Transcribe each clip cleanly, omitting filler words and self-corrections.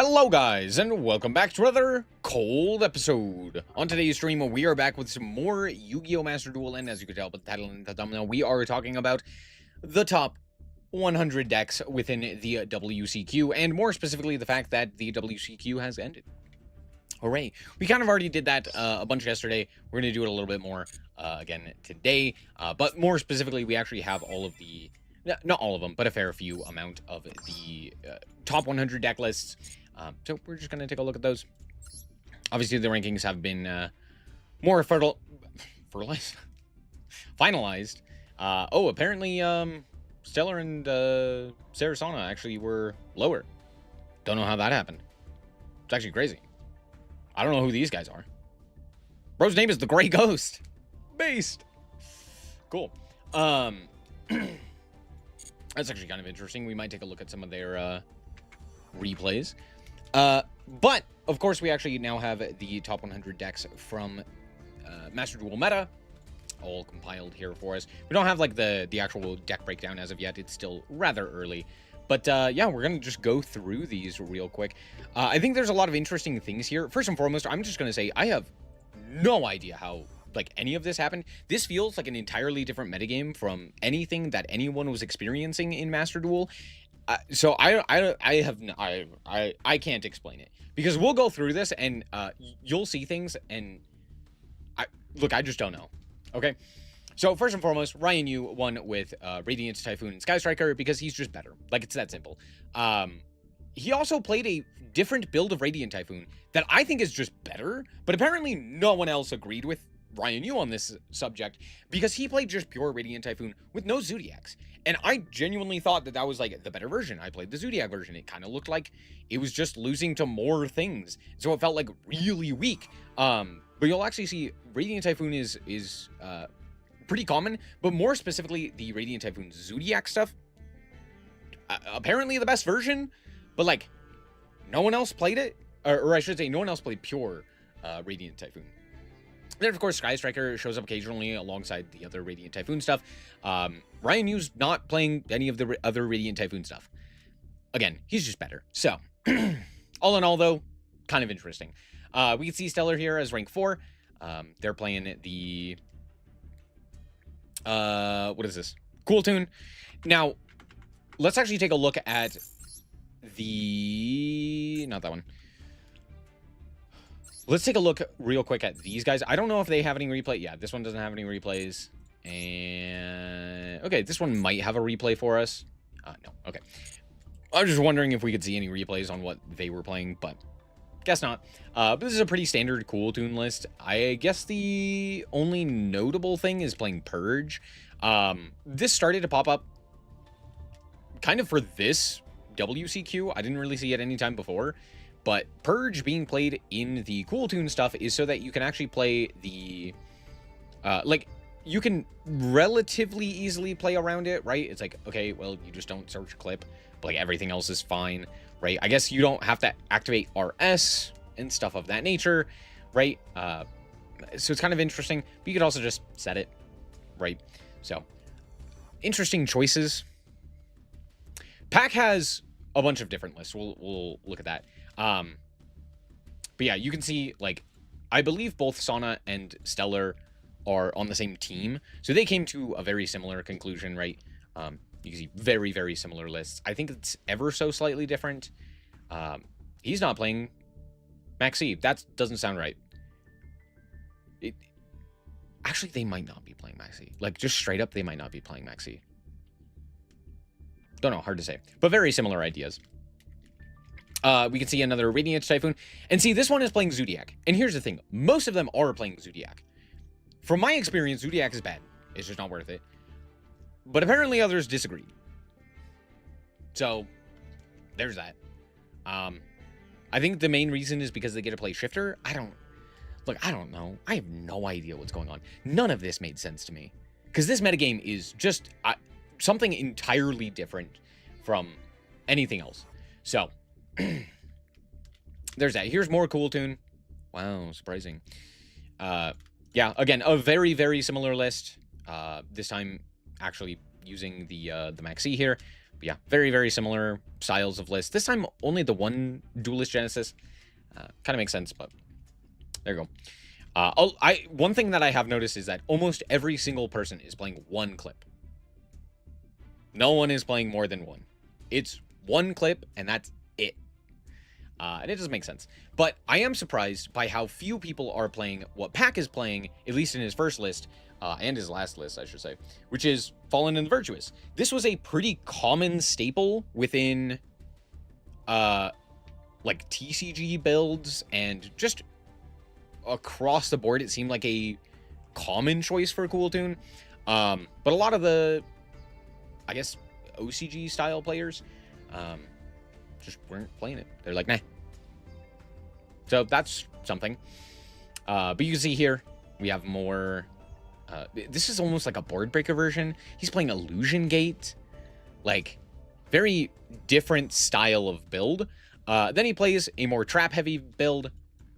Hello guys, and welcome back to another cold episode. On today's stream, we are back with some more Yu-Gi-Oh! Master Duel, and as you can tell by the title and the thumbnail, we are talking about the top 100 decks within the WCQ, and more specifically, the fact that the WCQ has ended. Hooray. We kind of already did that a bunch yesterday. We're going to do it a little bit more again today, but more specifically, we actually have all of the... not all of them, but a fair few amount of the top 100 deck lists. So we're just going to take a look at those. Obviously, the rankings have been more finalized. Oh, apparently, Stellar and Sarasana actually were lower. Don't know how that happened. It's actually crazy. I don't know who these guys are. Bro's name is the Gray Ghost. Based. Cool. That's actually kind of interesting. We might take a look at some of their replays. But, of course, we actually now have the top 100 decks from Master Duel Meta, all compiled here for us. We don't have, like, the actual deck breakdown as of yet. It's still rather early. But, yeah, we're going to just go through these real quick. I think there's a lot of interesting things here. First and foremost, I'm just going to say I have no idea how, like, any of this happened. This feels like an entirely different metagame from anything that anyone was experiencing in Master Duel. So I can't explain it, because we'll go through this and you'll see things, and I just don't know. Okay, so first and foremost, Ryan Yu won with Radiance, Typhoon, and Sky Striker because he's just better. Like, it's that simple. He also played a different build of Radiant Typhoon that I think is just better, but apparently no one else agreed with Ryan Yu on this subject, because he played just pure Radiant Typhoon with no Zodiacs. And I genuinely thought that that was, like, the better version. I played the Zodiac version. It kind of looked like it was just losing to more things. So it felt, like, really weak. But you'll actually see Radiant Typhoon is pretty common. But more specifically, the Radiant Typhoon Zodiac stuff, apparently the best version. But, like, no one else played it. Or I should say, no one else played pure Radiant Typhoon. Then, of course, Sky Striker shows up occasionally alongside the other Radiant Typhoon stuff. Ryan Yu's not playing any of the other Radiant Typhoon stuff. Again, he's just better. So, all in all, though, kind of interesting. We can see Stellar here as rank 4. They're playing the... what is this? Cool Tune. Now, let's actually take a look at the... Not that one. Let's take a look real quick at these guys. I don't know if they have any replay. Yeah, this one doesn't have any replays. And okay, this one might have a replay for us. No, okay. I was just wondering if we could see any replays on what they were playing, but guess not. But this is a pretty standard Cool Tune list. I guess the only notable thing is playing Purge. This started to pop up kind of for this WCQ. I didn't really see it any time before. But Purge being played in the Cool Tune stuff is so that you can actually play the... like, you can relatively easily play around it, right? It's like, okay, well, you just don't search clip, but, like, everything else is fine, right? I guess you don't have to activate RS and stuff of that nature, right? So it's kind of interesting, but you could also just set it, right? So, interesting choices. Pack has a bunch of different lists. We'll look at that. But yeah, you can see, like, I believe both Sana and Stellar are on the same team, so they came to a very similar conclusion, right? You can see very, very similar lists. I think it's ever so slightly different. He's not playing Maxi. That doesn't sound right. Actually, they might not be playing Maxi. Like, just straight up, they might not be playing Maxi. Don't know, hard to say. But very similar ideas. We can see another Radiant Typhoon. And see, this one is playing Zodiac. And here's the thing. Most of them are playing Zodiac. From my experience, Zodiac is bad. It's just not worth it. But apparently others disagree. So, there's that. I think the main reason is because they get to play Shifter. I don't know. I have no idea what's going on. None of this made sense to me. Because this metagame is just something entirely different from anything else. So... there's that. Here's more Cool Tune. Wow, surprising. Yeah, again, a very, very similar list. This time actually using the Maxi here. But yeah, very, very similar styles of lists. This time, only the one Duelist Genesis. Kind of makes sense, but there you go. One thing that I have noticed is that almost every single person is playing one clip. No one is playing more than one. It's one clip, and that's it. And it doesn't make sense. But I am surprised by how few people are playing what Pac is playing, at least in his first list, and his last list, I should say, which is Fallen and the Virtuous. This was a pretty common staple within, like, TCG builds, and just across the board, it seemed like a common choice for a Cool Tune. But a lot of the, I guess, OCG style players, just weren't playing it. They're like, nah. So that's something. But you can see here, we have more. This is almost like a board breaker version. He's playing Illusion Gate. Like, very different style of build. Then he plays a more trap-heavy build.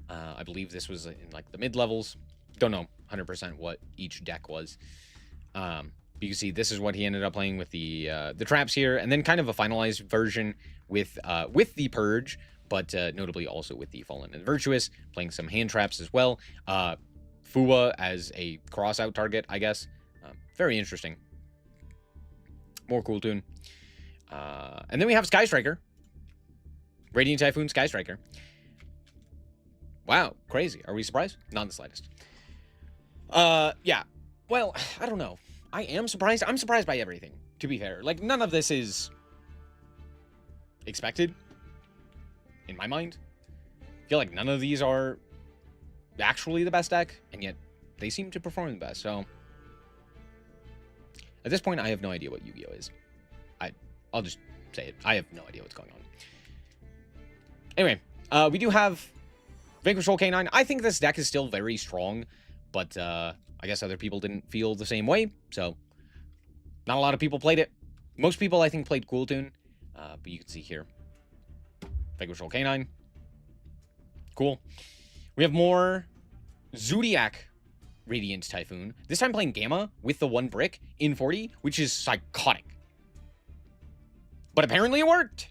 I believe this was in, like, the mid-levels. Don't know 100% what each deck was. You can see this is what he ended up playing with the traps here. And then kind of a finalized version with the Purge, but notably also with the Fallen and Virtuous, playing some hand traps as well. Fua as a cross-out target, I guess. Very interesting. More Cool Tune. And then we have Sky Striker. Radiant Typhoon, Sky Striker. Wow, crazy. Are we surprised? Not in the slightest. Yeah. Well, I don't know. I am surprised. I'm surprised by everything, to be fair. Like, none of this is expected, in my mind. I feel like none of these are actually the best deck, and yet they seem to perform the best. So, at this point, I have no idea what Yu-Gi-Oh! Is. I'll just say it. I have no idea what's going on. Anyway, we do have Vanquish Roll K9. I think this deck is still very strong, but I guess other people didn't feel the same way, so not a lot of people played it. Most people, I think, played Cool Tune, but you can see here, Vanquish Roll K9. Cool. We have more Zodiac Radiant Typhoon. This time playing Gamma with the 1 brick in 40, which is psychotic. But apparently it worked.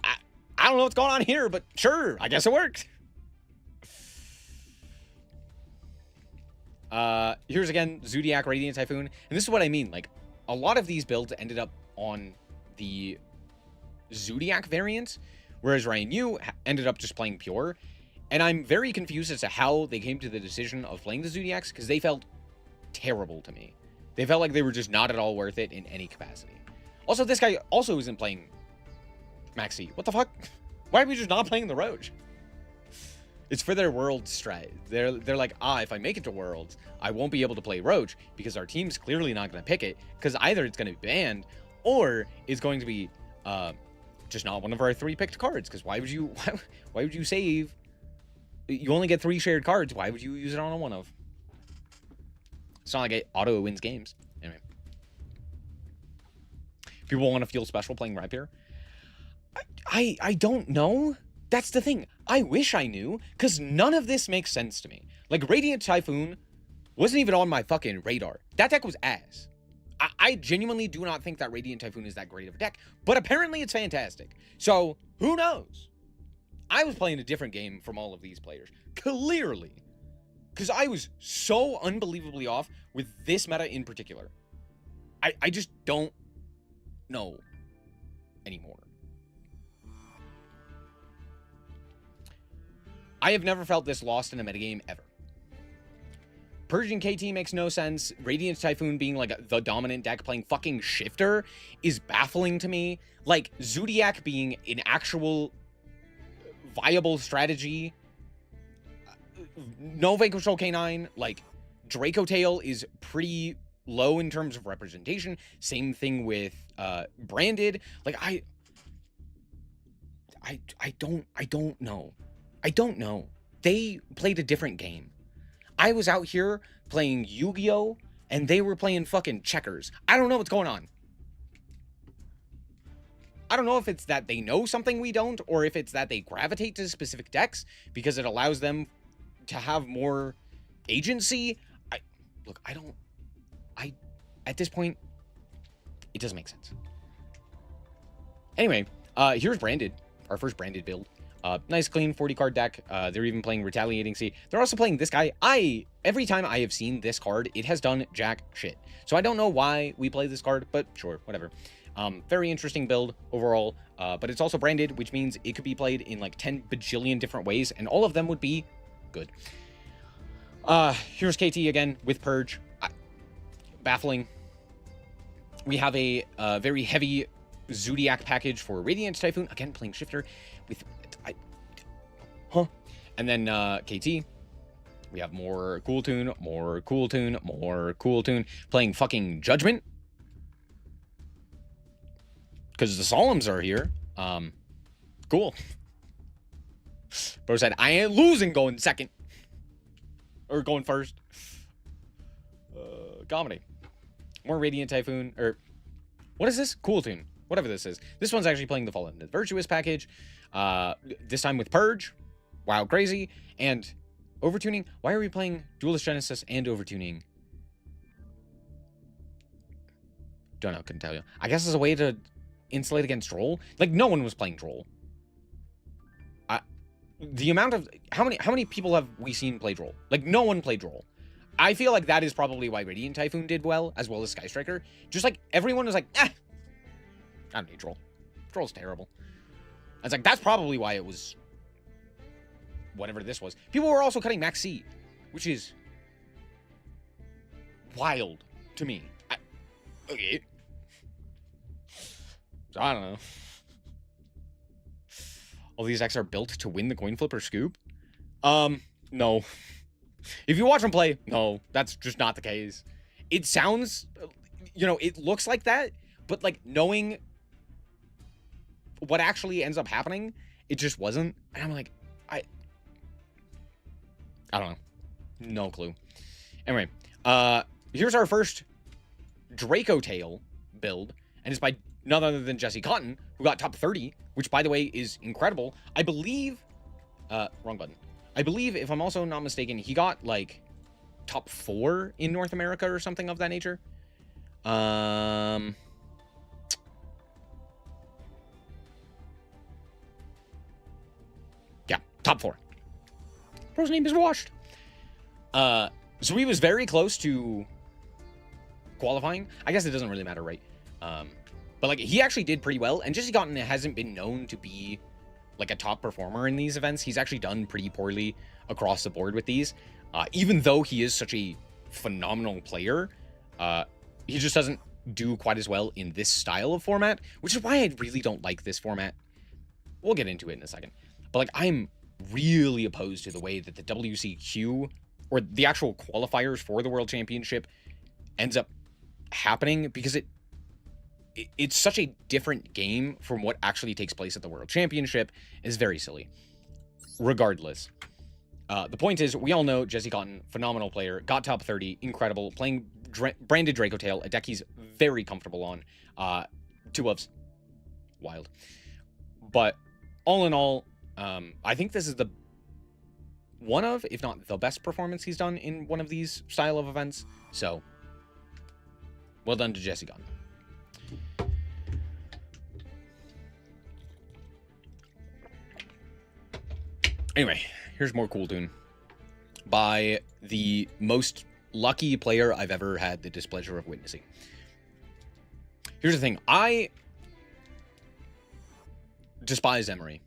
I don't know what's going on here, but sure, I guess it worked. Here's again Zodiac Radiant Typhoon, and this is what I mean. Like, a lot of these builds ended up on the Zodiac variant, whereas Ryan Yu ended up just playing pure. And I'm very confused as to how they came to the decision of playing the Zodiacs, because they felt terrible to me. They felt like they were just not at all worth it in any capacity. Also, this guy also isn't playing Maxi. What the fuck? Why are we just not playing the Roach? It's for their Worlds strat. They're like, if I make it to Worlds, I won't be able to play Roach because our team's clearly not going to pick it, because either it's going to be banned or it's going to be just not one of our 3 picked cards. Because why would you save? You only get 3 shared cards. Why would you use it on a 1-of? It's not like it auto wins games. Anyway, people want to feel special playing Rapier. I don't know. That's the thing. I wish I knew, because none of this makes sense to me. Like, Radiant Typhoon wasn't even on my fucking radar. That deck was ass. I genuinely do not think that Radiant Typhoon is that great of a deck, but apparently it's fantastic. So, who knows? I was playing a different game from all of these players. Clearly. Because I was so unbelievably off with this meta in particular. I just don't know anymore. I have never felt this lost in a metagame ever. Persian KT makes no sense. Radiant Typhoon being like the dominant deck playing fucking Shifter is baffling to me. Like, Zodiac being an actual viable strategy. No Vanquish Roll K9. Like, Draco Tail is pretty low in terms of representation. Same thing with Branded. Like, I don't know. I don't know. They played a different game. I was out here playing Yu-Gi-Oh! And they were playing fucking checkers. I don't know what's going on. I don't know if it's that they know something we don't, or if it's that they gravitate to specific decks because it allows them to have more agency. At this point, doesn't make sense. Anyway, here's Branded, our first Branded build. Nice, clean 40-card deck. They're even playing Retaliating Sea. They're also playing this guy. Every time I have seen this card, it has done jack shit. So I don't know why we play this card, but sure, whatever. Very interesting build overall, but it's also branded, which means it could be played in like 10 bajillion different ways, and all of them would be good. Here's KT again with Purge. Baffling. We have a very heavy Zodiac package for Radiant Typhoon. Again, playing Shifter with... And then KT. We have more Cool Tune, more Cool Tune, more Cool Tune. Playing fucking Judgment. Because the Solemns are here. Cool. Bro said, I ain't losing going second. Or going first. Comedy. More Radiant Typhoon. Or, what is this? Cool Tune. Whatever this is. This one's actually playing the Fallen the Virtuous package. This time with Purge. Wow, crazy. And Overtuning. Why are we playing Duelist Genesis and Overtuning? Don't know, couldn't tell you. I guess as a way to insulate against Droll. Like, no one was playing Droll. The amount of... How many people have we seen play Droll? Like, no one played Droll. I feel like that is probably why Radiant Typhoon did well, as well as Sky Striker. Just like, everyone was like, I don't need Droll. Droll's terrible. It's like, that's probably why it was... whatever this was. People were also cutting Max C, which is wild to me. Okay. So, I don't know. All these decks are built to win the coin flip or scoop? No. If you watch them play, no, that's just not the case. It sounds, you know, it looks like that, but like knowing what actually ends up happening, it just wasn't. And I'm like, I don't know. No clue. Anyway, here's our first Draco Tail build, and it's by none other than Jesse Cotton, who got top 30, which, by the way, is incredible. I believe... wrong button. I believe, if I'm also not mistaken, he got, like, top 4 in North America or something of that nature. Yeah, top 4. Bro's name is washed. So he was very close to qualifying. I guess it doesn't really matter, right? But like he actually did pretty well, and Jesse Cotton hasn't been known to be like a top performer in these events. He's actually done pretty poorly across the board with these. Even though he is such a phenomenal player, he just doesn't do quite as well in this style of format, which is why I really don't like this format. We'll get into it in a second. But like I'm really opposed to the way that the WCQ or the actual qualifiers for the World Championship ends up happening, because it's such a different game from what actually takes place at the World Championship. Is very silly. Regardless, the point is, we all know Jesse Cotton, phenomenal player, got top 30, incredible, playing branded Draco Tail, a deck he's very comfortable on. 2-ofs, wild. But all in all, I think this is the one of, if not the best performance he's done in one of these style of events. So, well done to Jesse Cotton. Anyway, here's more Cool Tune by the most lucky player I've ever had the displeasure of witnessing. Here's the thing. I despise Emery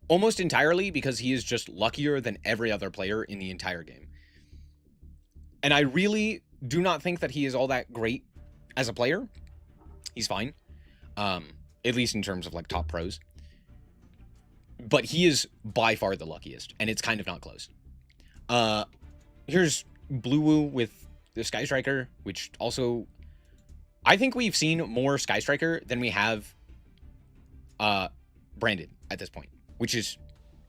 almost entirely because he is just luckier than every other player in the entire game. And I really do not think that he is all that great as a player. He's fine. At least in terms of like top pros. But he is by far the luckiest, and it's kind of not close. Here's Blue Woo with the Sky Striker, which also... I think we've seen more Sky Striker than we have branded at this point, which is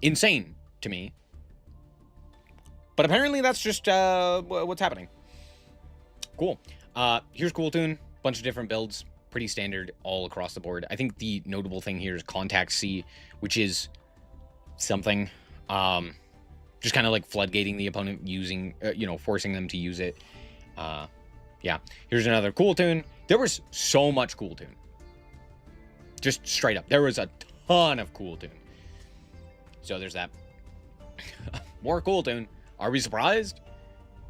insane to me. But apparently that's just what's happening. Cool. Here's Cool Tune, bunch of different builds, pretty standard all across the board. I think the notable thing here is Contact C, which is something. Just kind of like floodgating the opponent using, forcing them to use it. Yeah. Here's another Cool Tune. There was so much Cool Tune. Just straight up. There was a ton of Cool Tune. So there's that. More Cool Tune. Are we surprised?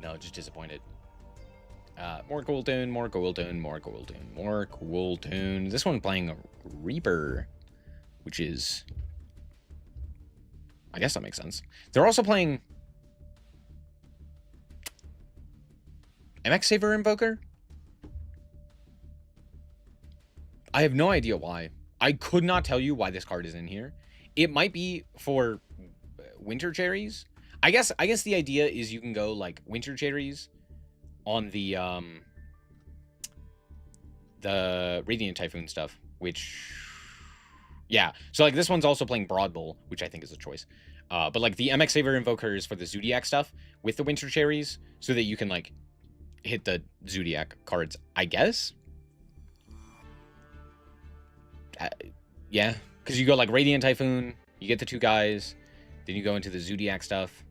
No, just disappointed. More Cool Tune, more Cool Tune, more Cool Tune, more Cool Tune. This one playing a Reaper, which is... I guess that makes sense. They're also playing... MX Saver Invoker? I have no idea why. I could not tell you why this card is in here. It might be for Winter Cherries. I guess the idea is you can go like Winter Cherries on the Radiant Typhoon stuff, which, yeah. So like this one's also playing Broad Bull, which I think is a choice. But like the MX Saver Invoker is for the Zodiac stuff with the Winter Cherries, so that you can like hit the Zodiac cards, I guess. Yeah, because you go like Radiant Typhoon, you get the 2 guys, then you go into the Zodiac stuff.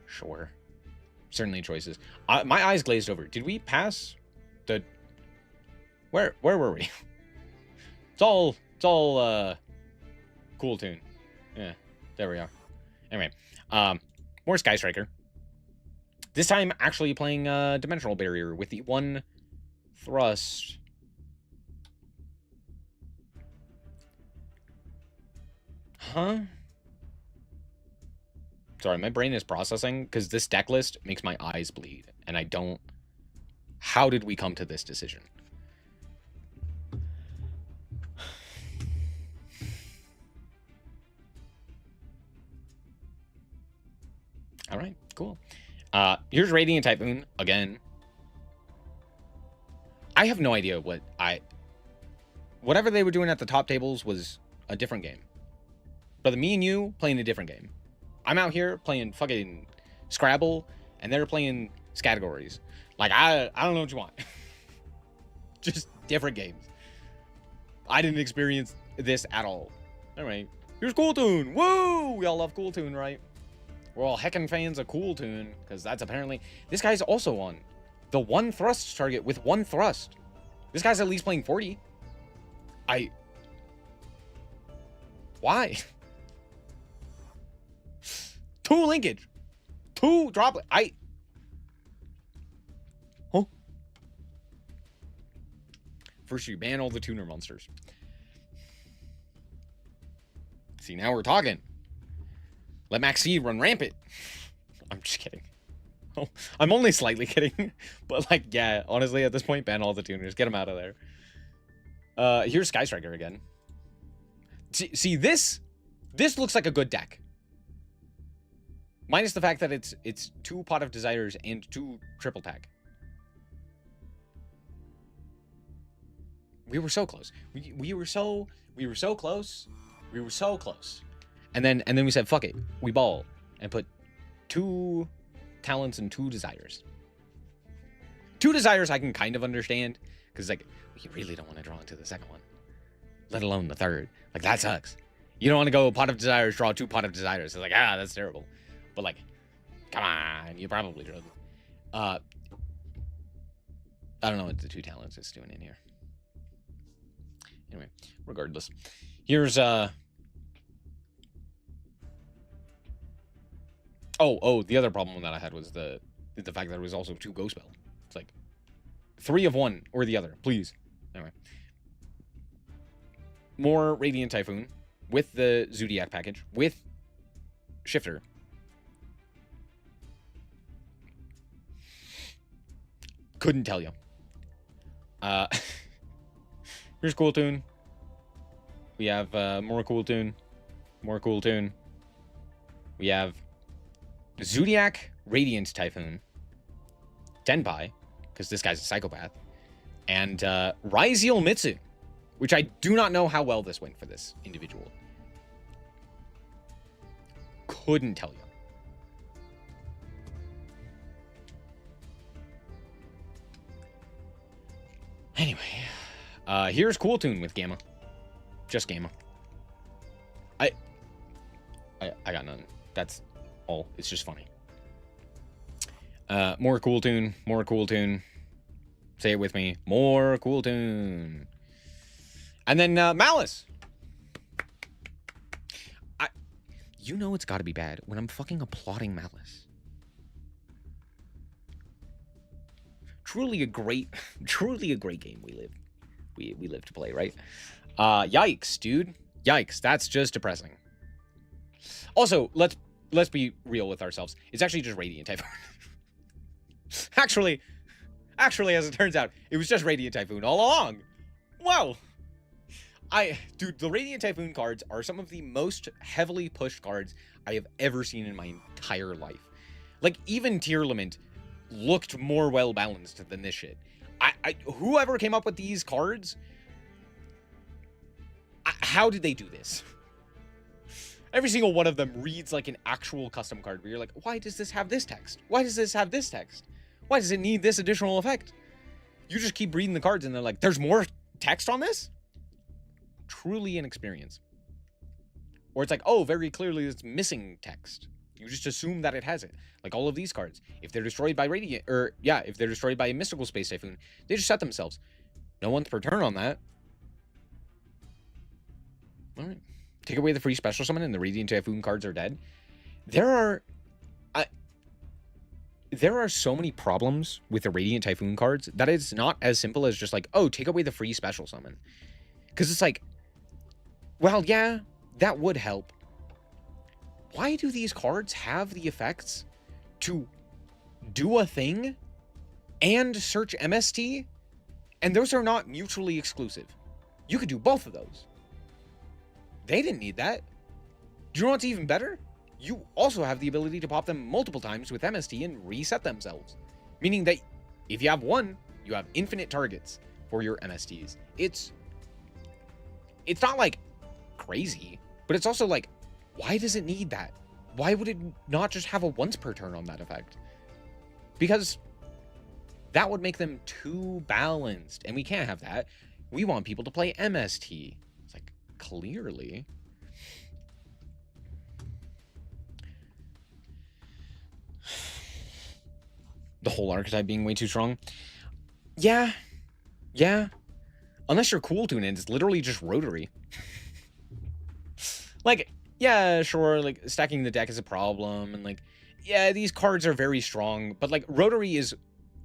Sure. Certainly choices. My eyes glazed over. Did we pass the... Where were we? It's all Cool Tune. Yeah, there we are. Anyway, more Sky Striker. This time actually playing Dimensional Barrier with the 1 thrust. Huh? Sorry, my brain is processing because this deck list makes my eyes bleed, and I don't... How did we come to this decision? All right, cool. Here's Radiant Typhoon again. I have no idea what whatever they were doing at the top tables was a different game. But me and you playing a different game. I'm out here playing fucking Scrabble, and they're playing categories. Like, I don't know what you want. Just different games. I didn't experience this at all. Anyway, here's Cool Tune. Woo! We all love Cool Tune, right? We're all heckin' fans of Cool Tune, because that's apparently... This guy's also on the 1 thrust target with 1 thrust. This guy's at least playing 40. Why? 2 linkage. 2 droplet. Huh? First you ban all the tuner monsters. See, now we're talking. Let Maxi run rampant. I'm just kidding. Oh, I'm only slightly kidding. But like, yeah, honestly, at this point, ban all the tuners. Get them out of there. Here's Sky Striker again. See, this looks like a good deck. Minus the fact that it's 2 Pot of Desires and 2 triple tag. We were so close. We were so close. We were so close. And then we said, fuck it. We ball and put 2 talents and 2 desires. 2 desires I can kind of understand, because like we really don't want to draw into the second one, let alone the third. Like, that sucks. You don't want to go Pot of Desires, draw 2 Pot of Desires. It's like, that's terrible. But like, come on, you probably should. I don't know what the 2 talents is doing in here. Anyway, regardless, here's oh, the other problem that I had was the fact that it was also 2 Ghost Spell. It's like 3 of one or the other, please. Anyway, more Radiant Typhoon with the Zodiac package with Shifter. Couldn't tell you. Here's Cool Tune. We have more Cool Tune. More Cool Tune. We have Zodiac Radiant Typhoon. Tenpai, because this guy's a psychopath. And Raiziel Mitsu, which I do not know how well this went for this individual. Couldn't tell you. Anyway, here's Cool Tune with Gamma. Just Gamma. I got none. That's all. It's just funny. More Cool Tune. More Cool Tune. Say it with me. More Cool Tune. And then Malice. You know it's got to be bad when I'm fucking applauding Malice. Truly a great game we live to play, right? Yikes, dude. Yikes, that's just depressing. Also, let's be real with ourselves. It's actually just Radiant Typhoon. actually, as it turns out, it was just Radiant Typhoon all along. Wow. Dude, the Radiant Typhoon cards are some of the most heavily pushed cards I have ever seen in my entire life. Like, even Tearlament looked more well-balanced than this shit. Whoever came up with these cards, how did they do this? Every single one of them reads like an actual custom card where you're like, why does this have this text? Why does this have this text? Why does it need this additional effect? You just keep reading the cards and they're like, there's more text on this? Truly an experience. Or it's like, oh, very clearly it's missing text. You just assume that it has it. Like all of these cards. If they're destroyed by Radiant, if they're destroyed by a Mystical Space Typhoon, they just set themselves. No one's per turn on that. Alright. Take away the free special summon and the Radiant Typhoon cards are dead. There are so many problems with the Radiant Typhoon cards that it's not as simple as just like, oh, take away the free special summon. Because it's like, well, yeah, that would help. Why do these cards have the effects to do a thing and search MST? And those are not mutually exclusive. You could do both of those. They didn't need that. Do you know what's even better? You also have the ability to pop them multiple times with MST and reset themselves. Meaning that if you have one, you have infinite targets for your MSTs. It's not like crazy, but it's also like, why does it need that? Why would it not just have a once per turn on that effect? Because that would make them too balanced, and we can't have that. We want people to play MST. It's like, clearly. The whole archetype being way too strong. Yeah. Unless you're Cool Tune and it's literally just Rotary. Like, yeah, sure, like, stacking the deck is a problem, and, like, yeah, these cards are very strong, but, like, Rotary is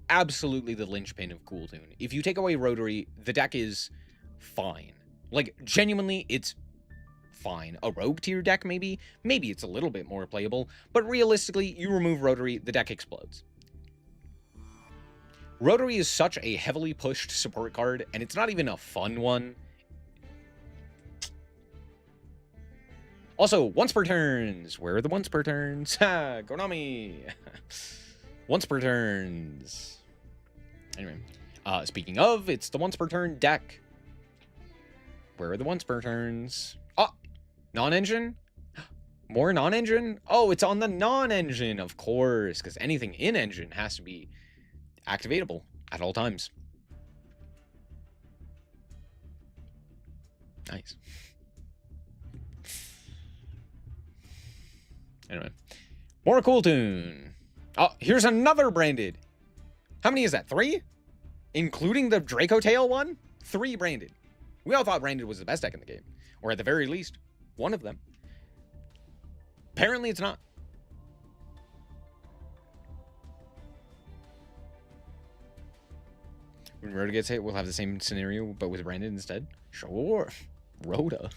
absolutely the linchpin of Cool Tune. If you take away Rotary, the deck is fine. Like, genuinely, it's fine. A Rogue tier deck, maybe? Maybe it's a little bit more playable, but realistically, you remove Rotary, the deck explodes. Rotary is such a heavily pushed support card, and it's not even a fun one. Also, once per turns. Where are the once per turns? Ha! Konami! Once per turns. Anyway, speaking of, it's the once per turn deck. Where are the once per turns? Oh! Non-engine? More non-engine? Oh, it's on the non-engine, of course, because anything in engine has to be activatable at all times. Nice. Anyway, more Cool Tune. Oh, here's another branded. How many is that? 3? Including the Draco Tail one? 3 branded. We all thought branded was the best deck in the game. Or at the very least, one of them. Apparently it's not. When Rhoda gets hit, we'll have the same scenario, but with branded instead? Sure. Rhoda.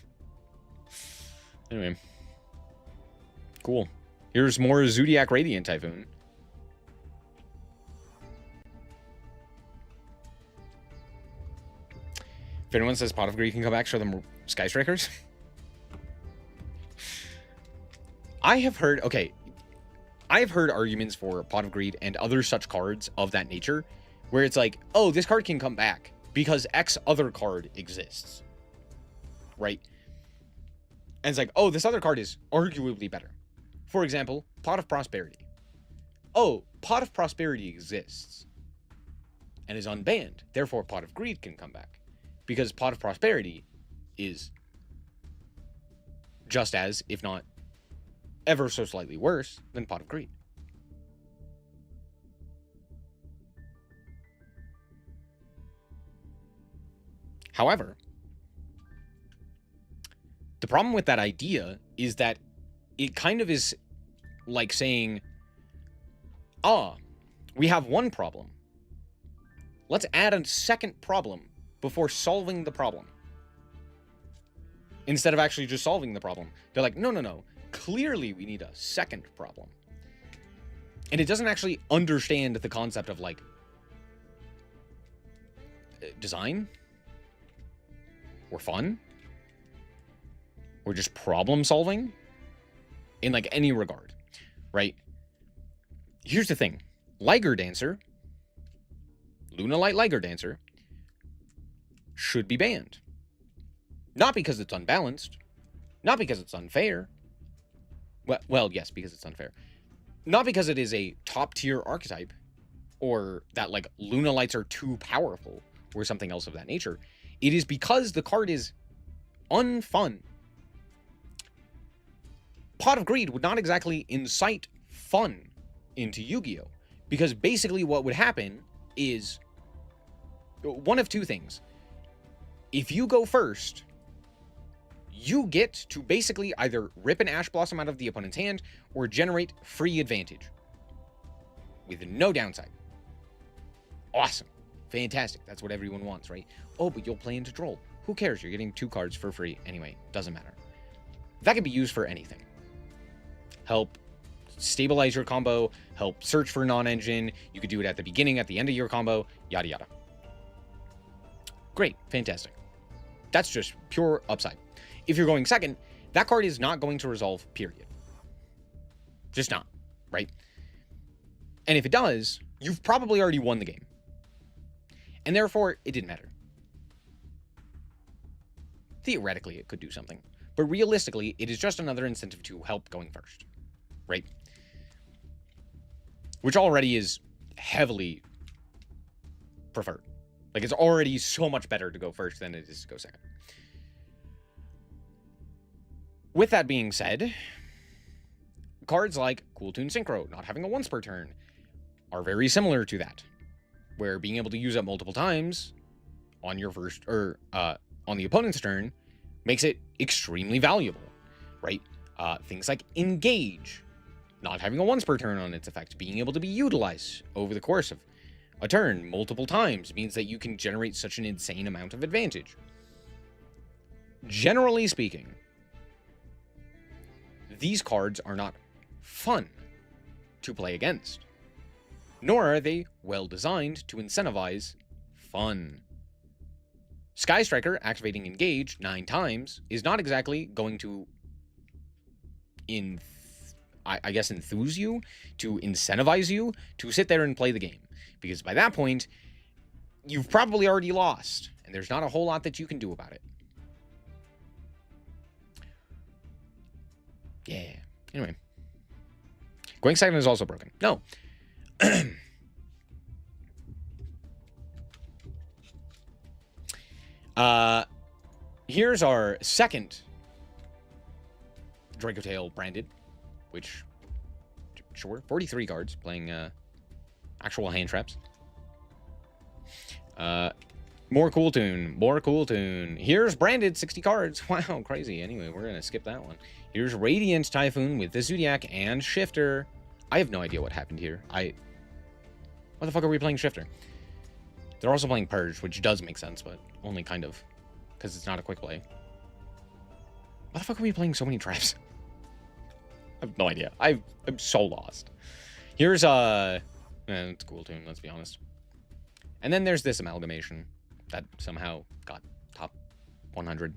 Anyway. Cool. Here's more Zodiac Radiant Typhoon. If anyone says Pot of Greed can come back, show them Sky Strikers. I have heard arguments for Pot of Greed and other such cards of that nature, where it's like, oh, this card can come back because X other card exists. Right? And it's like, oh, this other card is arguably better. For example, Pot of Prosperity. Oh, Pot of Prosperity exists and is unbanned. Therefore, Pot of Greed can come back. Because Pot of Prosperity is just as, if not ever so slightly worse, than Pot of Greed. However, the problem with that idea is that it kind of is like saying, we have one problem. Let's add a second problem before solving the problem. Instead of actually just solving the problem. They're like, no. Clearly we need a second problem. And it doesn't actually understand the concept of, like, design or fun or just problem solving in, like, any regard, right? Here's the thing. Liger Dancer, Luna Light Liger Dancer, should be banned. Not because it's unbalanced. Not because it's unfair. Well, yes, because it's unfair. Not because it is a top-tier archetype, or that, like, Luna Lights are too powerful, or something else of that nature. It is because the card is unfun. Pot of Greed would not exactly incite fun into Yu-Gi-Oh! Because basically what would happen is one of two things. If you go first, you get to basically either rip an Ash Blossom out of the opponent's hand or generate free advantage with no downside. Awesome. Fantastic. That's what everyone wants, right? Oh, but you'll play into Troll. Who cares? You're getting 2 cards for free. Anyway, doesn't matter. That can be used for anything. Help stabilize your combo, help search for non-engine. You could do it at the beginning, at the end of your combo, yada yada. Great. Fantastic. That's just pure upside. If you're going second, that card is not going to resolve, period. Just not, right? And if it does, you've probably already won the game. And therefore, it didn't matter. Theoretically, it could do something. But realistically, it is just another incentive to help going first, right? Which already is heavily preferred. Like, it's already so much better to go first than it is to go second. With that being said, cards like Cool Tune Synchro, not having a once per turn, are very similar to that, where being able to use it multiple times on your first, or on the opponent's turn, makes it extremely valuable, right? Things like Engage, not having a once per turn on its effect, being able to be utilized over the course of a turn multiple times means that you can generate such an insane amount of advantage. Generally speaking, these cards are not fun to play against, nor are they well designed to incentivize fun. Sky Striker activating Engage 9 times is not exactly going to, I guess, enthuse you, to incentivize you to sit there and play the game. Because by that point, you've probably already lost, and there's not a whole lot that you can do about it. Yeah. Anyway. Going second is also broken. No. Here's our second Draco Tail branded, which, sure, 43 cards, playing actual hand traps. More Cool Tune. Here's branded 60 cards. Wow, crazy. Anyway, we're going to skip that one. Here's Radiant Typhoon with the Zodiac and Shifter. I have no idea what happened here. What the fuck are we playing Shifter? They're also playing Purge, which does make sense, but only kind of, because it's not a quick play. Why the fuck are we playing so many traps? I have no idea. I'm so lost. Here's it's a Cool Tune, let's be honest. And then there's this amalgamation that somehow got top 100.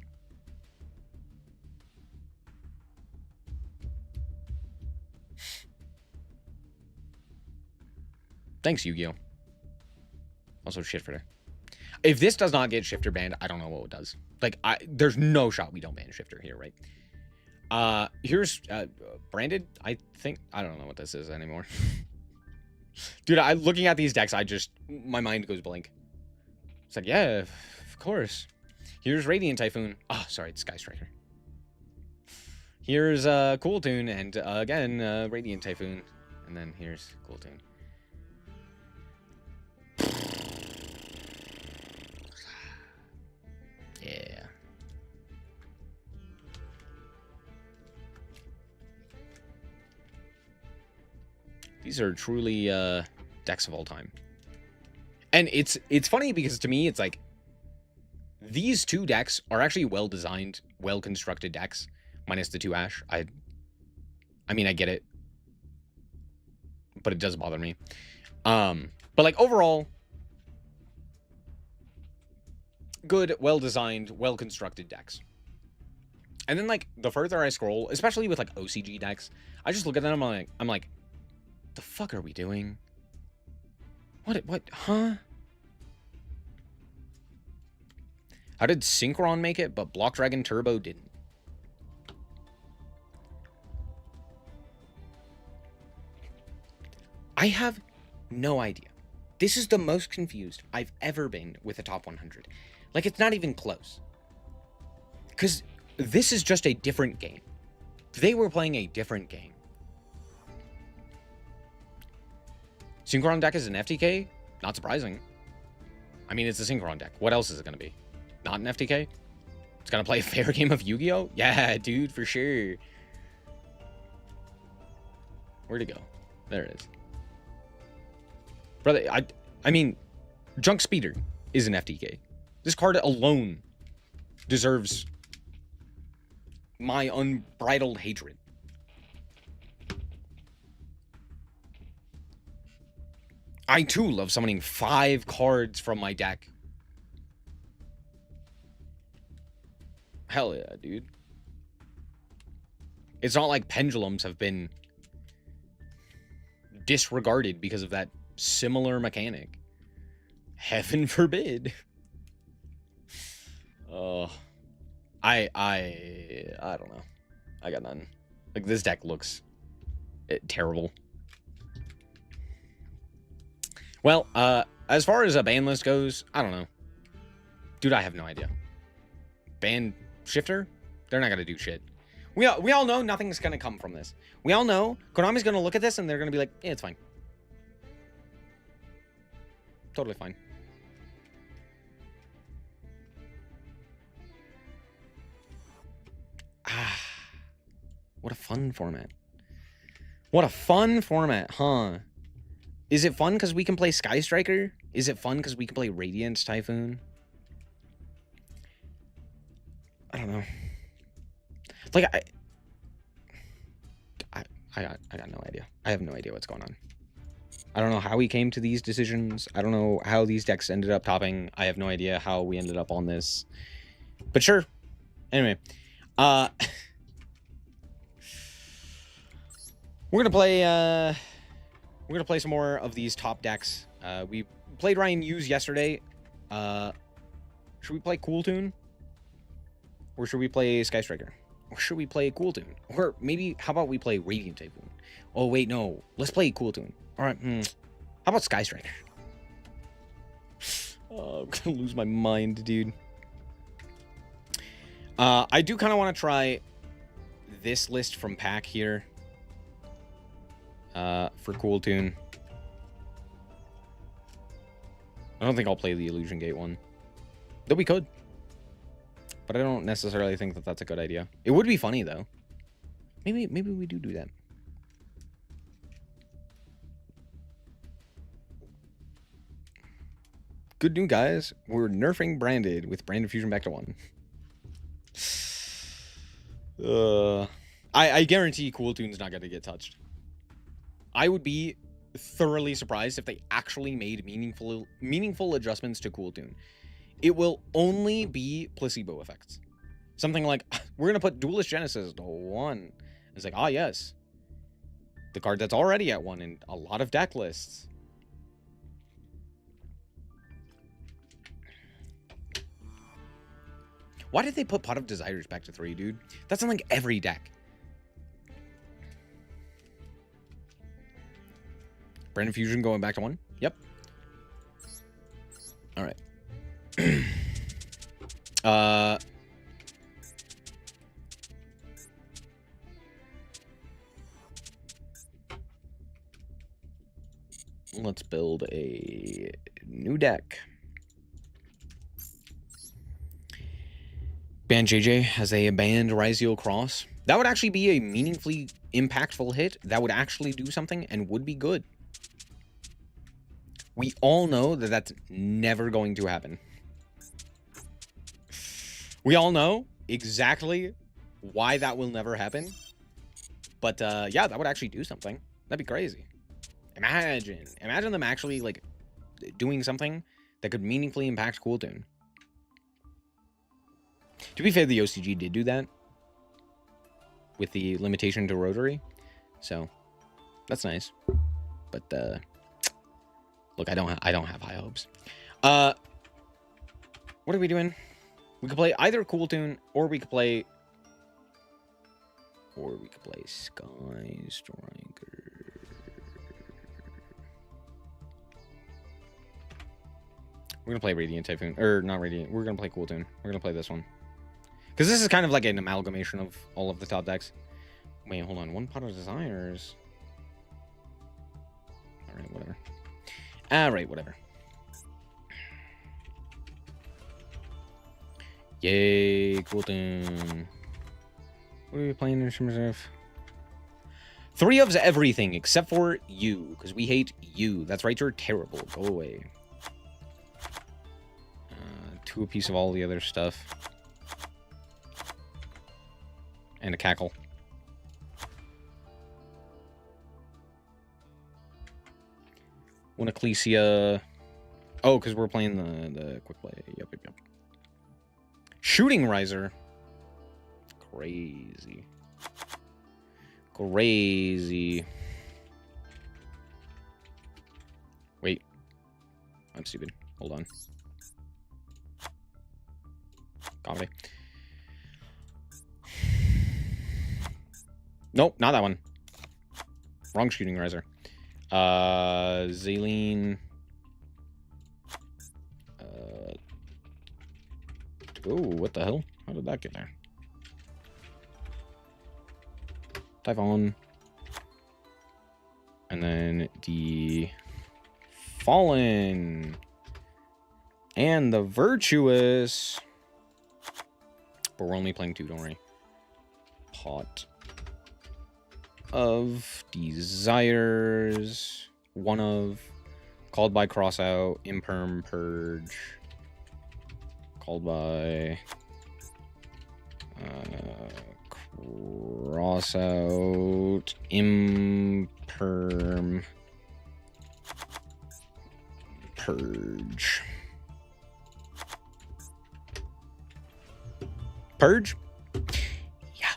Thanks, Yu-Gi-Oh! Also, Shifter. If this does not get Shifter banned, I don't know what it does. Like, there's no shot we don't ban Shifter here, right? Here's branded, I think. I don't know what this is anymore. Dude, looking at these decks, my mind goes blank. It's like, yeah, of course. Here's Radiant Typhoon. Oh, sorry, it's Sky Striker. Here's Cool Tune, and again, Radiant Typhoon. And then here's Cool Tune. These are truly decks of all time. And it's funny because to me, it's like, these two decks are actually well-designed, well-constructed decks, minus the 2 Ash. I mean, I get it, but it does bother me. But like overall, good, well-designed, well-constructed decks. And then like the further I scroll, especially with like OCG decks, I just look at them. I'm like, the fuck are we doing? What? Huh? How did Synchron make it, but Block Dragon Turbo didn't? I have no idea. This is the most confused I've ever been with a top 100. Like, it's not even close. Because this is just a different game. They were playing a different game. Synchron deck is an FTK? Not surprising. I mean, it's a Synchron deck. What else is it going to be? Not an FTK? It's going to play a fair game of Yu-Gi-Oh? Yeah, dude, for sure. Where'd it go? There it is. Brother, I mean, Junk Speeder is an FTK. This card alone deserves my unbridled hatred. I too love summoning 5 cards from my deck. Hell yeah, dude. It's not like pendulums have been disregarded because of that similar mechanic. Heaven forbid. I don't know. I got none. Like, this deck looks terrible. Well, as far as a ban list goes, I don't know. Dude, I have no idea. Ban shifter? They're not gonna do shit. We all know nothing's gonna come from this. We all know Konami's gonna look at this and they're gonna be like, yeah, it's fine. Totally fine. Ah, what a fun format. What a fun format, huh? Is it fun because we can play Sky Striker? Is it fun because we can play Radiance Typhoon? I don't know. Like, I got no idea. I have no idea what's going on. I don't know how we came to these decisions. I don't know how these decks ended up topping. I have no idea how we ended up on this. But sure. Anyway. We're gonna play some more of these top decks. We played Ryan Hughes yesterday. Should we play Cool Tune? Or should we play Sky Striker? Or should we play Cool Tune? Or maybe, how about we play Radiant Typhoon? Oh, wait, no. Let's play Cool Tune. All right, how about Sky Striker? Oh, I'm gonna lose my mind, dude. I do kind of want to try this list from pack here. For Cool Tune. I don't think I'll play the Illusion Gate one. Though we could. But I don't necessarily think that that's a good idea. It would be funny, though. Maybe we do that. Good news, guys. We're nerfing Branded with Branded Fusion back to 1. I guarantee Cool Tune's not going to get touched. I would be thoroughly surprised if they actually made meaningful adjustments to Cool Tune. It will only be placebo effects. Something like, we're going to put Duelist Genesis to 1. It's like, ah, yes. The card that's already at 1 in a lot of deck lists. Why did they put Pot of Desires back to 3, dude? That's in like every deck. Branded Fusion going back to 1? Yep. All right. Let's build a new deck. Ban JJ as a banned Ryziel Cross. That would actually be a meaningfully impactful hit that would actually do something and would be good. We all know that that's never going to happen. We all know exactly why that will never happen. But, yeah, that would actually do something. That'd be crazy. Imagine them actually, like, doing something that could meaningfully impact Cool Tune. To be fair, the OCG did do that with the limitation to rotary, so that's nice. But look, I don't have high hopes. What are we doing? We could play either Cool Tune, or we could play Sky Striker. We're gonna play Radiant Typhoon, or not Radiant. We're gonna play Cool Tune. We're gonna play this one. Because this is kind of like an amalgamation of all of the top decks. Wait, hold on. One Pot of Desires. Alright, whatever. Alright, whatever. Yay, Cool Tune. What are we playing in Shimmer's Reserve? 3 ofs everything except for you. Because we hate you. That's right, you're terrible. Go away. 2 apiece of all the other stuff. And a cackle. One Ecclesia. Oh, because we're playing the quick play. Yep. Shooting Riser. Crazy. Wait. I'm stupid. Hold on. Comedy. Nope, not that one. Wrong Shooting Riser. Zaleen. Oh, what the hell? How did that get there? Typhon. And then the Fallen. And the Virtuous. But we're only playing 2, don't worry. Pot of Desires. 1 of. Called by Crossout. Imperm Purge. Called by Crossout. Imperm Purge. Purge? Yeah.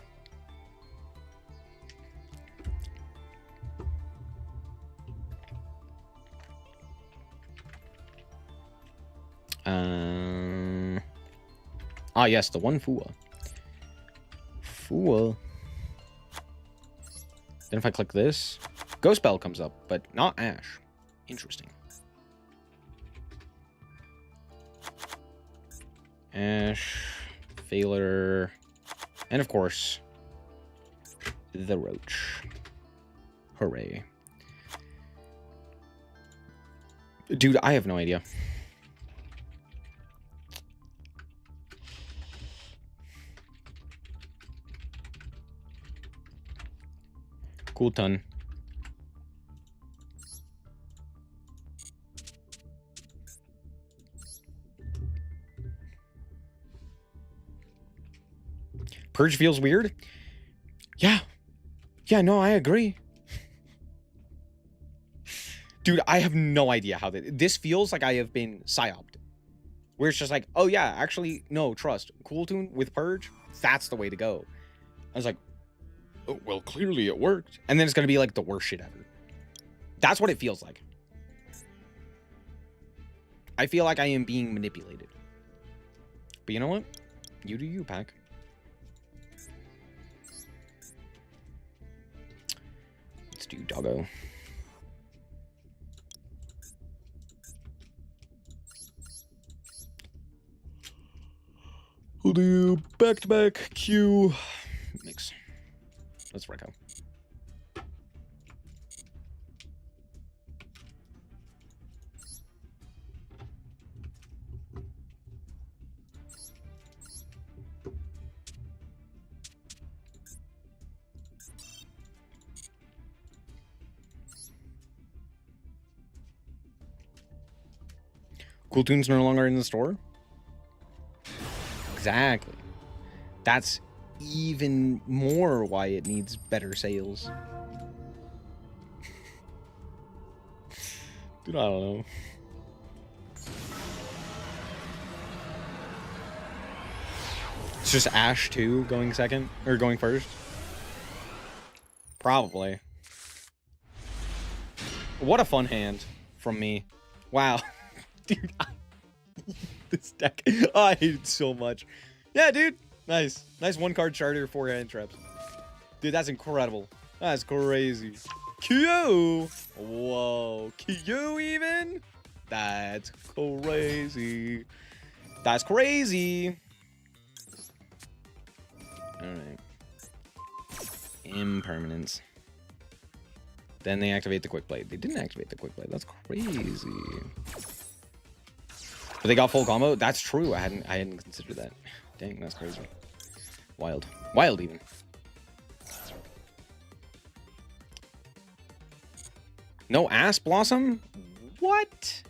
Ah, yes, the one Fua. Then if I click this, Ghost Bell comes up, but not Ash. Interesting. Ash, Failure, and of course, the Roach. Hooray. Dude, I have no idea. Cool ton. Purge feels weird? Yeah. Yeah, no, I agree. Dude, I have no idea how this feels like I have been psyoped. Where it's just like, oh yeah, actually, no, trust. Cool Tune with Purge, that's the way to go. I was like, oh, well, clearly it worked. And then it's going to be like the worst shit ever. That's what it feels like. I feel like I am being manipulated. But you know what? You do you, Pack. Let's do Doggo. We'll do back-to-back Q mix. Let's Reco. Cool Tunes no longer in the store? Exactly. That's even more why it needs better sales. Dude, I don't know. It's just Ash 2 going second, or going first. Probably. What a fun hand from me. Wow. Dude, this deck. Oh, I hate it so much. Yeah, dude. Nice. Nice one-card charter, 4 hand traps. Dude, that's incredible. That's crazy. Q! Whoa. Q even? That's crazy. That's crazy. Alright. Impermanence. Then they activate the quick blade. They didn't activate the quick blade. That's crazy. But they got full combo? That's true. I hadn't considered that. Dang, that's crazy. Wild. Wild even. No Ass Blossom? What?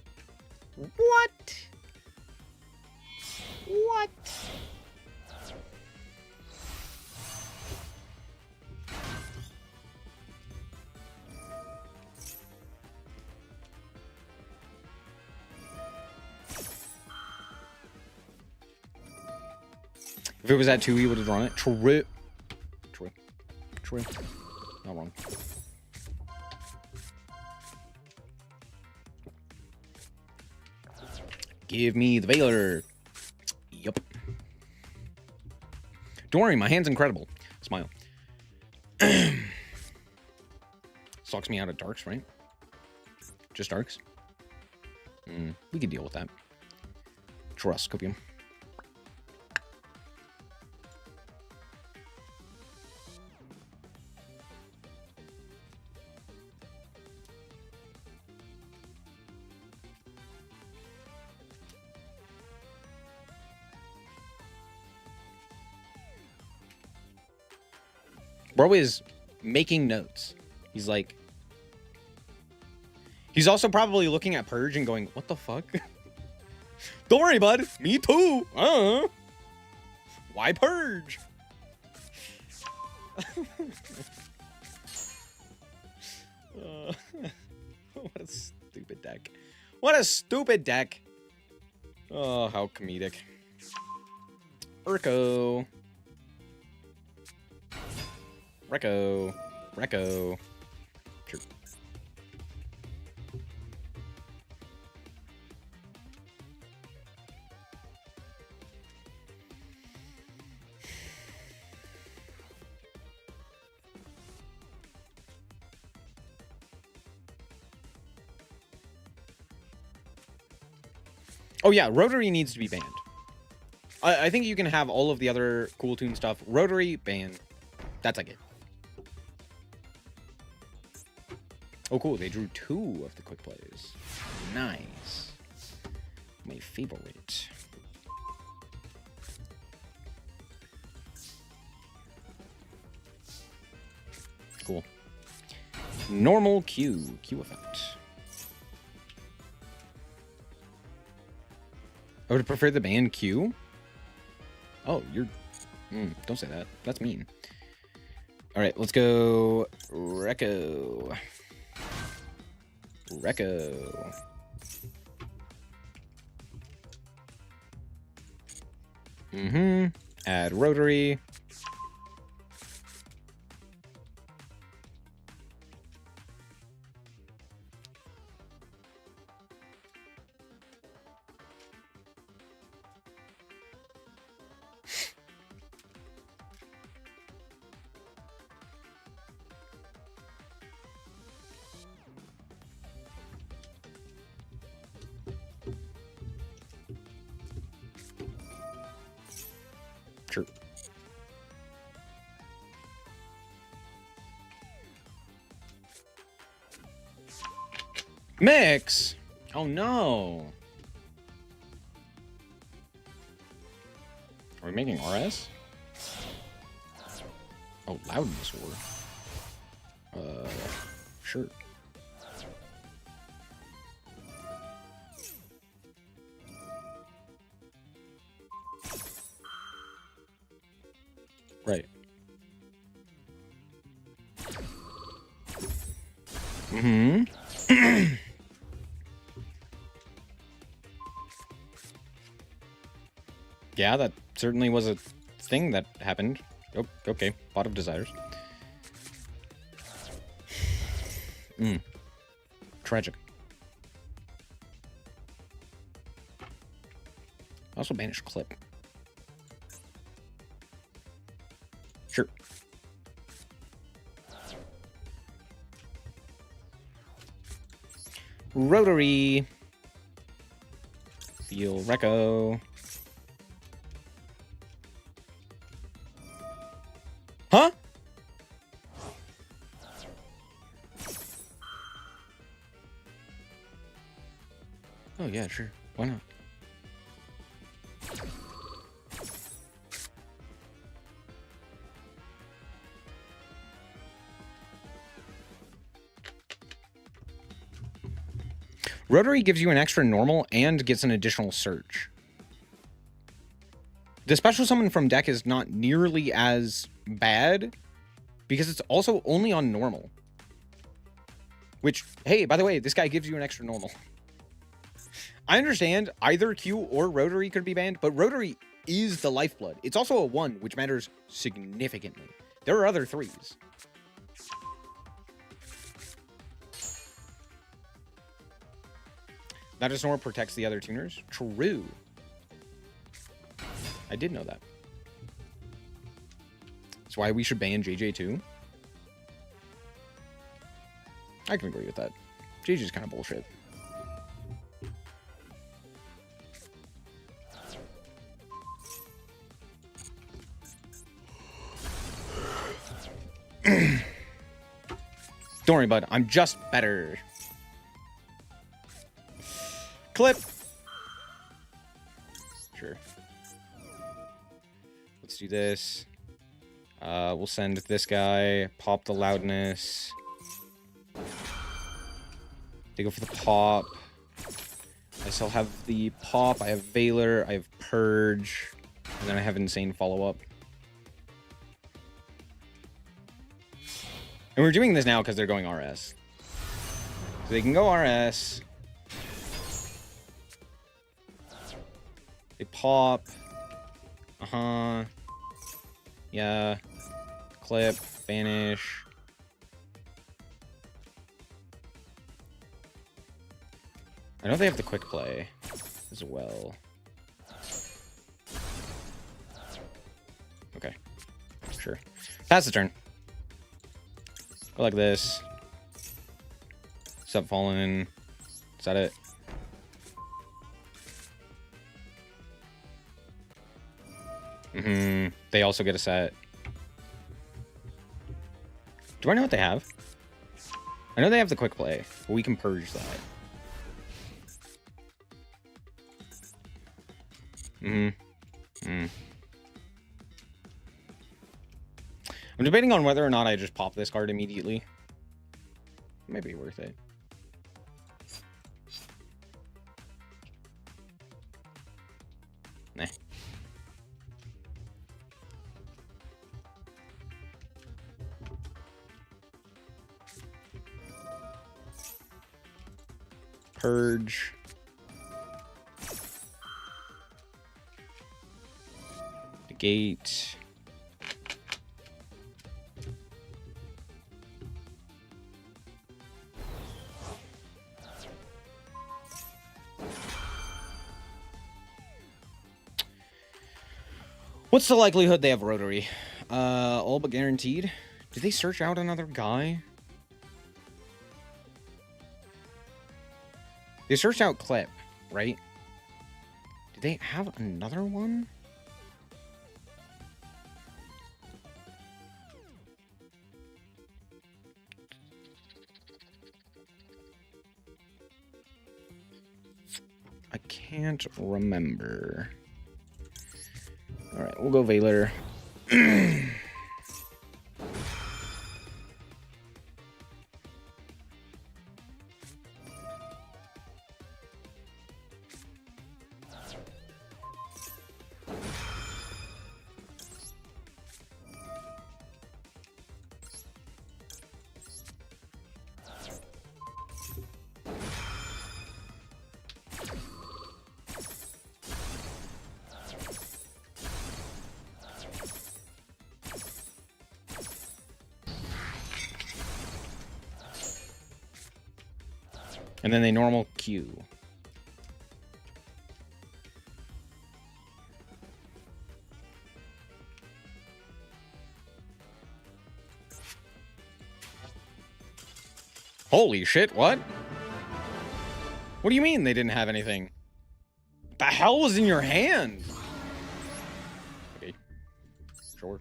What? What? If it was at 2, he would have drawn it. True. True. True. Not wrong. Give me the Veiler. Yup. Don't worry, my hand's incredible. Smile. Sucks me out of darks, right? Just darks? We can deal with that. Trust, Copium. Bro is making notes. He's like... He's also probably looking at Purge and going, what the fuck? Don't worry, bud. Me too. Why Purge? What a stupid deck. What a stupid deck. Oh, how comedic. Urko. Recco. Recco. Sure. Oh yeah, Rotary needs to be banned. I think you can have all of the other cool tune stuff. Rotary, ban. That's like it. Oh, cool. They drew 2 of the quick plays. Nice. My favorite. Cool. Normal Q. Q effect. I would prefer the band Q. Oh, you're... don't say that. That's mean. Alright, let's go... Recco. Recco. Add Rotary. Sure. Mix. Oh no. Are we making RS? Oh, Loudness War. Sure. Mm-hmm. Yeah, that certainly was a thing that happened. Oh, okay. Pot of Desires. Tragic. Also banish Clip. Sure. Rotary. Feel Reco. Huh? Oh, yeah, sure. Why not? Rotary gives you an extra normal and gets an additional search. The special summon from deck is not nearly as bad because it's also only on normal. Which, hey, by the way, this guy gives you an extra normal. I understand either Q or Rotary could be banned, but Rotary is the lifeblood. It's also a 1, which matters significantly. There are other 3s. That Snore protects the other tuners? True. I did know that. That's why we should ban JJ too. I can agree with that. JJ's kind of bullshit. Don't worry, bud. I'm just better. Clip. Sure. Let's do this. We'll send this guy. Pop the loudness. They go for the pop. I still have the pop. I have Veiler. I have Purge. And then I have Insane follow-up. And we're doing this now because they're going RS. So they can go RS. They pop. Uh-huh. Yeah. Clip. Banish. I know they have the quick play as well. Okay. Sure. Pass the turn. Go like this. Sub Fallen. Is that it? They also get a set. Do I know what they have? I know they have the quick play, but we can purge that. I'm debating on whether or not I just pop this card immediately. It might be worth it. Nah. Purge. Negate. What's the likelihood they have Rotary? All but guaranteed. Did they search out another guy? They searched out Clip, right? Did they have another one? I can't remember. All right, we'll go Veiler. And then they normal Q. Holy shit, what? What do you mean they didn't have anything? The hell was in your hand? Okay. Sure.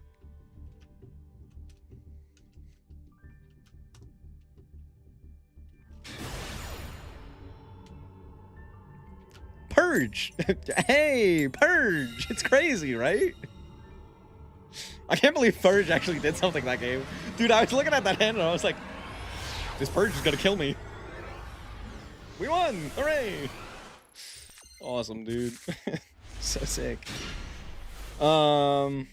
Purge! Hey, Purge! It's crazy, right? I can't believe Purge actually did something that game. Dude, I was looking at that hand and I was like, this Purge is gonna kill me. We won! Hooray! Awesome, dude. So sick. Alright,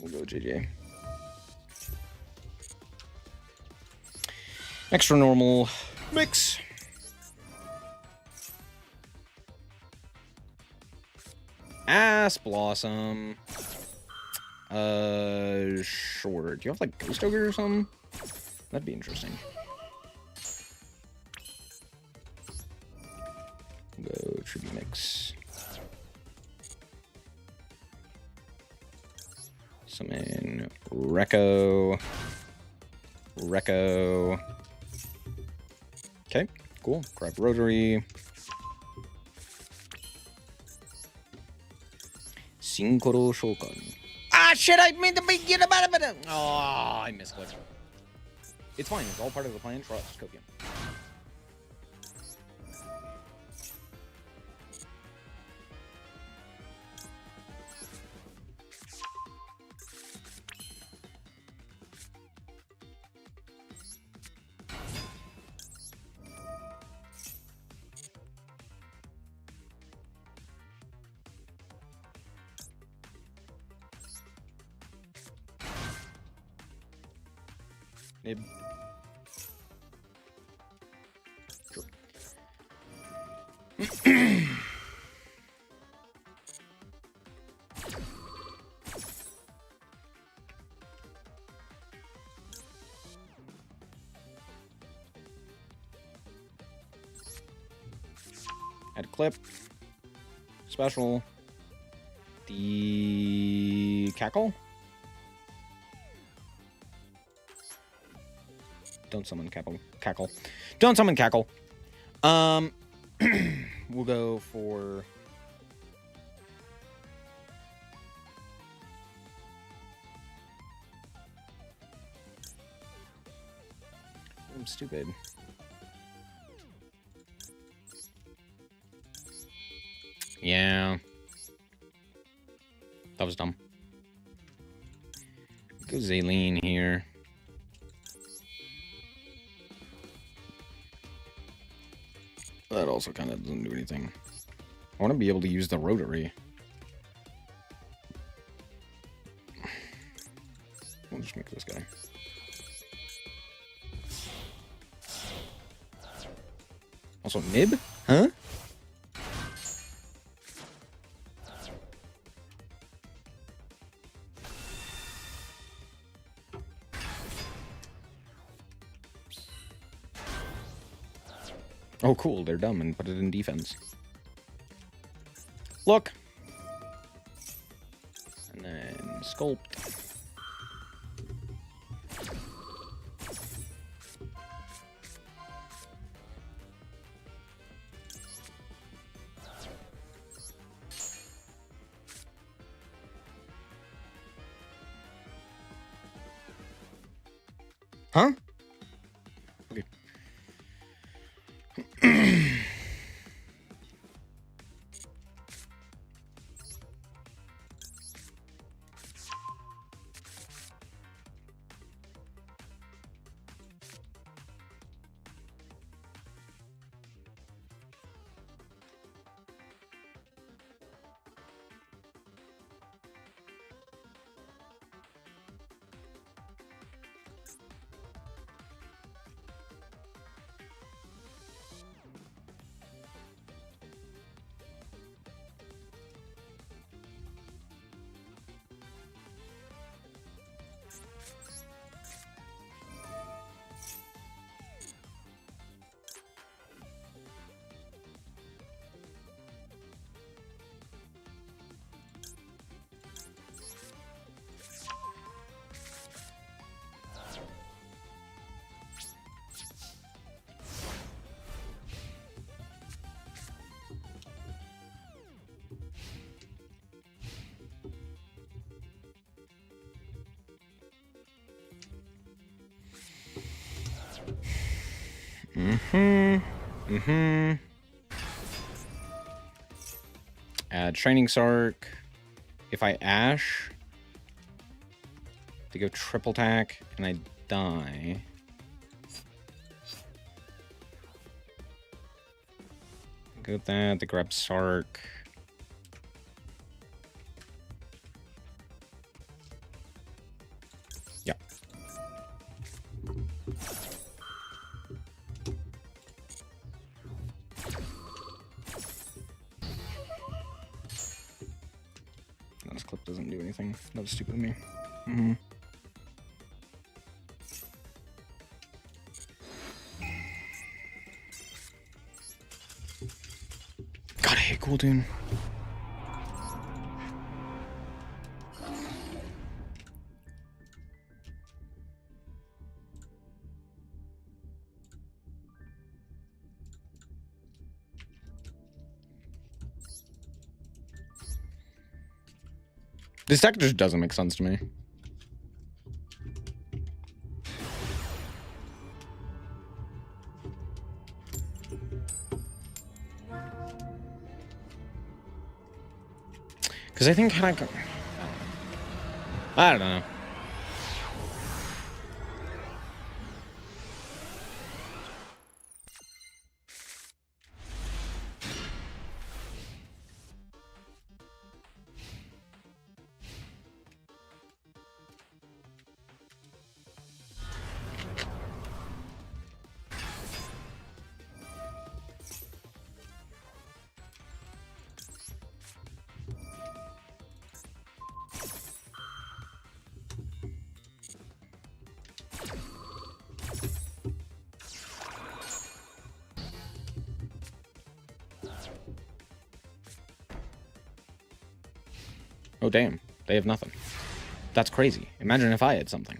we'll go JJ. Extra normal mix. Ass Blossom. Sure. Do you have like Ghost Ogre or something? That'd be interesting. Go Tribute Mix. Summon Rekko. Rekko. Okay, cool. Grab Rotary. Sinkoro Shokan. Ah, shit, I meant to begin about it. Oh, I misclicked. It's fine. It's all part of the plan. Trust Copium. Nib. Sure. Add a clip. Special. The cackle. Don't summon cackle. Don't summon cackle. We'll go for I'm stupid. Yeah. That was dumb. Go Zaleen here. That also kind of doesn't do anything. I want to be able to use the Rotary. We'll just make this guy. Also, Nib? Huh? Oh, cool. They're dumb and put it in defense. Look. And then sculpt. Huh? Okay. Add Shining Sark. If I Ash, they go triple attack, and I die. Go with that. They grab Sark. Yeah. This clip doesn't do anything. That was stupid of me. God, I hate Cool Tune. This deck just doesn't make sense to me. Because I think I don't know. Oh, damn. They have nothing. That's crazy. Imagine if I had something.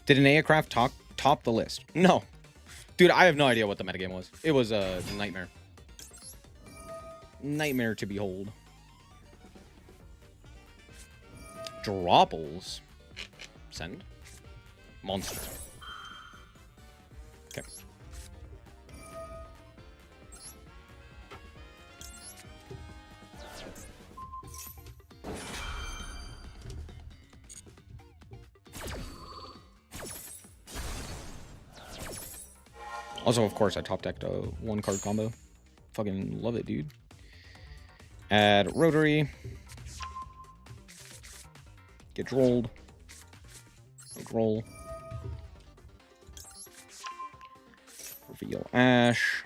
Did an Aircraft top the list? No. Dude, I have no idea what the metagame was. It was a nightmare. Nightmare to behold. Dropples. Send. Monster. Okay. Also, of course, I top decked a 1-card combo. Fucking love it, dude. Add Rotary. Get rolled. Roll. Reveal Ash.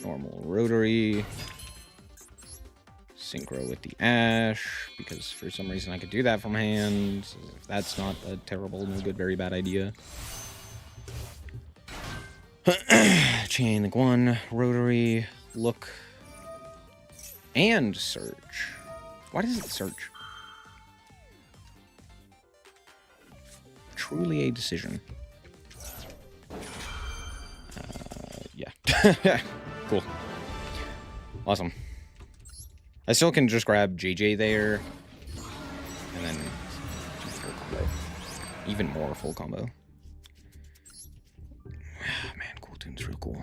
Normal Rotary. Synchro with the Ash, because for some reason I could do that from hand. That's not a terrible, no good, very bad idea. Chain Link 1, Rotary, Look, and Search. Why does it search? Truly a decision. Yeah. Cool. Awesome. I still can just grab JJ there, and then full combo. Even more full combo. Man, Cool Tune's real cool.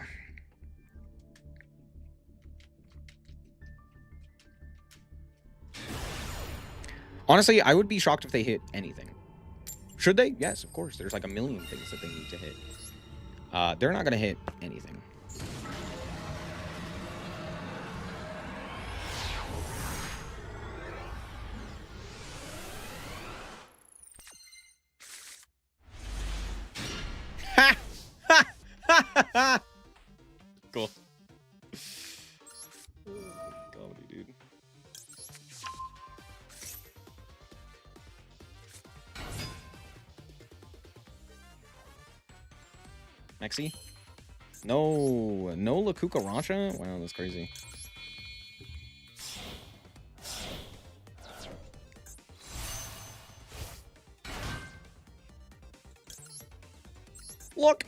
Honestly, I would be shocked if they hit anything. Should they? Yes, of course. There's like a million things that they need to hit. They're not going to hit anything. Cool. Comedy, dude. Maxi? No La Cucaracha? Wow, that's crazy. Look!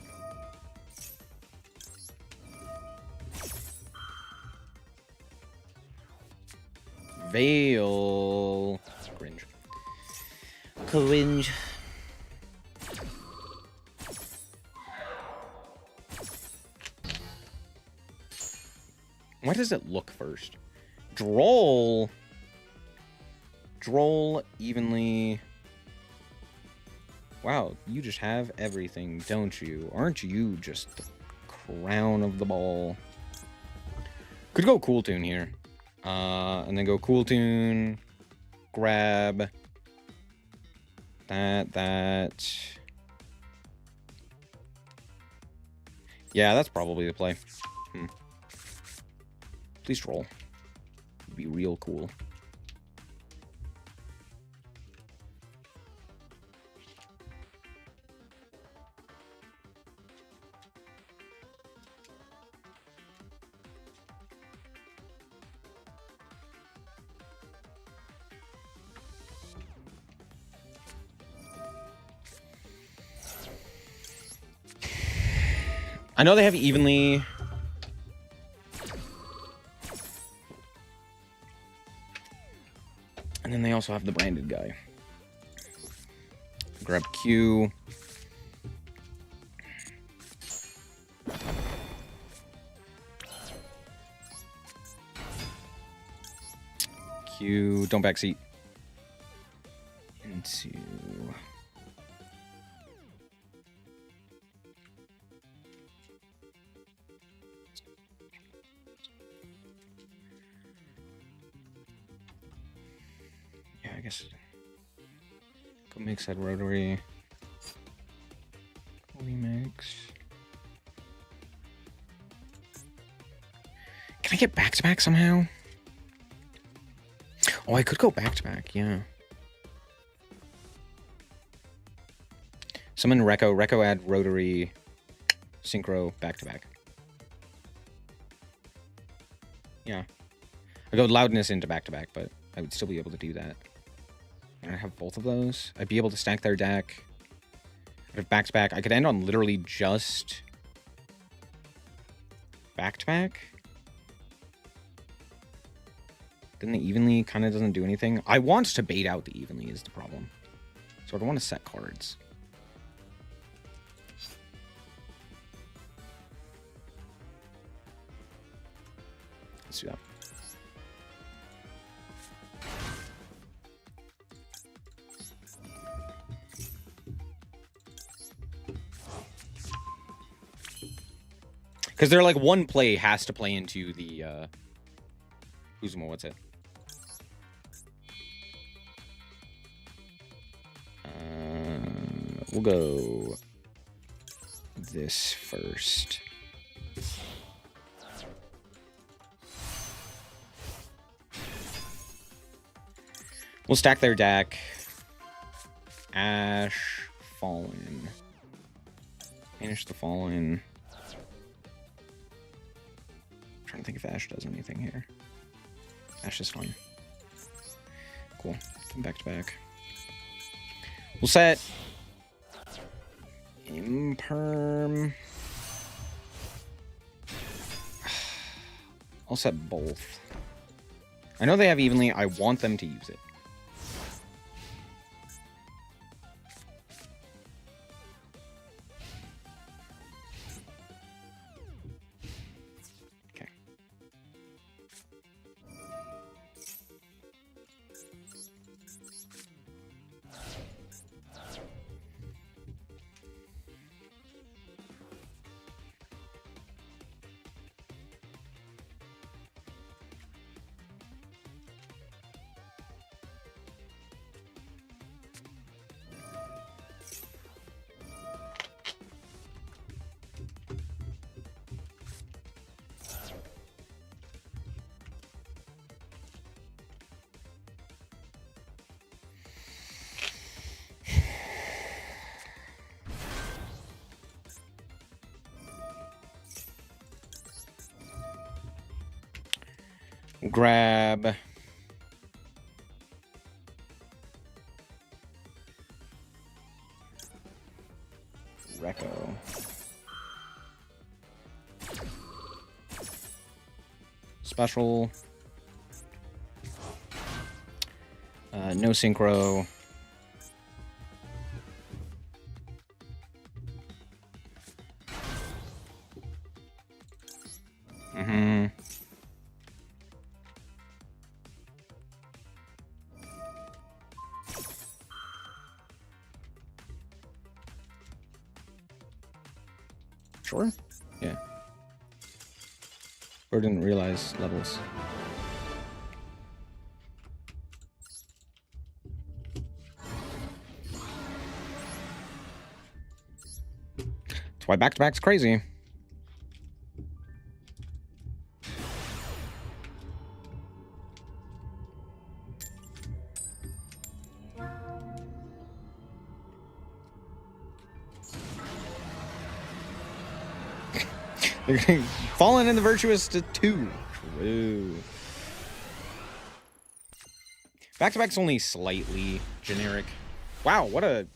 Veil. Cringe. Cringe. Why does it look first? Droll. Droll evenly. Wow, you just have everything, don't you? Aren't you just the crown of the ball? Could go Cool Tune here. And then go Cool Tune. Grab. That. Yeah, that's probably the play. Please roll. It'd be real cool. I know they have evenly. And then they also have the branded guy. Grab Q. Q. Don't backseat. Into. Yeah, I guess. Go mix that rotary. Remix. Can I get back-to-back somehow? Oh, I could go back-to-back, yeah. Summon Rekko. Rekko add rotary. Synchro back-to-back. Yeah. I go loudness into back-to-back, but I would still be able to do that. And I have both of those. I'd be able to stack their deck. I'd have back-to-back. I could end on literally just back-to-back. Then the evenly kind of doesn't do anything. I want to bait out the evenly is the problem. So I don't want to set cards. Let's do that. Because they're like one play has to play into the Uzuma, what's it? We'll go this first. We'll stack their deck. Ash, Fallen. Finish the Fallen. I'm trying to think if Ash does anything here. Ash is fine. Cool. Come back to back. We'll set Imperm. I'll set both. I know they have evenly. I want them to use it. Okay. Grab. Rekko. Special. No synchro. Sure? Yeah. Or didn't realize levels. That's why back-to-back's crazy. Fallen in the Virtuous to 2. True. Back-to-back's only slightly generic. Wow, what a...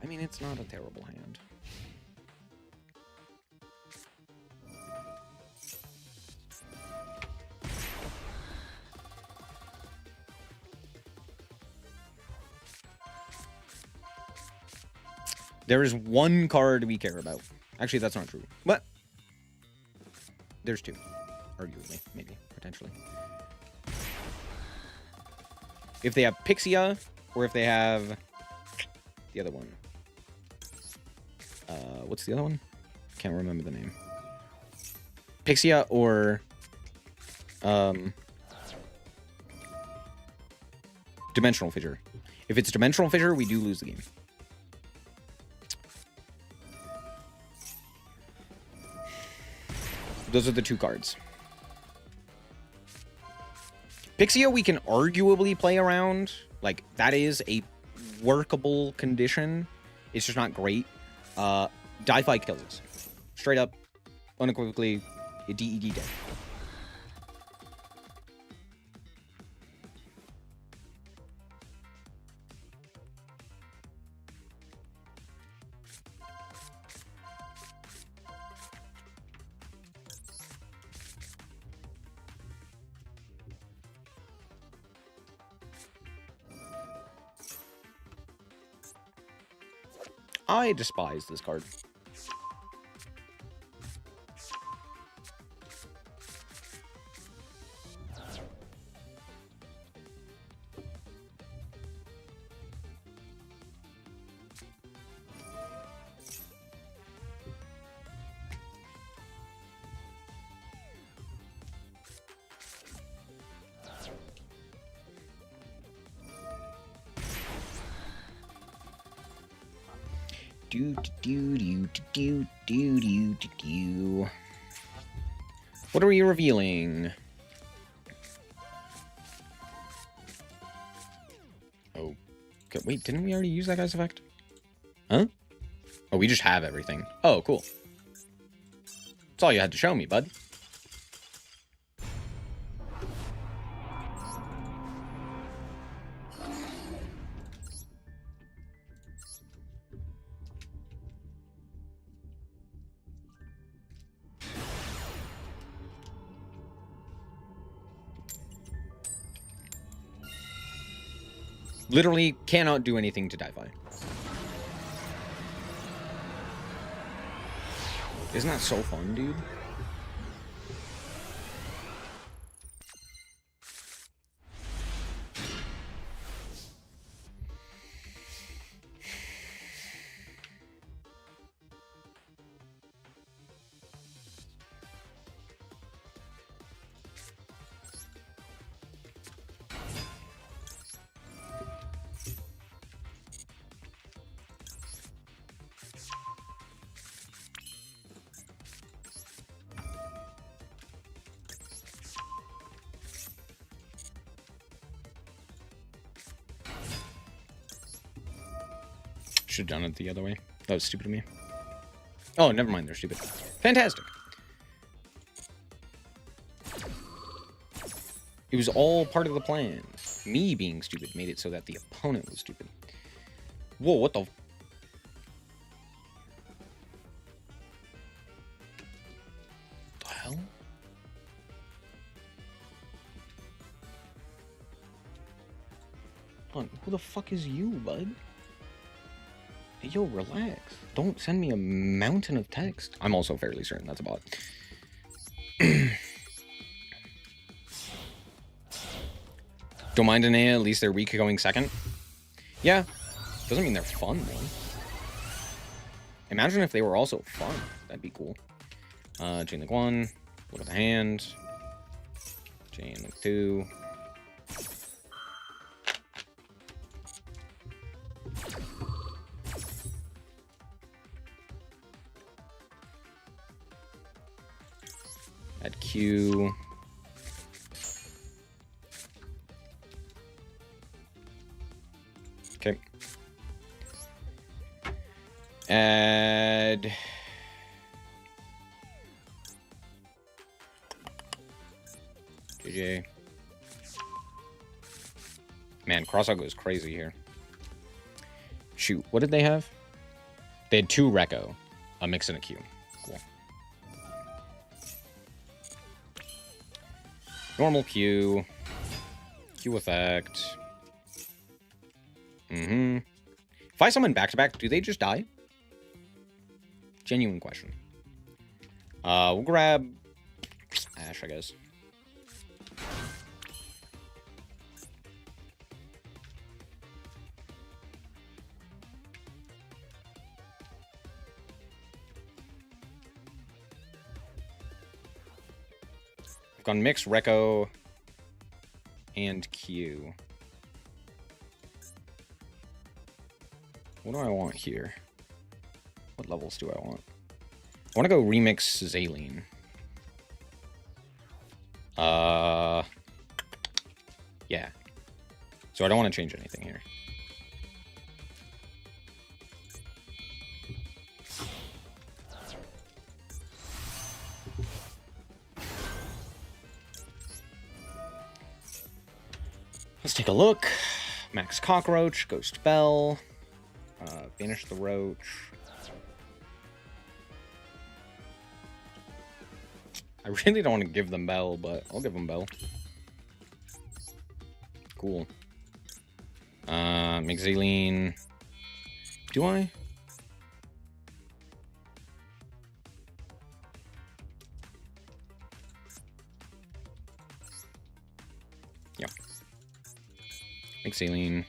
I mean, it's not a terrible hand. There is one card we care about. Actually, that's not true. But there's two. Arguably, maybe, potentially. If they have Pixia, or if they have the other one. What's the other one? Can't remember the name. Pixia or Dimensional Fissure. If it's Dimensional Fissure, we do lose the game. Those are the two cards. Pixia, we can arguably play around. Like, that is a workable condition. It's just not great. Die-Fi kills us. Straight up, unequivocally, a DED dead. I despise this card. What are we revealing? Oh, okay. Wait, didn't we already use that guy's effect? Huh? Oh, we just have everything. Oh, cool. That's all you had to show me, bud. Literally cannot do anything to Die-Fi. Isn't that so fun, dude? Should have done it the other way. That was stupid of me. Oh, never mind. They're stupid. Fantastic. It was all part of the plan. Me being stupid made it so that the opponent was stupid. Whoa, what the... The hell? Hold on, who the fuck is you, bud? Hey, yo, relax. Don't send me a mountain of text. I'm also fairly certain that's a bot. Don't mind an A, at least they're weak going second. Yeah. Doesn't mean they're fun, though. Imagine if they were also fun. That'd be cool. Chain link 1. Look at the hand. Chain link 2. Add Q. Okay. Add... JJ. Man, Crossout goes crazy here. Shoot, what did they have? They had 2 Recco, a mix, and a Q. Cool. Normal Q. Q effect. If I summon back-to-back, do they just die? Genuine question. We'll grab Ash, I guess. I've gone Mix, Recco, and Q. What do I want here? What levels do I want? I want to go remix Zaleen. Yeah. So I don't want to change anything here. Let's take a look. Max Cockroach, Ghost Bell, Banish the Roach. I really don't want to give them Bell, but I'll give them Bell. Cool. Make Zaleen. Do I? Yeah. Make Zaleen.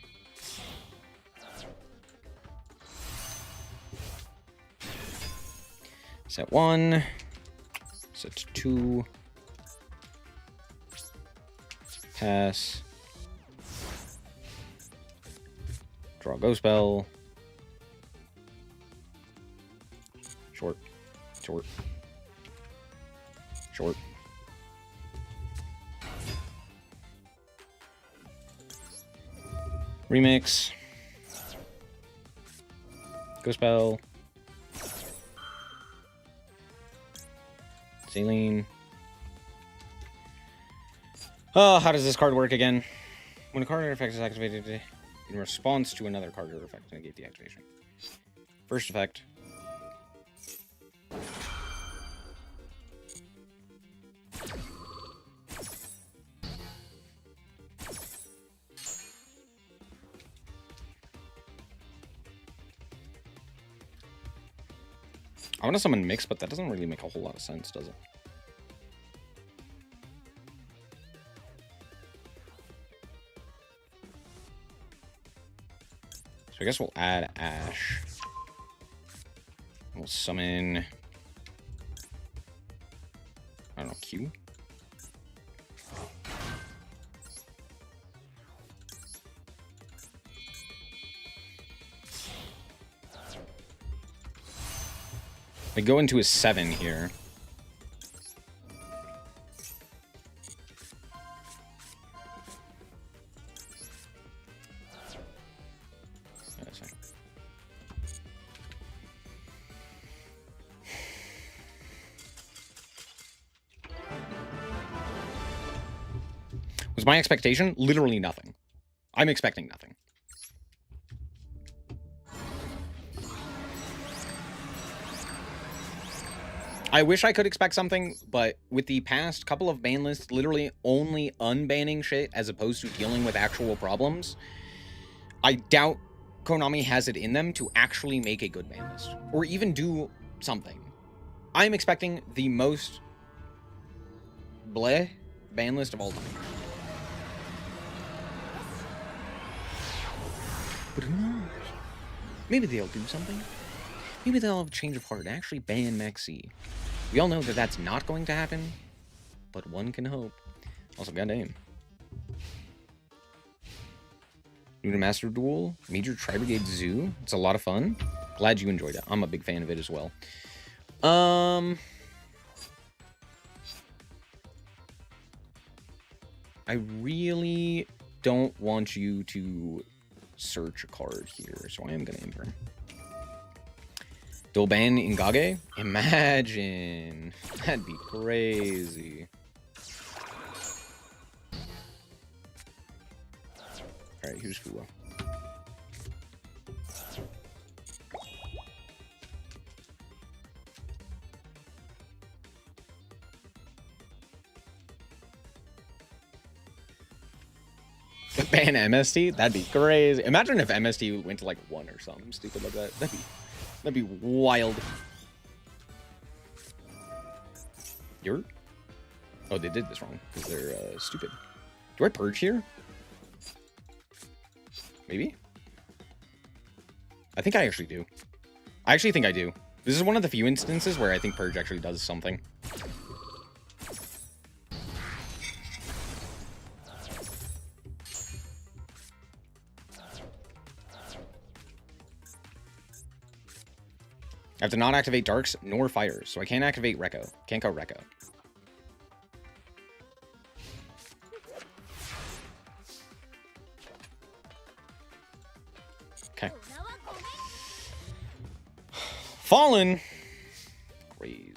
Set 1. Set 2. Pass. Draw Ghost Bell. Short. Short. Short. Remix. Ghost Bell. Zaleen. Oh, how does this card work again? When a card effect is activated in response to another card effect, negate the activation. First effect. I want to summon Mix, but that doesn't really make a whole lot of sense, does it? So I guess we'll add Ash. We'll summon... I don't know, Q? We go into a 7 here. Was my expectation? Literally nothing. I'm expecting nothing. I wish I could expect something, but with the past couple of ban lists literally only unbanning shit as opposed to dealing with actual problems, I doubt Konami has it in them to actually make a good ban list. Or even do something. I'm expecting the most bleh ban list of all time. But who knows? Maybe they'll do something. Maybe they'll have a change of heart and actually ban Maxi. We all know that that's not going to happen, but one can hope. Also, goddamn. Lunar Master Duel, Major Tri-Brigade Zoo. It's a lot of fun. Glad you enjoyed it. I'm a big fan of it as well. I really don't want you to search a card here, so I am going to enter. Dual ban Ingage? Imagine. That'd be crazy. Alright, here's Fuwa. Ban MST? That'd be crazy. Imagine if MST went to like 1 or something stupid like that. That'd be wild. You're? Oh, they did this wrong because they're stupid. Do I purge here? Maybe? I think I actually do. I actually think I do. This is one of the few instances where I think purge actually does something. I have to not activate darks nor fires, so I can't activate Rekko. Can't go Rekko. Okay. Fallen. Crazy.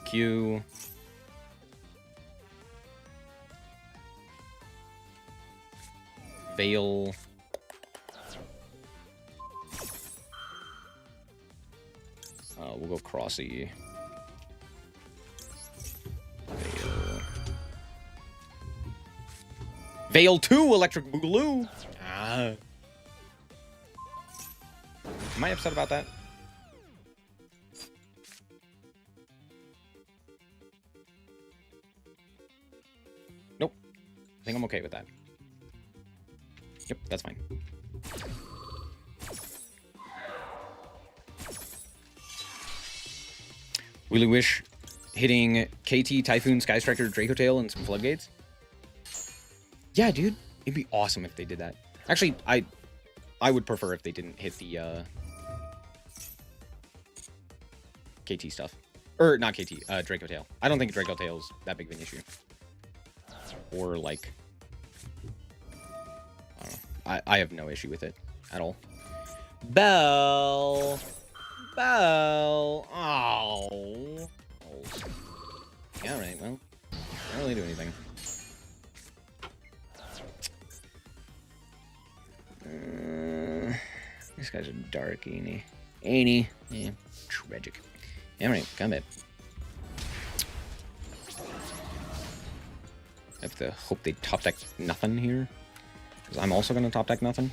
Q. Veil. We'll go Crossy. Veil 2 Electric Boogaloo. Ah. Am I upset about that? Nope. I think I'm okay with that. Yep, that's fine. Really wish hitting KT, Typhoon, Sky Striker, Draco Tail, and some Floodgates. Yeah, dude. It'd be awesome if they did that. Actually, I would prefer if they didn't hit the KT stuff. Or, not KT, Draco Tail. I don't think Draco Tail's that big of an issue. Or, like... I don't know. I have no issue with it at all. Bell! Bell! Oh. Yeah, alright, well. Can't really do anything. This guy's a dark, ain't he? Yeah, tragic. Alright, come in. I have to hope they top deck nothing here. Because I'm also going to top deck nothing.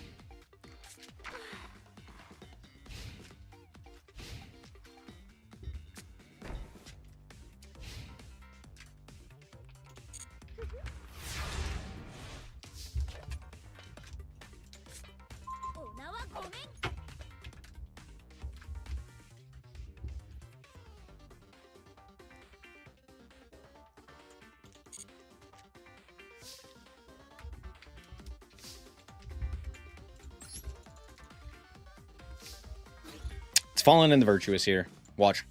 Fallen in the Virtuous here. Watch.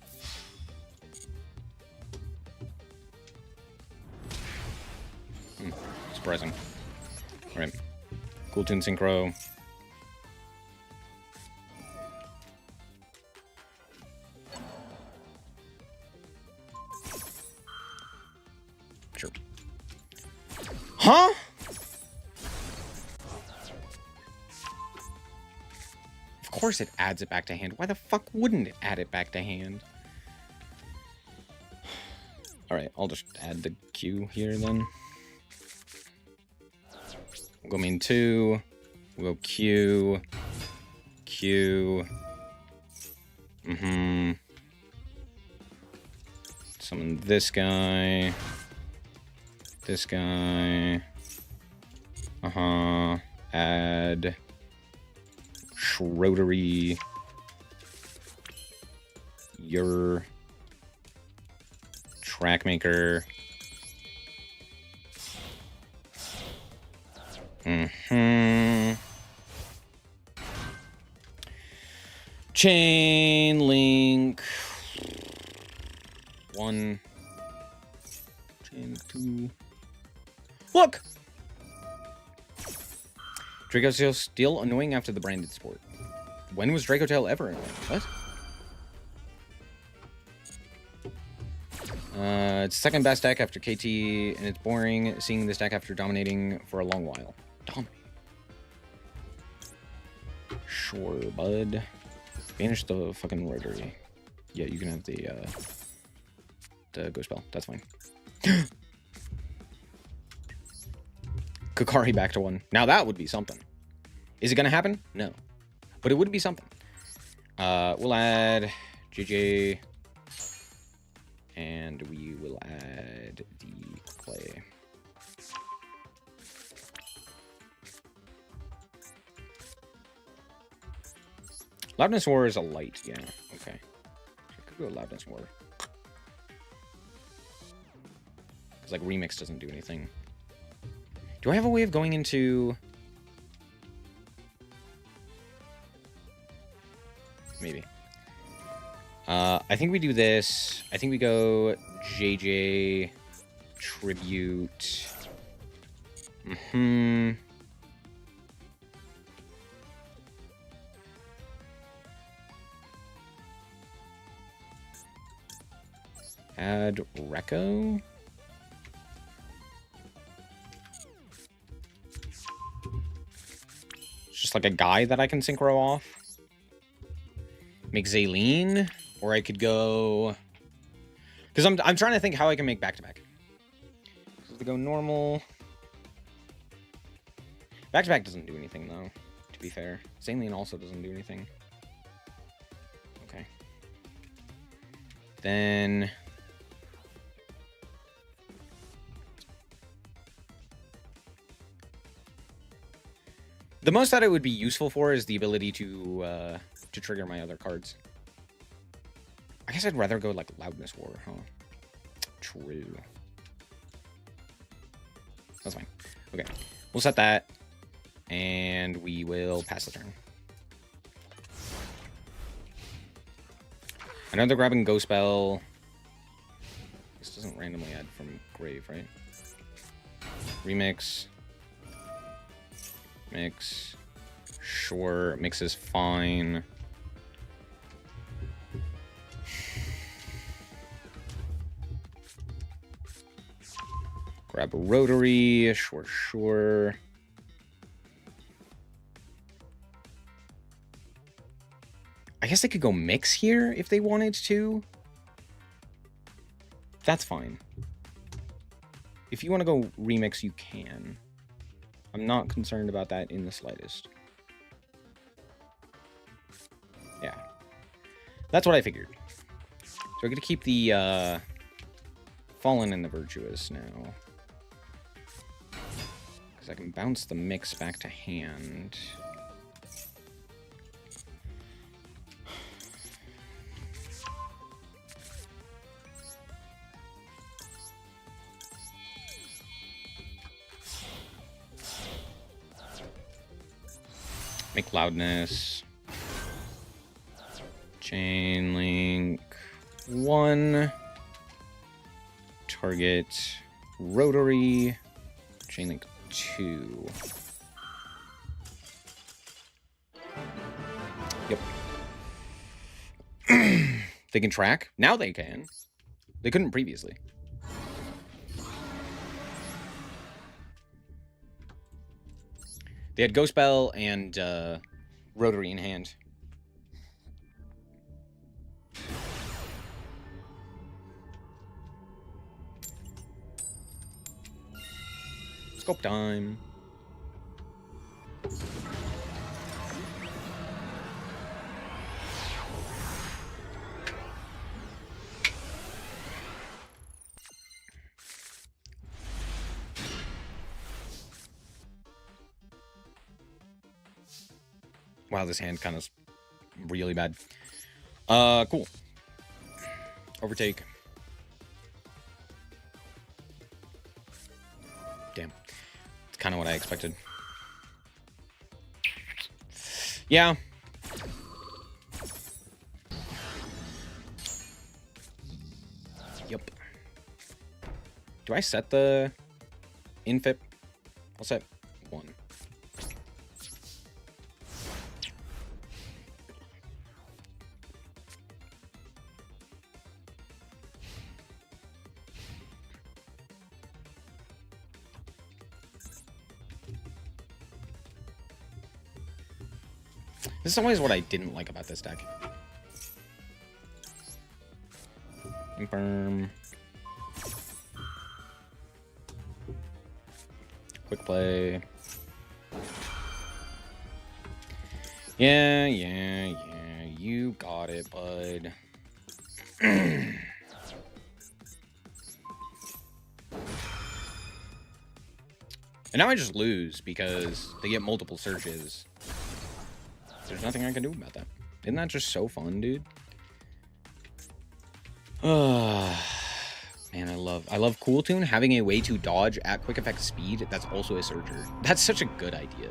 Surprising. Alright. Cool Tune Synchro. Sure. Huh? Of course it adds it back to hand. Why the fuck wouldn't it add it back to hand? Alright, I'll just add the Q here then. We'll go main 2. We'll go Q. Q. Summon this guy. This guy. Add. Rotary. Your Trackmaker. Chain link. 1. Chain 2. Look! Draco Tail still annoying after the branded sport. When was Draco Tail ever annoying? What? It's second best deck after KT, and it's boring seeing this deck after dominating for a long while. Dominate. Sure, bud. Banish the fucking rotary. Yeah, you can have the ghost spell. That's fine. Kakari back to 1. Now that would be something. Is it gonna happen? No. But it would be something. We'll add JJ. And we will add the clay. Loudness War is a light, yeah. Okay. I could go Loudness War. It's like Remix doesn't do anything. Do I have a way of going into... Maybe. I think we do this. I think we go JJ, Tribute. Add Recco. It's just like a guy that I can synchro off. Make Zaylene. Or I could go... Because I'm trying to think how I can make back-to-back. So to go normal... Back-to-back doesn't do anything, though, to be fair. Zaylene also doesn't do anything. Okay. Then... The most that it would be useful for is the ability to trigger my other cards. I guess I'd rather go like Loudness War, huh? True. That's fine. Okay. We'll set that. And we will pass the turn. Another grabbing Ghost Spell. This doesn't randomly add from Grave, right? Remix. Mix. Sure. Mix is fine. Grab a Rotary, sure. I guess they could go Mix here if they wanted to. That's fine. If you want to go Remix, you can. I'm not concerned about that in the slightest. Yeah. That's what I figured. So we're going to keep the Fallen and the Virtuous now. I can bounce the Mix back to hand. Make Loudness. Chain Link 1. Target Rotary. Chain Link 2. Yep. They can track. Now they can. They couldn't previously. They had Ghost Bell and Rotary in hand. Scope time. Wow, this hand kind of really bad. Cool. Overtake. Damn. It's kind of what I expected. Yeah. Yep. Do I set the infip? I'll set 1. This is always what I didn't like about this deck. Confirm. Quick play. Yeah. You got it, bud. And now I just lose because they get multiple searches. There's nothing I can do about that. Isn't that just so fun, dude? Man, I love Cool Tune having a way to dodge at quick effect speed. That's also a searcher. That's such a good idea.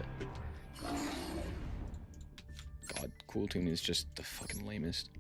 God, Cool Tune is just the fucking lamest.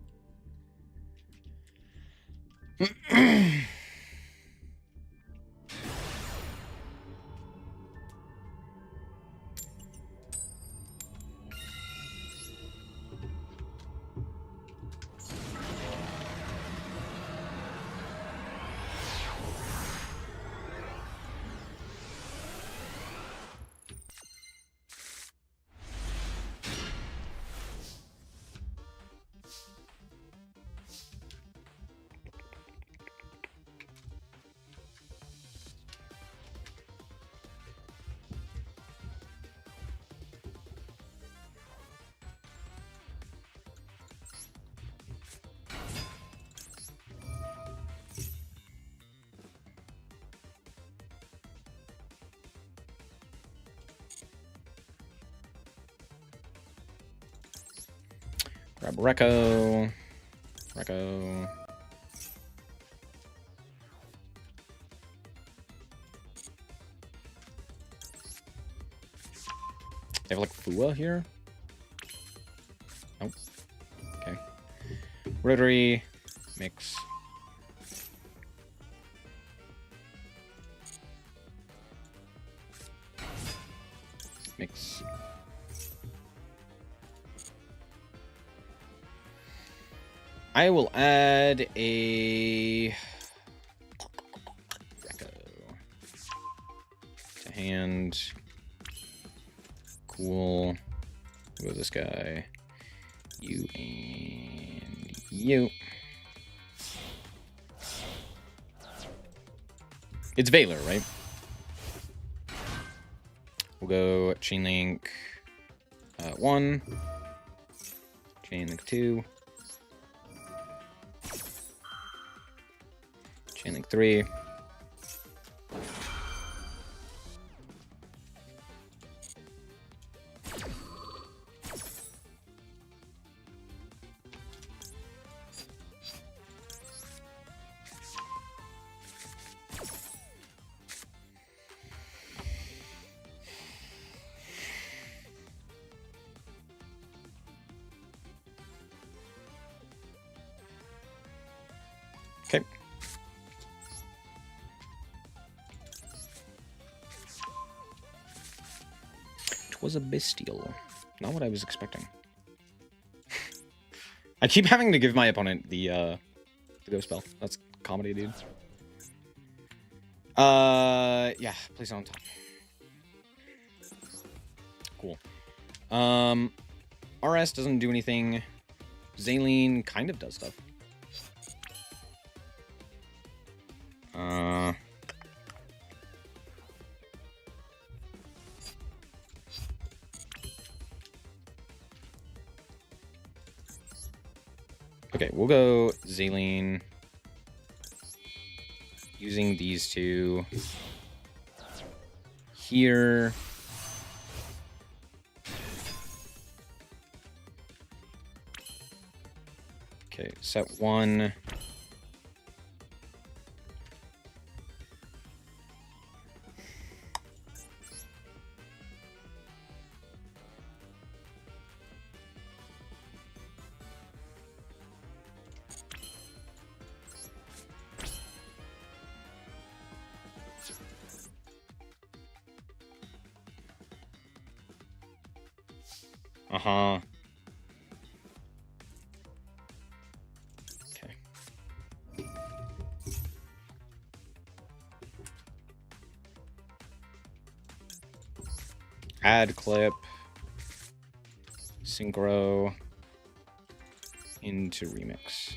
Grab Rekko. Rekko. They have like Fua here? Nope. Okay. Rotary. Mix. Mix. I will add a Rekko to hand. Cool. Go this guy. You and you. It's Valor, right? We'll go Chain Link 1. Chain Link 2. Chain Link 3. Okay. It was a bestial. Not what I was expecting. I keep having to give my opponent the ghost spell. That's comedy, dude. Yeah, place it on top. Cool. RS doesn't do anything. Zaleen kind of does stuff. Okay, we'll go Zaleen. Using these two here. Okay, set 1. Uh-huh. Okay. Add clip. Synchro. Into remix.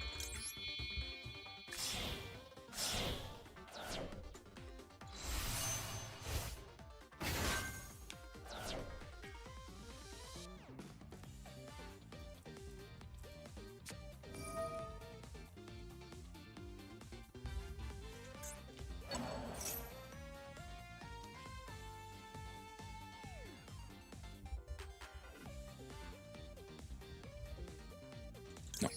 No.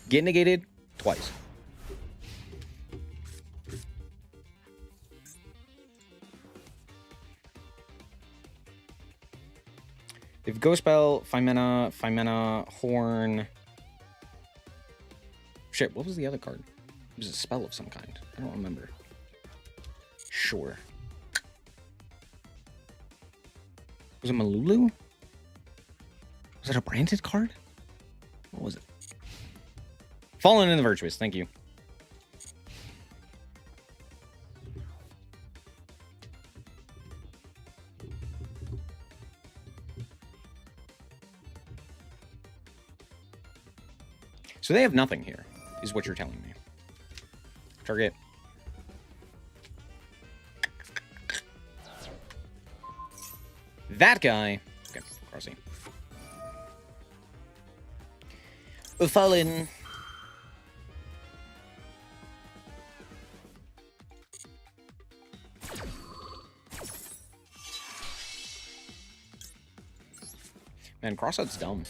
Get negated twice. If Ghost Spell, 5 mana, Horn. Shit, what was the other card? It was a spell of some kind. I don't remember. Sure. Was it Malulu? Was it a branded card? What was it? Fallen in the Virtuous, thank you. So they have nothing here, is what you're telling me. Target. That guy. Okay, crossing. Fallen. Man, Crossout's dumb.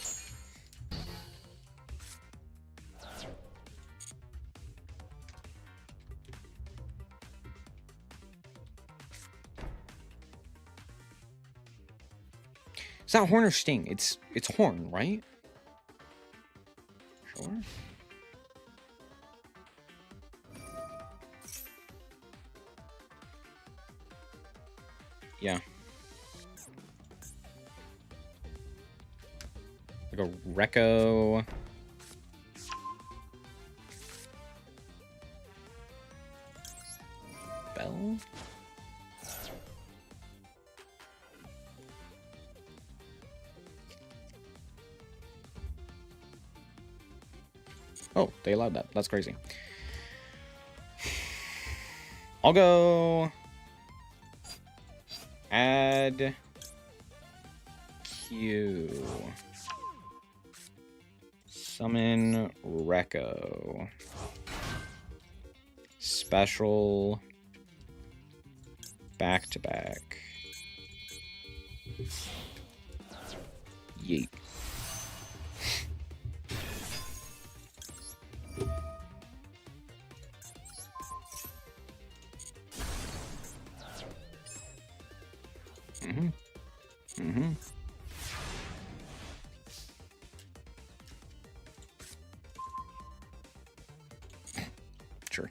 It's not Horn or Sting. It's Horn, right? Sure. Yeah. Like a Recco. Bell? Oh, they allowed that. That's crazy. I'll go... Add... Q. Summon Recco. Special... Back-to-back. Yeet. Sure.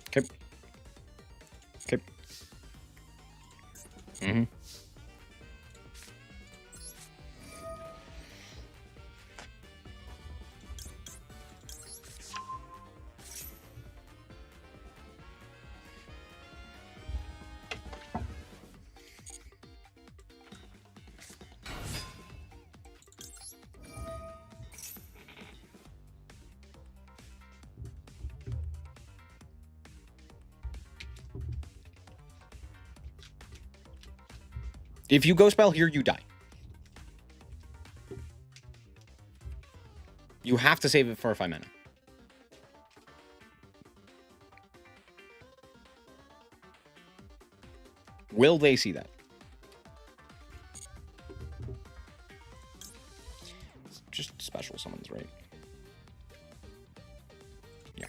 Okay. Okay. If you go spell here, you die. You have to save it for 5 mana. Will they see that? It's just special summons, right? Yeah.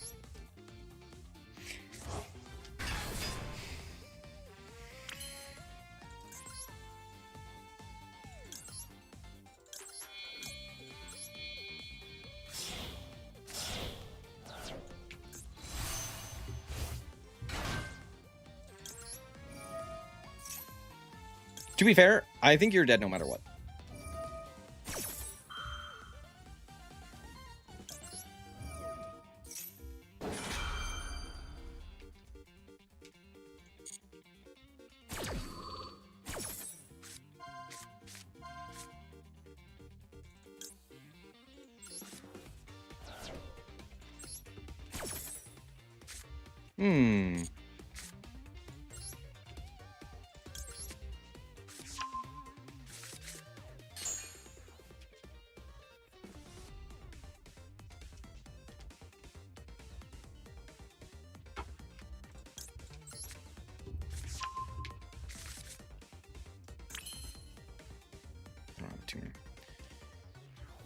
To be fair, I think you're dead no matter what.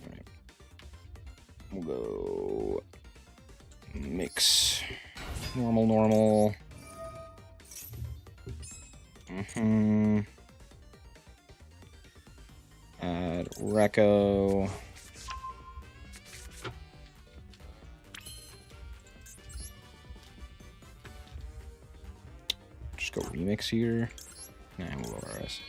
Alright. We'll go mix. Normal. Add Reco. Just go remix here. Nah, we'll go RS.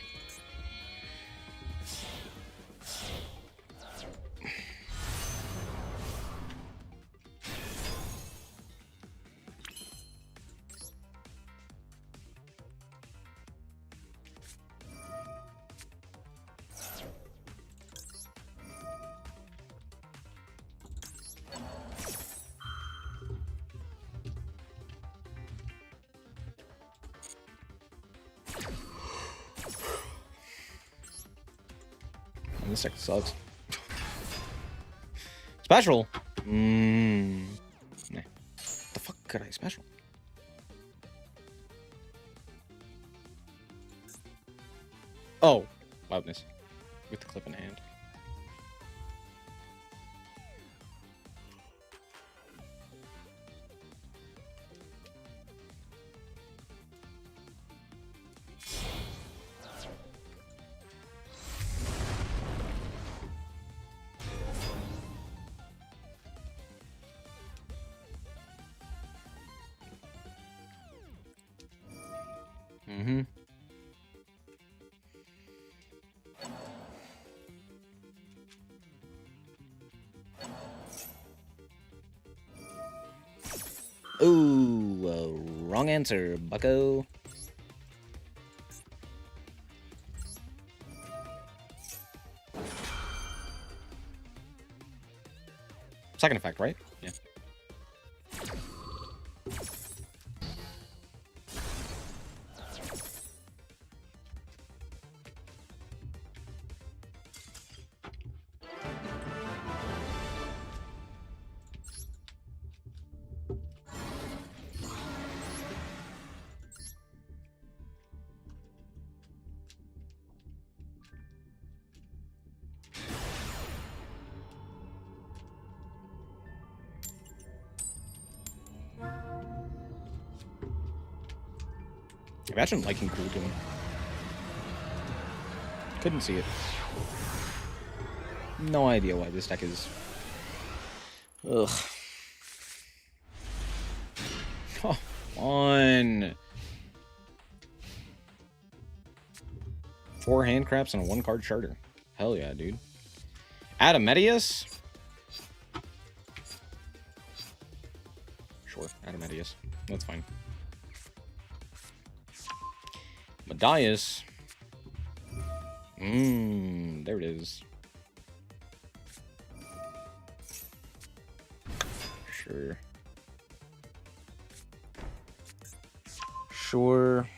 This deck sucks. Special? Nah. The fuck could I special? Oh, loudness. With the clip in hand. Ooh, wrong answer, bucko. Second effect, right? Yeah. Imagine liking cool doing. Couldn't see it. No idea why this deck is. Ugh. Come on. 4 hand craps and a 1-card charter. Hell yeah, dude. Adamedius? Sure, Adamedius. That's fine. Medias. There it is. Sure. Sure.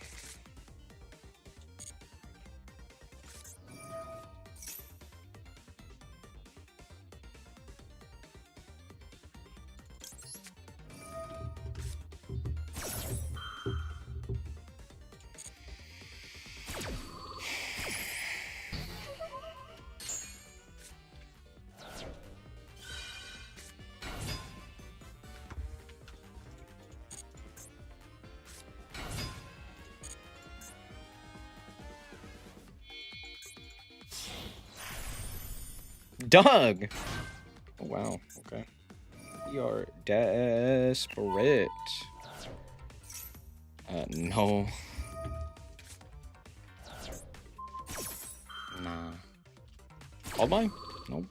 Doug! Oh, wow. Okay. We are desperate. No. Nah. Called mine? Nope.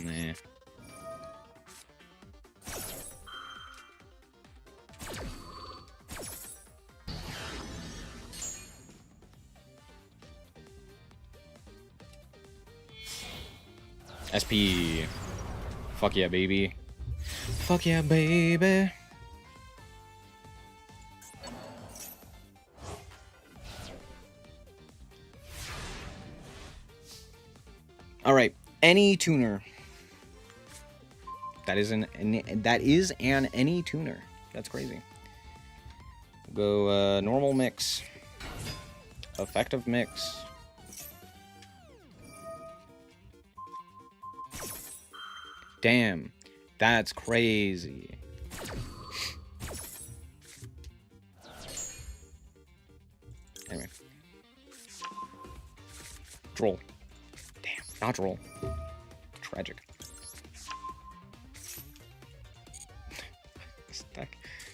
Nah. SP. Fuck yeah, baby. Fuck yeah, baby. All right, any tuner. That is an any tuner. That's crazy. We'll go normal mix, effective mix. Damn, that's crazy. Anyway, droll. Damn, not droll. Tragic.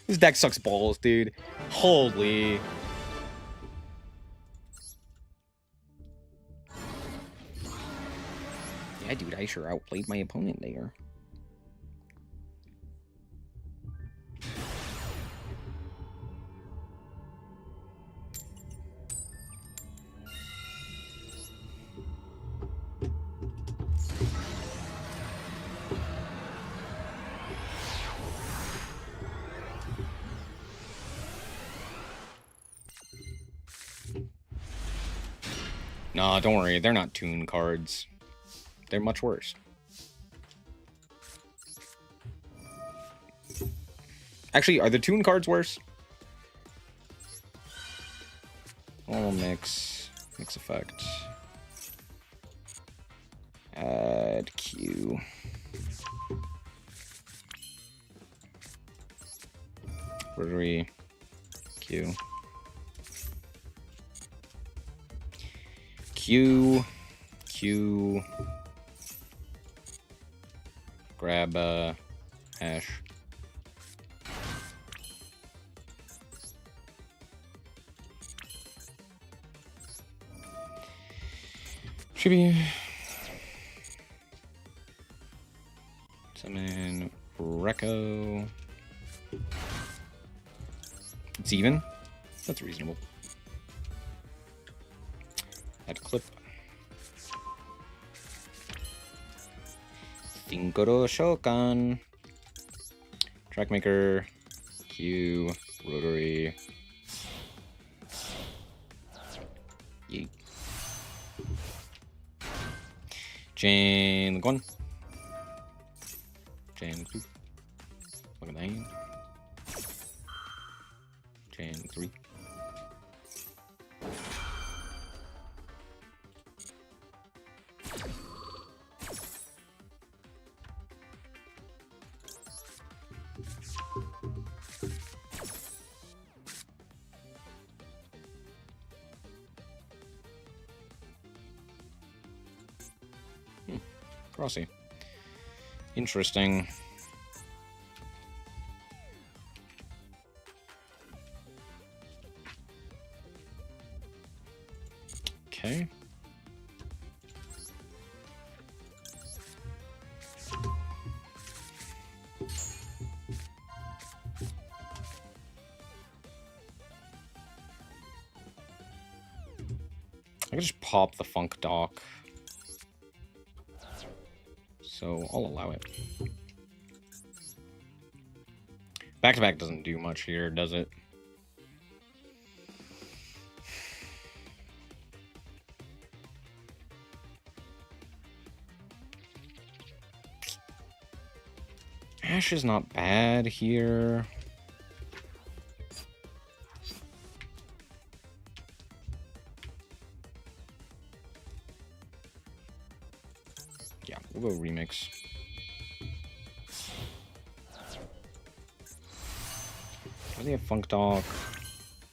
This deck sucks balls, dude. Holy. Yeah, dude, I sure outplayed my opponent there. Nah, don't worry. They're not toon cards. They're much worse. Actually, are the toon cards worse? Normal mix. Mix effect. Add Q. Rotary. Q. Q. Grab hash. Should be summon Reco. It's even. That's reasonable. Add clip. Tinkoro Shokan. Trackmaker. Q. Rotary. Yeet. Chain 1. Chain 2. Look at that. Chain 3. Crossy. Interesting. Okay. I can just pop the Funk Dock. So I'll allow it. Back-to-back doesn't do much here, does it? Ash is not bad here. Yeah, we'll go remix. I think a Funk Dog.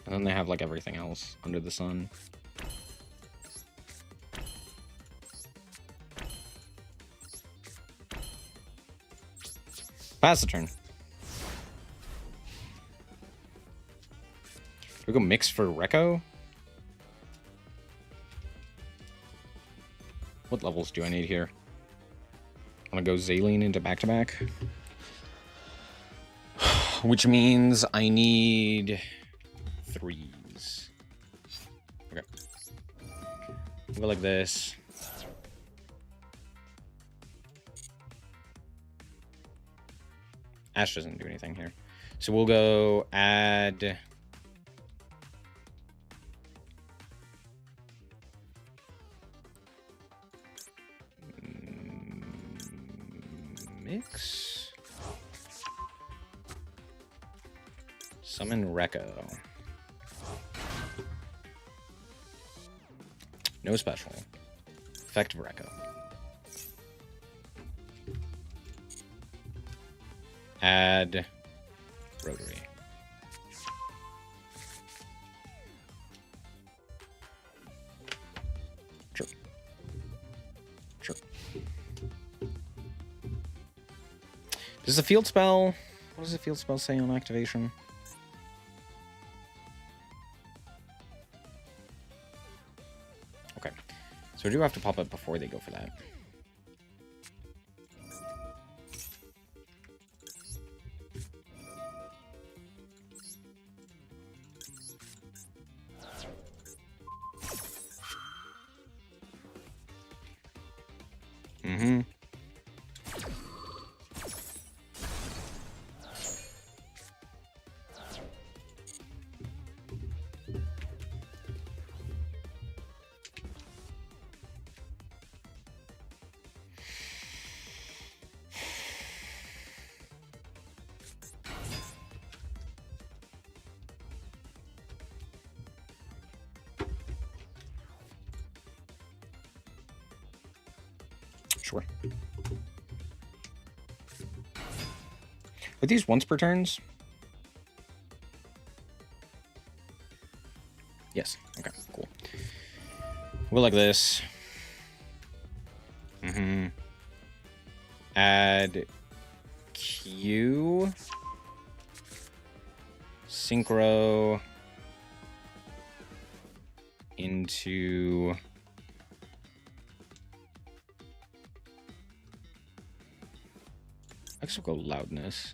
And then they have, like, everything else under the sun. Pass the turn. Do we go mix for Rekko? What levels do I need here? I want to go Zaline into back-to-back. Which means I need 3s. Okay. We'll go like this. Ash doesn't do anything here. So we'll go add... Mix? Summon Rekko. No special. Effective Rekko. Add Rotary. Sure. Sure. Does the field spell... What does the field spell say on activation? Okay. So we do have to pop up before they go for that. Mm-hmm. Sure. Are these once per turns? Yes. Okay, cool. We'll like this. Mm-hmm. Add Q. Synchro into... I guess we'll go loudness.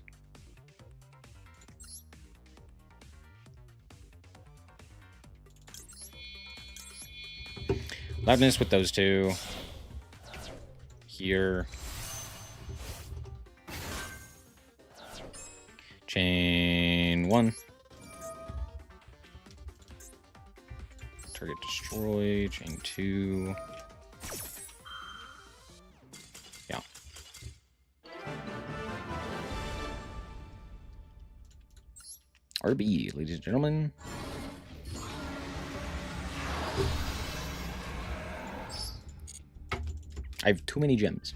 Loudness with those two. Here. Chain 1. Target destroy. Chain 2. Yeah. RB, ladies and gentlemen. I have too many gems.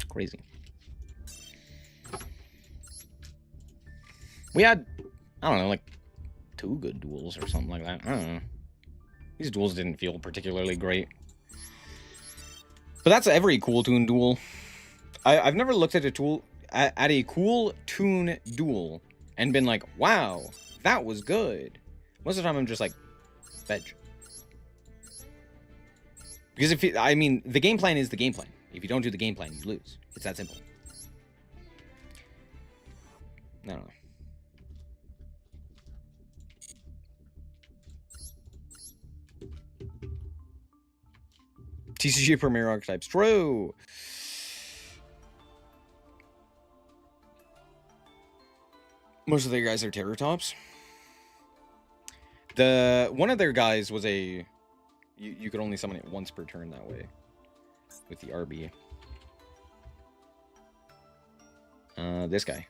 Crazy. We had, I don't know, like 2 good duels or something like that. I don't know. These duels didn't feel particularly great. But that's every cool tune duel. I've never looked at a tool at a cool tune duel and been like, wow, that was good. Most of the time I'm just like, veg. Because if I mean, the game plan is the game plan. If you don't do the game plan, you lose. It's that simple. I don't know. TCG Premier Archetypes. True. Most of their guys are Terror Tops. One of their guys was a... You could only summon it once per turn that way. With the RB. This guy.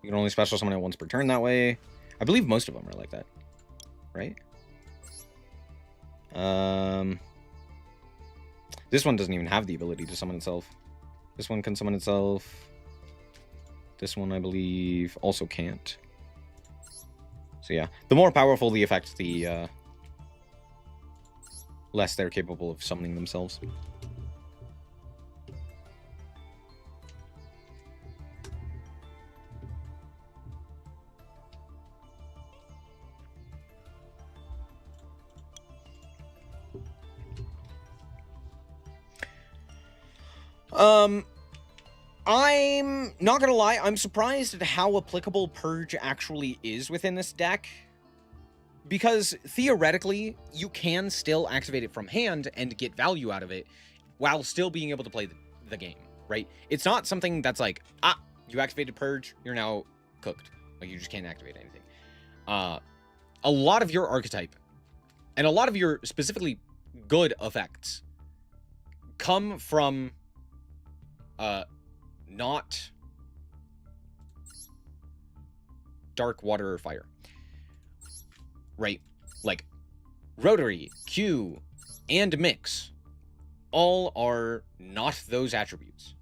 You can only special summon it once per turn that way. I believe most of them are like that. Right? This one doesn't even have the ability to summon itself. This one can summon itself. This one, I believe, also can't. So yeah, the more powerful the effect, the less they're capable of summoning themselves. I'm not gonna lie, I'm surprised at how applicable Purge actually is within this deck. Because theoretically, you can still activate it from hand and get value out of it while still being able to play the game, right? It's not something that's like, you activated Purge, you're now cooked. Like, you just can't activate anything. A lot of your archetype and a lot of your specifically good effects come from not dark, water, or fire. Right? Like, Rotary, Q, and Mix all are not those attributes.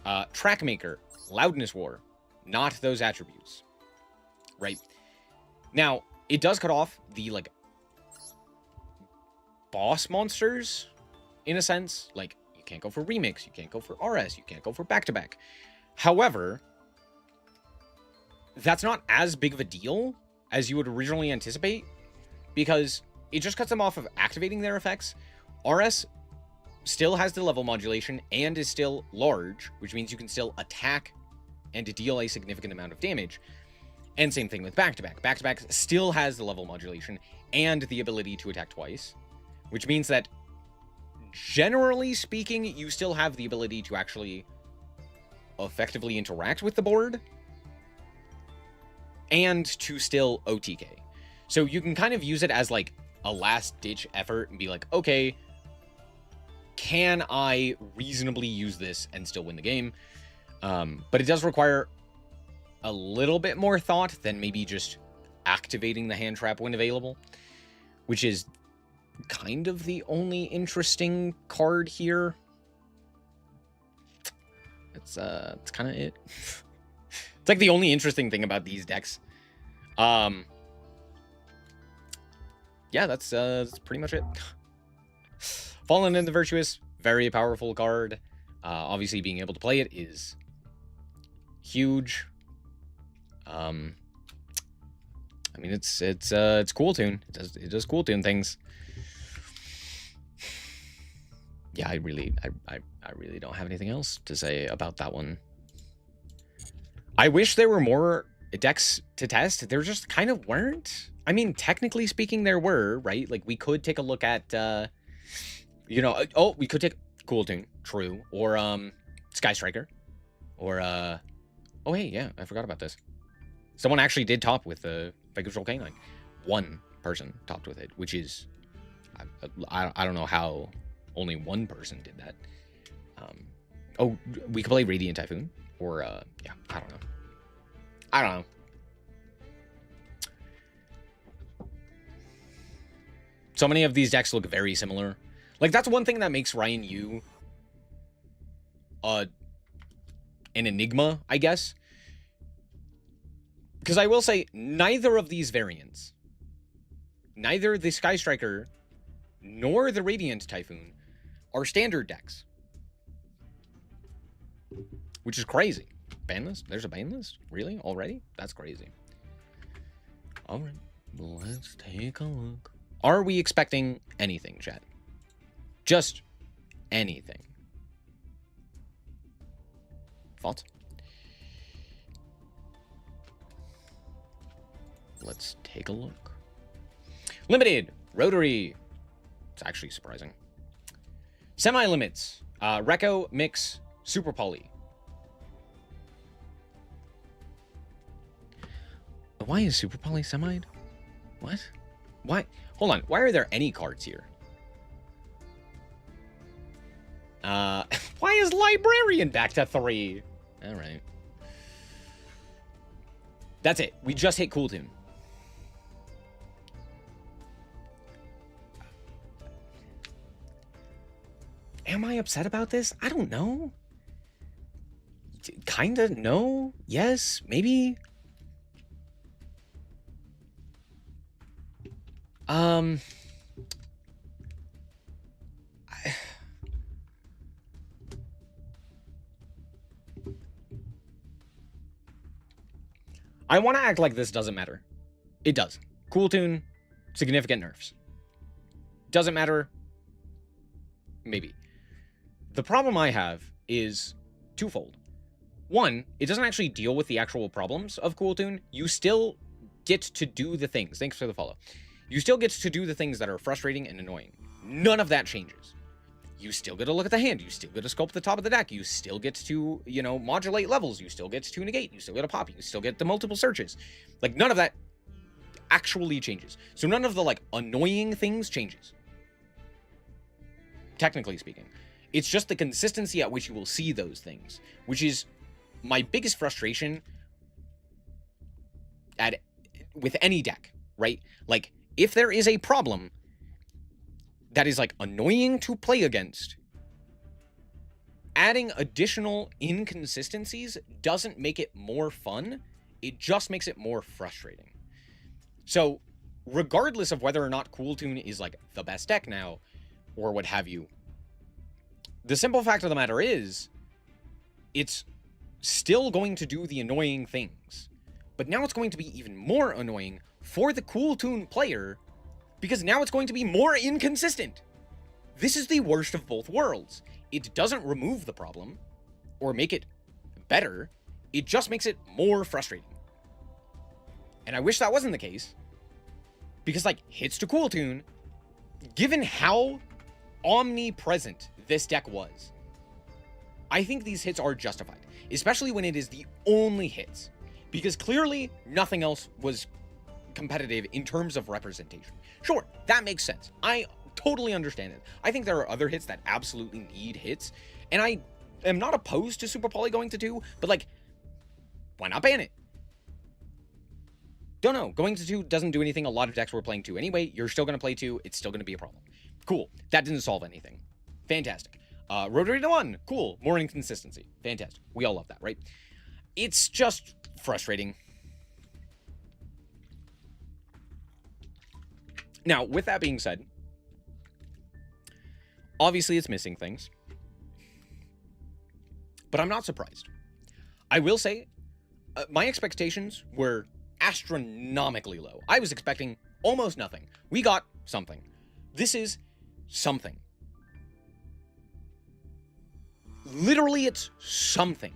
Trackmaker, Loudness War, not those attributes. Right? Now, it does cut off the, like, boss monsters, in a sense. Like, you can't go for Remix, you can't go for RS, you can't go for back-to-back. However, that's not as big of a deal as you would originally anticipate, because it just cuts them off of activating their effects. RS still has the level modulation and is still large, which means you can still attack and deal a significant amount of damage. And same thing with back-to-back. Back-to-back still has the level modulation and the ability to attack twice, which means that, generally speaking, you still have the ability to actually effectively interact with the board and to still OTK. So you can kind of use it as like a last-ditch effort and be like, okay, can I reasonably use this and still win the game? But it does require a little bit more thought than maybe just activating the hand trap when available, which is kind of the only interesting card here. It's kind of it. It's like the only interesting thing about these decks. Yeah, that's pretty much it. Fallen in the Virtuous, very powerful card. Obviously, being able to play it is huge. I mean, it's cool tune. It does cool tune things. Yeah, I really don't have anything else to say about that one. I wish there were more decks to test. There just kind of weren't. I mean, technically speaking, there were, right? Like, we could take a look at, you know, we could take Cool Tune, true, or Sky Striker, or oh hey, yeah, I forgot about this. Someone actually did top with the Fake Control Canine. One person topped with it, which is, I don't know how only one person did that. Oh, we could play Radiant Typhoon, or yeah, I don't know. So many of these decks look very similar. Like, that's one thing that makes Ryan Yu an enigma, I guess. Because I will say, neither of these variants, neither the Sky Striker nor the Radiant Typhoon, are standard decks. Which is crazy. Ban list? There's a ban list? Really? Already? That's crazy. Alright, let's take a look. Are we expecting anything, chat? Just anything. Thoughts? Let's take a look. Limited. Rotary. It's actually surprising. Semi-limits. Reco, Mix, Super Poly. Why is Super Poly semi'd? What? Why? Hold on. Why are there any cards here? Why is Librarian back to 3? All right. That's it. We just hit Cool Tune. Am I upset about this? I don't know. Kinda, no, yes, maybe. I, I want to act like this doesn't matter. It does. Cool Tune, significant nerfs. Doesn't matter. Maybe. The problem I have is twofold. One, it doesn't actually deal with the actual problems of Cool Tune. You still get to do the things. Thanks for the follow. You still get to do the things that are frustrating and annoying. None of that changes. You still get to look at the hand. You still get to sculpt the top of the deck. You still get to, you know, modulate levels. You still get to negate. You still get to pop. You still get the multiple searches. Like, none of that actually changes. So none of the, like, annoying things changes. Technically speaking. It's just the consistency at which you will see those things, which is my biggest frustration with any deck, right? Like, if there is a problem that is, like, annoying to play against, adding additional inconsistencies doesn't make it more fun. It just makes it more frustrating. So, regardless of whether or not Cool Tune is, like, the best deck now, or what have you, the simple fact of the matter is, it's still going to do the annoying things. But now it's going to be even more annoying for the Cool Tune player, because now it's going to be more inconsistent. This is the worst of both worlds. It doesn't remove the problem, or make it better. It just makes it more frustrating. And I wish that wasn't the case, because, like, hits to Cool Tune, given how omnipresent this deck was, I think these hits are justified, especially when it is the only hits, because clearly nothing else was competitive in terms of representation. Sure, that makes sense. I totally understand it. I think there are other hits that absolutely need hits, and I am not opposed to Super Poly going to 2, but, like, why not ban it? Don't know. Going to 2 doesn't do anything. A lot of decks were playing 2 anyway. You're still going to play 2. It's still going to be a problem. Cool. That didn't solve anything. Fantastic. Rotary to 1. Cool. More inconsistency. Fantastic. We all love that, right? It's just frustrating. Now, with that being said, obviously it's missing things, but I'm not surprised. I will say, my expectations were astronomically low. I was expecting almost nothing. We got something. This is something. Literally, it's something,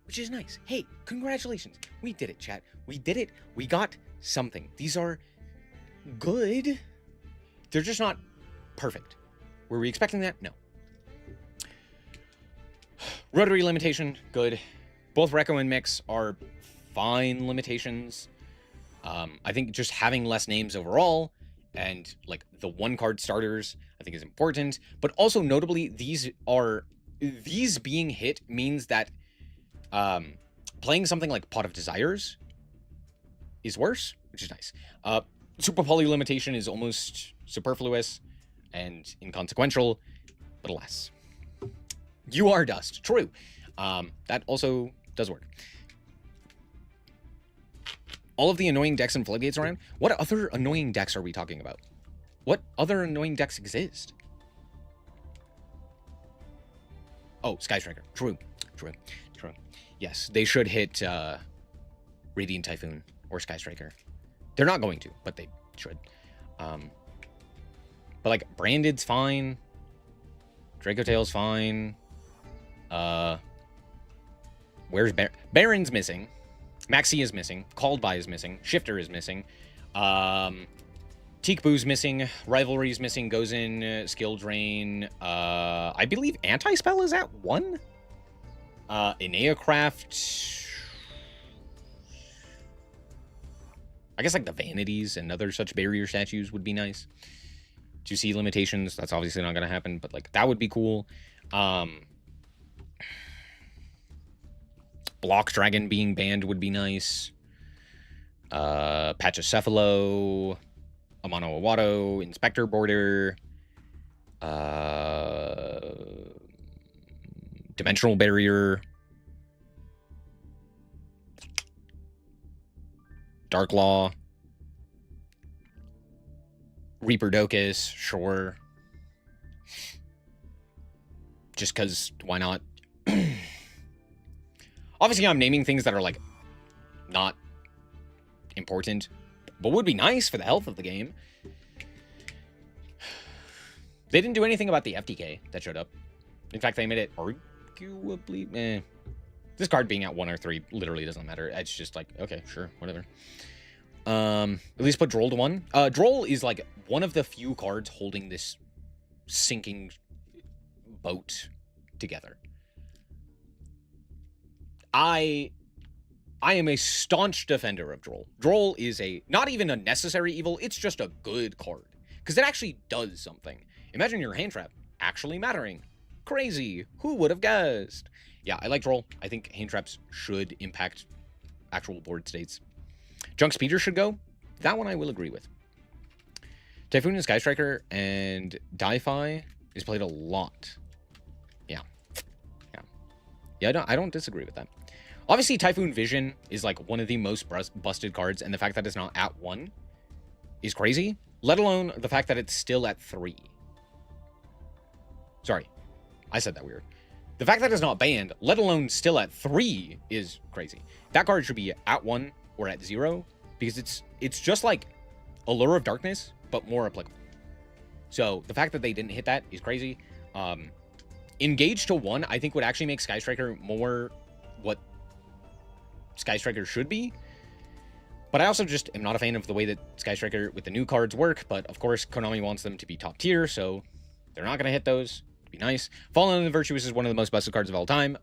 which is nice. Hey, congratulations. We did it, chat. We did it. We got something. These are good. They're just not perfect. Were we expecting that? No. Rotary limitation, good. Both Recco and Mix are fine limitations. I think just having less names overall and, like, the one-card starters, I think is important. But also, notably, these being hit means that playing something like Pot of Desires is worse, which is nice. Super Poly limitation is almost superfluous and inconsequential, but alas. You are dust. True. That also does work. All of the annoying decks and floodgates around. What other annoying decks are we talking about? What other annoying decks exist? Oh, Sky Striker. True. True. True. Yes, they should hit Radiant Typhoon or Sky Striker. They're not going to, but they should. But, like, Branded's fine. Draco Tail's fine. Where's Baron's missing. Maxi is missing. Called By is missing. Shifter is missing. Teakboo's missing. Rivalry's missing. Goes in. Skill Drain. I believe Anti-Spell is at 1. Eneacraft. I guess, like, the Vanities and other such barrier statues would be nice. 2C limitations, that's obviously not going to happen, but, like, that would be cool. Block Dragon being banned would be nice. Pachycephalo, Amano Awato, Inspector Border, Dimensional Barrier, Dark Law. Reaper Docus, sure. Just because, why not? Obviously, I'm naming things that are, like, not important, but would be nice for the health of the game. They didn't do anything about the FTK that showed up. In fact, they made it arguably... This card being at 1 or 3 literally doesn't matter. It's just like, okay, sure, whatever. At least put Droll to 1. Droll is, like, one of the few cards holding this sinking boat together. I am a staunch defender of Droll. Droll is not even a necessary evil, it's just a good card. Because it actually does something. Imagine your hand trap actually mattering. Crazy. Who would have guessed? Yeah, I like Droll. I think hand traps should impact actual board states. Junk Speeder should go. That one I will agree with. Typhoon and Sky Striker and Di-Fi is played a lot. Yeah. Yeah, I don't disagree with that. Obviously, Typhoon Vision is like one of the most busted cards, and the fact that it's not at 1 is crazy, let alone the fact that it's still at 3. Sorry, I said that weird. The fact that it's not banned, let alone still at 3, is crazy. That card should be at 1 or at 0, because it's just like Allure of Darkness, but more applicable. So the fact that they didn't hit that is crazy. Engage to 1, I think would actually make Sky Striker more what Sky Striker should be. But I also just am not a fan of the way that Sky Striker with the new cards work. But of course, Konami wants them to be top tier, so they're not going to hit those. It'd be nice. Fallen and the Virtuous is one of the most busted cards of all time.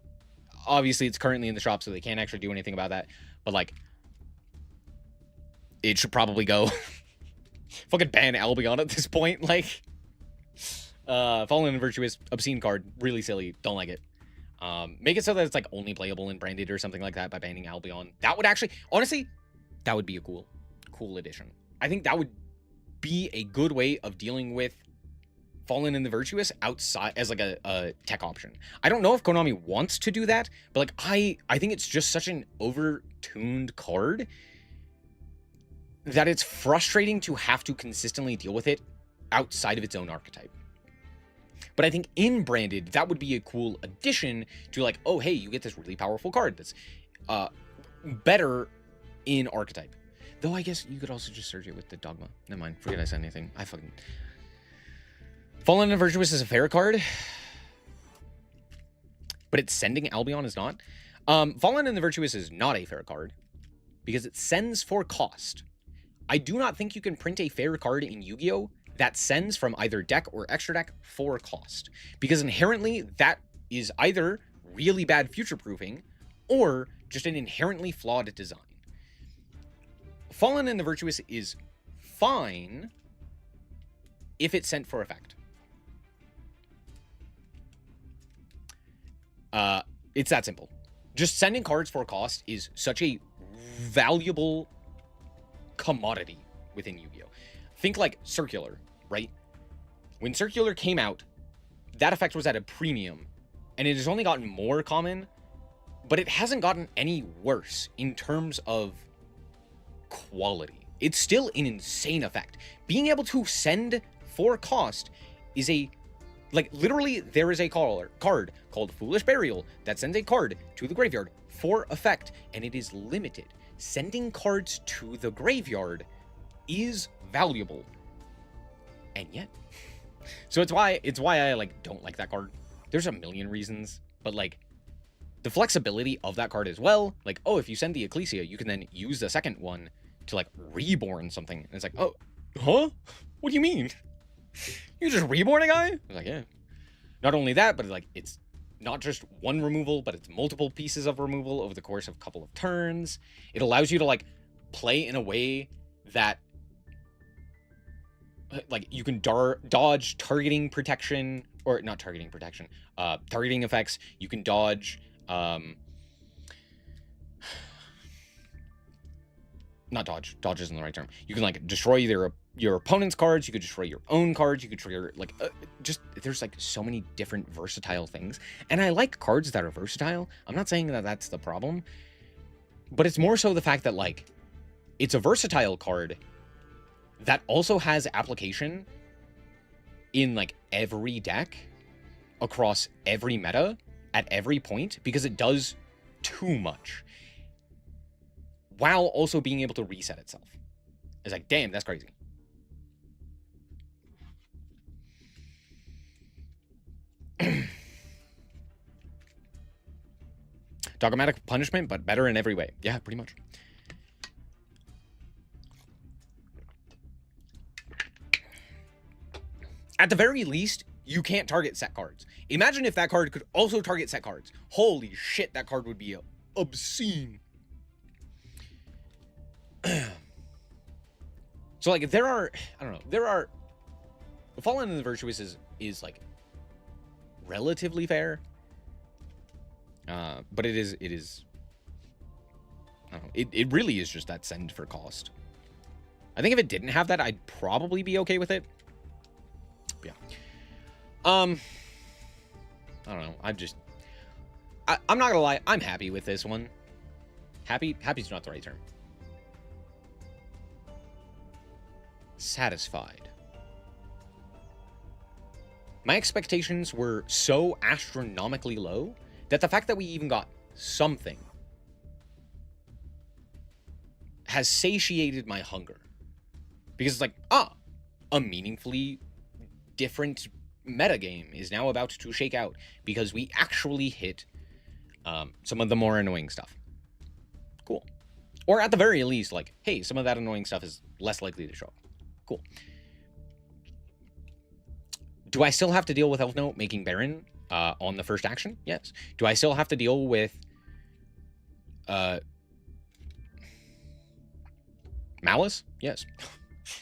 Obviously, it's currently in the shop, so they can't actually do anything about that. But, like, it should probably go. Fucking ban Albion at this point. Like, Fallen and Virtuous, obscene card. Really silly. Don't like it. Make it so that it's, like, only playable in Branded or something like that by banning Albion. That would actually, honestly, that would be a cool addition. I think that would be a good way of dealing with Fallen and the Virtuous outside as like a tech option. I don't know if Konami wants to do that, but like I think it's just such an over-tuned card that it's frustrating to have to consistently deal with it outside of its own archetype. But I think in Branded, that would be a cool addition to like, oh, hey, you get this really powerful card that's better in archetype. Though I guess you could also just search it with the Dogma. Never mind. Forget I said anything. Fallen and Virtuous is a fair card. But it's sending Albion is not. Fallen and the Virtuous is not a fair card. Because it sends for cost. I do not think you can print a fair card in Yu-Gi-Oh! That sends from either deck or extra deck for cost. Because inherently, that is either really bad future-proofing or just an inherently flawed design. Fallen and the Virtuous is fine if it's sent for effect. It's that simple. Just sending cards for cost is such a valuable commodity within Yu-Gi-Oh! Think like Circular, right? When Circular came out, that effect was at a premium, and it has only gotten more common, but it hasn't gotten any worse in terms of quality. It's still an insane effect. Being able to send for cost is a, like, literally there is a card called Foolish Burial that sends a card to the graveyard for effect, and it is limited. Sending cards to the graveyard is valuable. And yet, so it's why I like don't like that card. There's a million reasons, but like the flexibility of that card as well. Like, oh, if you send the Ecclesia, you can then use the second one to like reborn something. And it's like, oh, huh? What do you mean? You just reborn a guy? I was like, yeah. Not only that, but like it's not just one removal, but it's multiple pieces of removal over the course of a couple of turns. It allows you to like play in a way that like you can dodge targeting protection, or not targeting protection, targeting effects. You can dodge not dodge isn't the right term. You can like destroy your opponent's cards, you could destroy your own cards, you could trigger like just there's like so many different versatile things. And I like cards that are versatile. I'm not saying that that's the problem, but it's more so the fact that like it's a versatile card that also has application in like every deck across every meta at every point, because it does too much while also being able to reset itself. It's like, damn, that's crazy. Dogmatic punishment, but better in every way. Yeah, pretty much. At the very least, you can't target set cards. Imagine if that card could also target set cards. Holy shit, that card would be obscene. So, like, there are, I don't know, there are, Fallen and the Virtuous is like, relatively fair. But it is, I don't know, it really is just that send for cost. I think if it didn't have that, I'd probably be okay with it. But yeah. I don't know. I'm not gonna lie. I'm happy with this one. Happy's not the right term. Satisfied. My expectations were so astronomically low that the fact that we even got something has satiated my hunger. Because it's like, a meaningfully different metagame is now about to shake out because we actually hit some of the more annoying stuff. Cool. Or at the very least, like, hey, some of that annoying stuff is less likely to show up. Cool. Do I still have to deal with Elf Note making Baron on the first action? Yes. Do I still have to deal with Malice? Yes.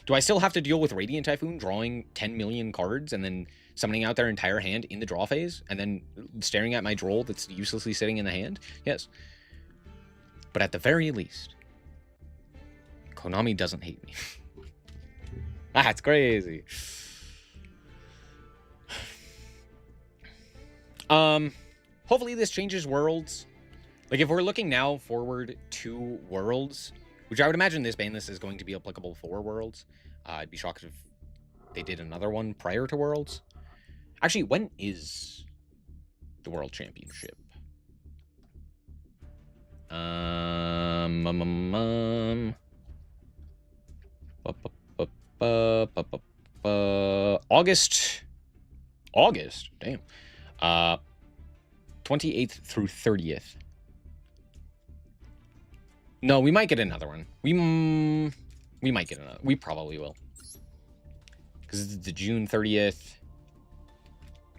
Do I still have to deal with Radiant Typhoon drawing 10 million cards and then summoning out their entire hand in the draw phase and then staring at my Droll that's uselessly sitting in the hand? Yes. But at the very least, Konami doesn't hate me. That's crazy. Hopefully this changes Worlds. Like, if we're looking now forward to Worlds, which I would imagine this ban list is going to be applicable for Worlds. I'd be shocked if they did another one prior to Worlds. Actually, when is the World Championship? August, damn. 28th through 30th. No, we might get another one. We might get another. We probably will. Because it's the June 30th.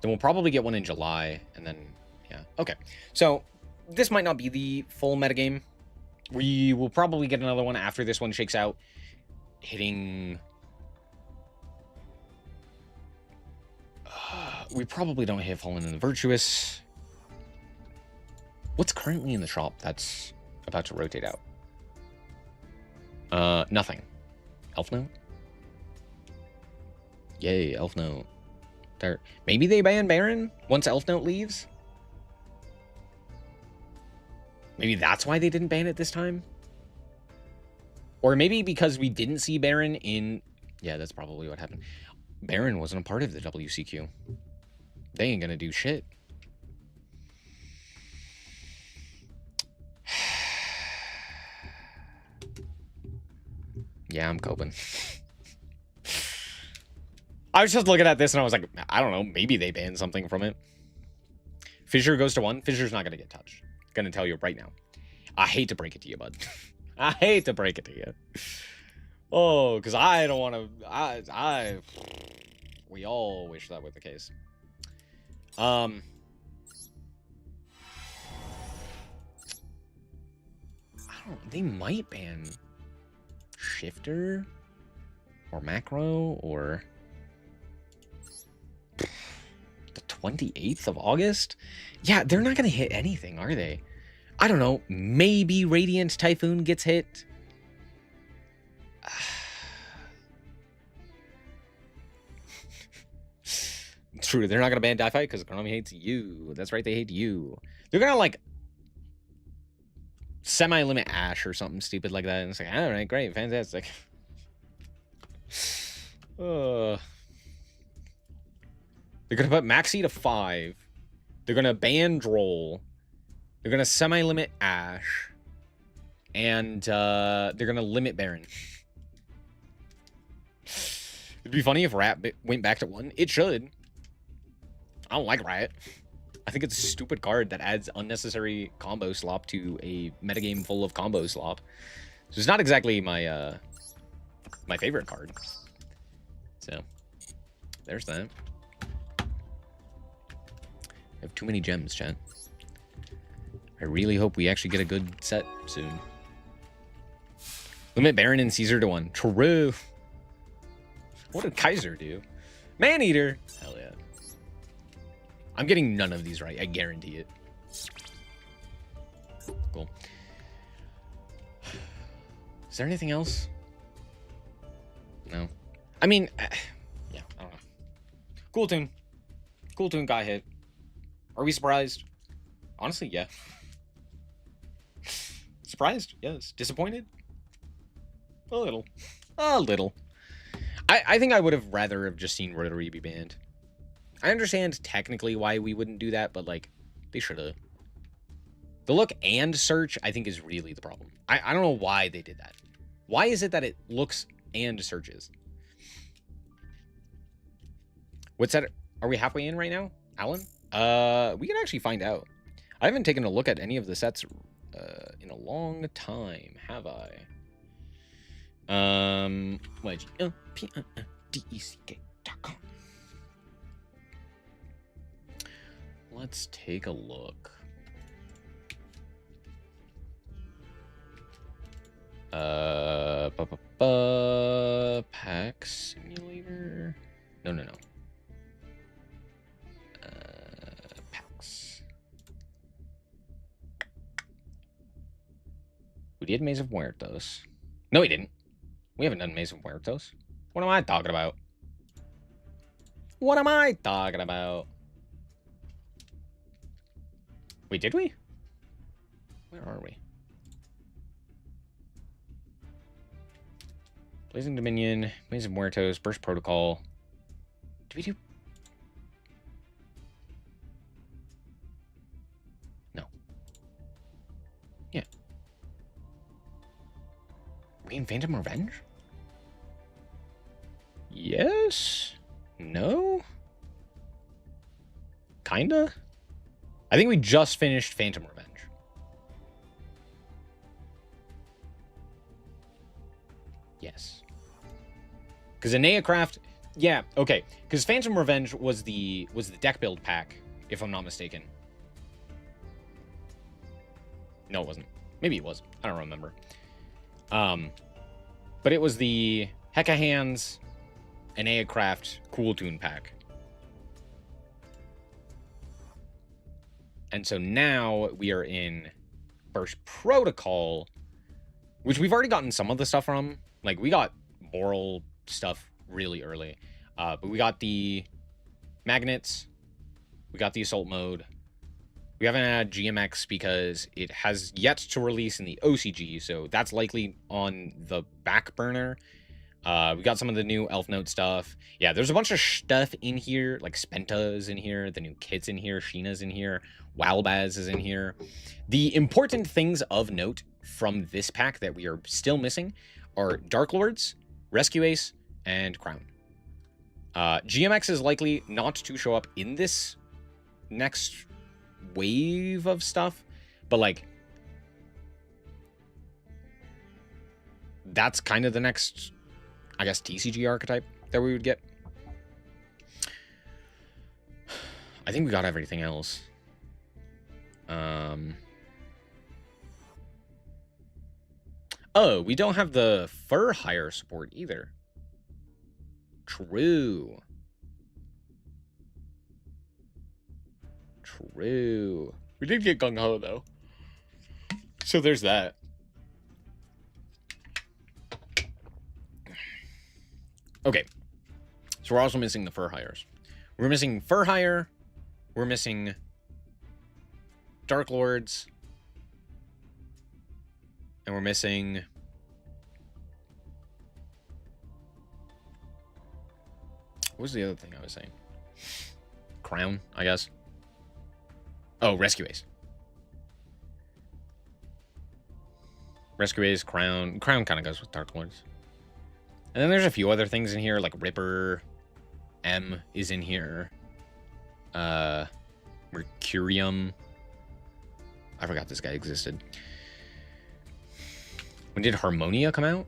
Then we'll probably get one in July. And then, yeah. Okay. So, this might not be the full metagame. We will probably get another one after this one shakes out. Hitting... we probably don't hit Fallen and the Virtuous. What's currently in the shop that's about to rotate out? Nothing. Elf Note? Yay, Elf Note. There. Maybe they ban Baron once Elf Note leaves? Maybe that's why they didn't ban it this time? Or maybe because we didn't see Baron in... Yeah, that's probably what happened. Baron wasn't a part of the WCQ. They ain't gonna do shit. Yeah, I'm coping. I was just looking at this and I was like, I don't know, maybe they banned something from it. Fissure goes to 1. Fissure's not gonna get touched. Gonna tell you right now. I hate to break it to you, bud. I hate to break it to you. Oh, because I don't want to... We all wish that were the case. I don't... They might ban Shifter or Macro or the 28th of August. Yeah, they're not going to hit anything, are they? I don't know. Maybe Radiant Typhoon gets hit. True, they're not going to ban Die Fight because Konami hates you. That's right, they hate you. They're going to, like, semi-limit Ash or something stupid like that. And it's like, all right, great, fantastic. They're gonna put Maxi to 5. They're gonna ban Droll. They're gonna semi-limit Ash. And they're gonna limit Baron. It'd be funny if Rat went back to 1. It should. I don't like Riot. I think it's a stupid card that adds unnecessary combo slop to a metagame full of combo slop. So it's not exactly my my favorite card. So there's that. I have too many gems, chat. I really hope we actually get a good set soon. Limit Baron and Caesar to 1. True. What did Kaiser do? Maneater. Hell yeah. I'm getting none of these right. I guarantee it. Cool. Is there anything else? No. I mean, yeah, I don't know. Cool tune. Cool tune got hit. Are we surprised? Honestly, yeah. Surprised? Yes. Disappointed? A little. A little. I think I would have rather have just seen Rotary be banned. I understand technically why we wouldn't do that, but, like, they should have. The look and search, I think, is really the problem. I don't know why they did that. Why is it that it looks and searches? What's that? Are we halfway in right now, Alan? We can actually find out. I haven't taken a look at any of the sets in a long time, have I? YGLPDECK.com. Let's take a look. Pack simulator. No. Packs. We did Maze of Muertos. No, we didn't. We haven't done Maze of Muertos. What am I talking about? What am I talking about? Wait, did we? Where are we? Blazing Dominion, Maze of Muertos, Burst Protocol. Did we do? No. Yeah. We in Phantom Revenge? Yes? No? Kinda? I think we just finished Phantom Revenge. Yes. Because Aneacraft, yeah, okay. Because Phantom Revenge was the deck build pack, if I'm not mistaken. No, it wasn't. Maybe it was. I don't remember. But it was the Hecka Hands Aneacraft Cool Tune pack. And so now we are in Burst Protocol, which we've already gotten some of the stuff from. Like, we got moral stuff really early. But we got the magnets. We got the assault mode. We haven't had GMX because it has yet to release in the OCG, so that's likely on the back burner. We got some of the new Elf Note stuff. Yeah, there's a bunch of stuff in here, like Spenta is in here, the new kit's in here, Sheena's in here, Walbaz is in here. The important things of note from this pack that we are still missing are Dark Lords, Rescue Ace, and Crown. GMX is likely not to show up in this next wave of stuff, but, like, that's kind of the next, I guess, TCG archetype that we would get. I think we got everything else. Oh, we don't have the Fur Hire support either. True. True. We did get Gung Ho, though. So there's that. Okay. So we're also missing the Fur Hires. We're missing Fur Hire. We're missing Dark Lords. And we're missing What was the other thing I was saying? Crown, I guess. Oh, Rescue Ace. Rescue Ace, Crown. Crown kind of goes with Dark Lords. And then there's a few other things in here, like Ripper. M is in here. Mercurium. I forgot this guy existed. When did Harmonia come out?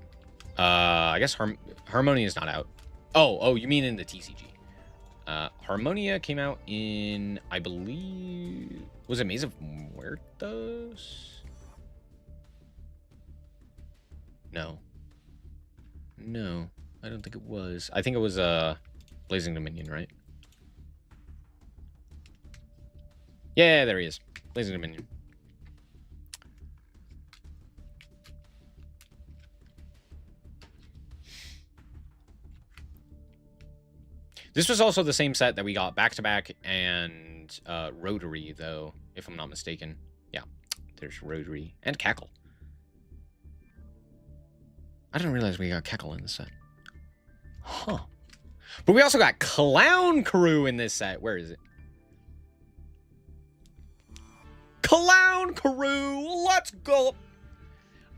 I guess Harmonia is not out. Oh, you mean in the TCG. Harmonia came out in, I believe... Was it Maze of Muertos? No. No, I don't think it was. I think it was Blazing Dominion, right? Yeah, there he is. Blazing Dominion. This was also the same set that we got back-to-back and Rotary, though, if I'm not mistaken. Yeah, there's Rotary and Cackle. I didn't realize we got Cackle in this set. Huh. But we also got Clown Crew in this set. Where is it? Clown Crew! Let's go!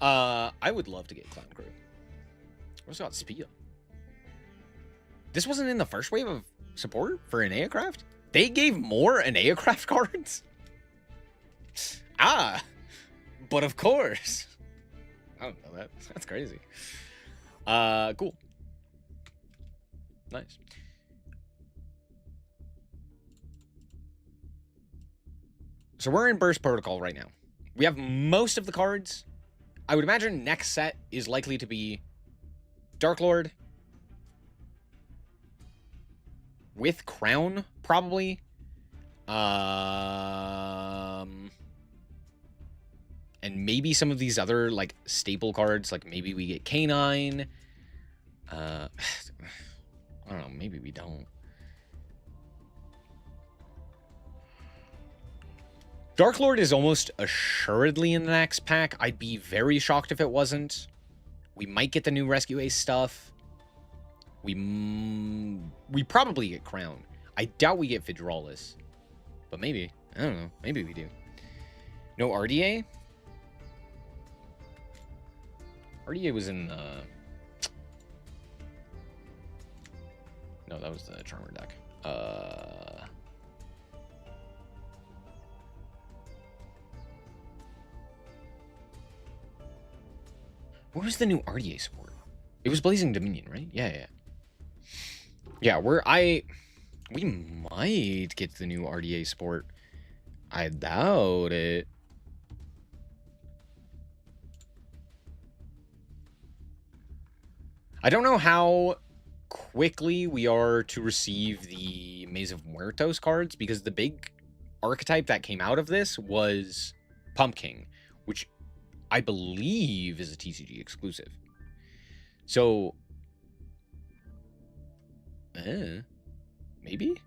I would love to get Clown Crew. We also got Spia. This wasn't in the first wave of support for Eneacraft? They gave more Eneacraft cards? Ah! But of course. I don't know that. That's crazy. Cool. Nice. So we're in Burst Protocol right now. We have most of the cards. I would imagine next set is likely to be Dark Lord with Crown, probably. And maybe some of these other, like, staple cards. Like, maybe we get Canine. I don't know. Maybe we don't. Dark Lord is almost assuredly in the next pack. I'd be very shocked if it wasn't. We might get the new Rescue Ace stuff. We probably get Crown. I doubt we get Fidralis. But maybe. I don't know. Maybe we do. No RDA? RDA was in the... No, that was the Charmer deck. What was the new RDA support? It was Blazing Dominion, right? Yeah. Yeah, we might get the new RDA support. I doubt it. I don't know how quickly we are to receive the Maze of Muertos cards, because the big archetype that came out of this was Pumpkin, which I believe is a TCG exclusive. So, maybe?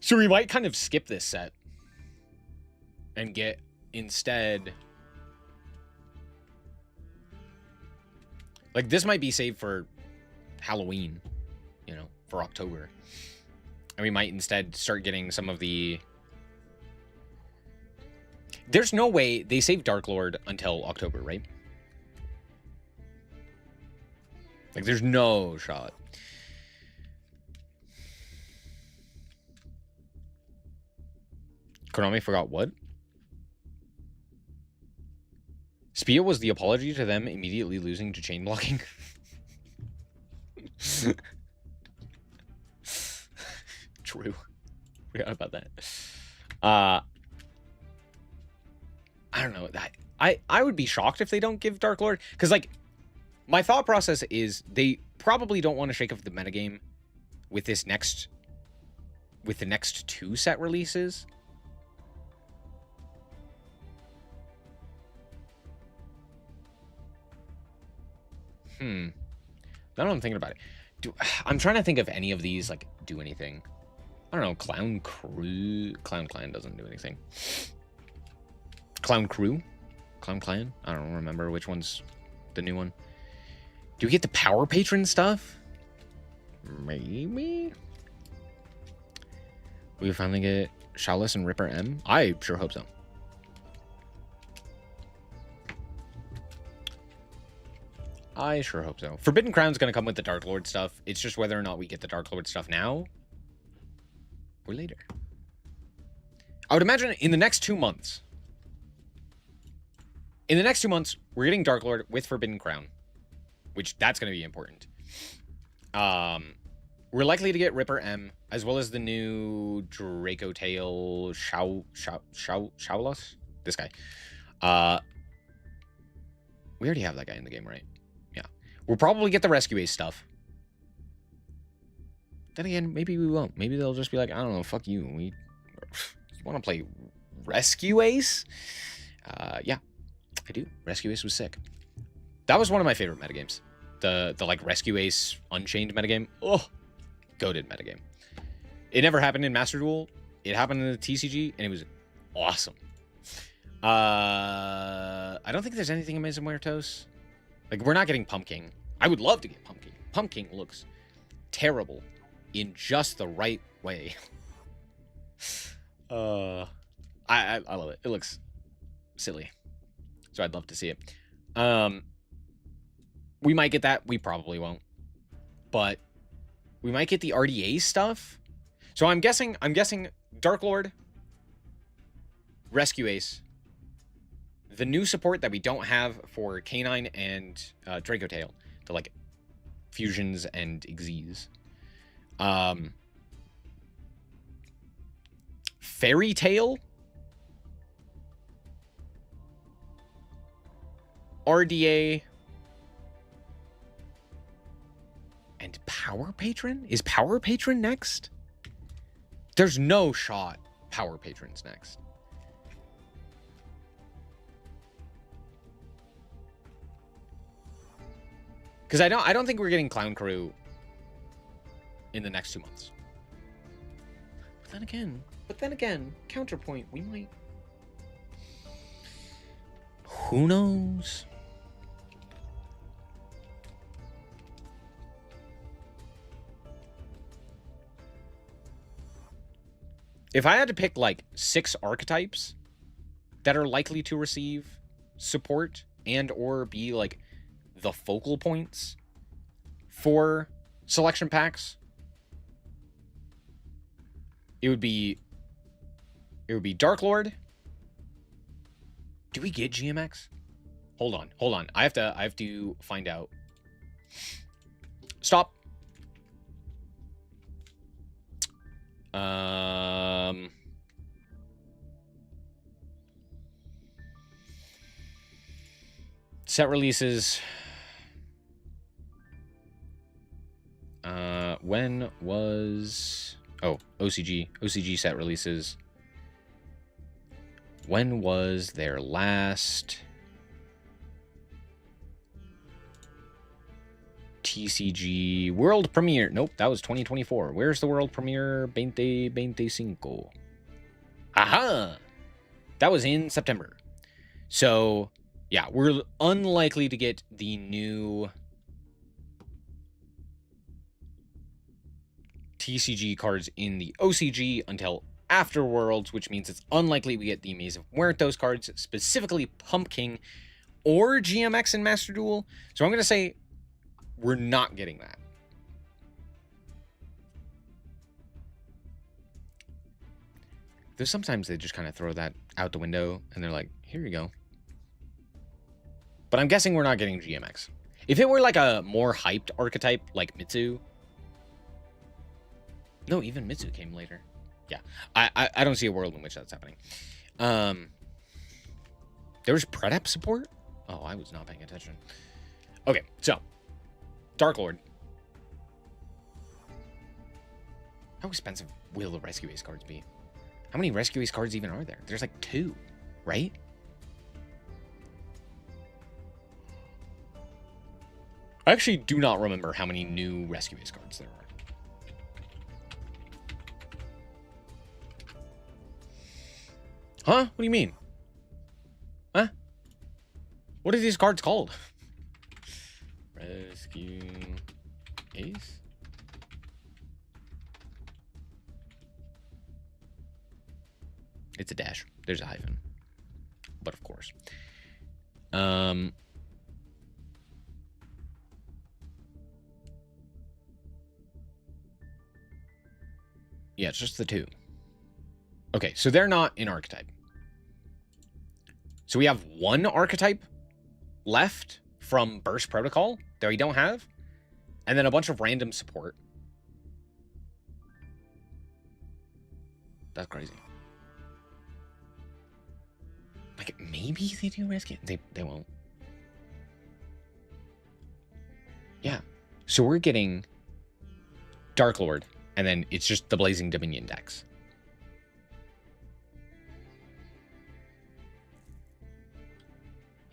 So we might kind of skip this set and get instead... Like, this might be saved for Halloween, you know, for October. And we might instead start getting some of the... There's no way they save Dark Lord until October, right? Like, there's no shot. Konami forgot what? Spia was the apology to them immediately losing to chain blocking. True. Forgot about that. I don't know. I would be shocked if they don't give Dark Lord. Because, like, my thought process is they probably don't want to shake up the metagame with this next... with the next two set releases. Now that I'm thinking about it. I'm trying to think if any of these, like, do anything. I don't know. Clown Crew... Clown Clan doesn't do anything. Clown Crew? Clown Clan? I don't remember which one's the new one. Do we get the Power Patron stuff? Maybe we finally get Shawless and Ripper M. I sure hope so. I sure hope so. Forbidden Crown's gonna come with the Dark Lord stuff. It's just whether or not we get the Dark Lord stuff now or later. I would imagine in the next 2 months. In the next 2 months, we're getting Dark Lord with Forbidden Crown, which that's gonna be important. We're likely to get Ripper M, as well as the new Draco Tail Shawless? This guy. We already have that guy in the game, right? Yeah. We'll probably get the Rescue Ace stuff. Then again, maybe we won't. Maybe they'll just be like, I don't know, fuck you. You want to play Rescue Ace? Yeah, I do. Rescue Ace was sick. That was one of my favorite metagames. The like Rescue Ace Unchained metagame. Oh, goated metagame. It never happened in Master Duel. It happened in the TCG, and it was awesome. I don't think there's anything in Maze of Muertos. Like, we're not getting Pumpkin. I would love to get Pumpkin. Pumpkin looks terrible in just the right way. I love it. It looks silly. So I'd love to see it. We might get that. We probably won't. But we might get the RDA stuff. So I'm guessing Dark Lord, Rescue Ace, the new support that we don't have for Canine and Draco Tail, the like fusions and Xyz. Fairy Tail, RDA, and Power Patron? Is Power Patron next? There's no shot Power Patron's next. Because I don't think we're getting Clown Crew in the next 2 months. But then again, counterpoint, we might. Who knows? If I had to pick like 6 archetypes that are likely to receive support and or be like the focal points for selection packs, it would be Dark Lord. Do we get GMX? Hold on. I have to find out. Stop. Set releases. When was... Oh, OCG set releases. When was their last TCG world premiere? Nope, that was 2024. Where's the world premiere? 2025. Aha! That was in September. So, yeah, we're unlikely to get the new TCG cards in the OCG until after Worlds, which means it's unlikely we get the Maze of Muertos cards, specifically Pumpkin or GMX in Master Duel. So I'm going to say we're not getting that. There's sometimes they just kind of throw that out the window and they're like, here you go. But I'm guessing we're not getting GMX. If it were like a more hyped archetype like Mitsu. No, even Mitsu came later. Yeah, I don't see a world in which that's happening. There was Predep support? Oh, I was not paying attention. Okay, so Dark Lord. How expensive will the Rescue Ace cards be? How many Rescue Ace cards even are there? There's like 2, right? I actually do not remember how many new Rescue Ace cards there are. Huh? What do you mean? Huh? What are these cards called? Rescue Ace? It's a dash. There's a hyphen. But of course. Yeah, it's just the 2. Okay, so they're not in archetype. So we have 1 archetype left from Burst Protocol that we don't have, and then a bunch of random support. That's crazy. Like, maybe they do rescue. They won't. Yeah. So we're getting Dark Lord, and then it's just the Blazing Dominion decks.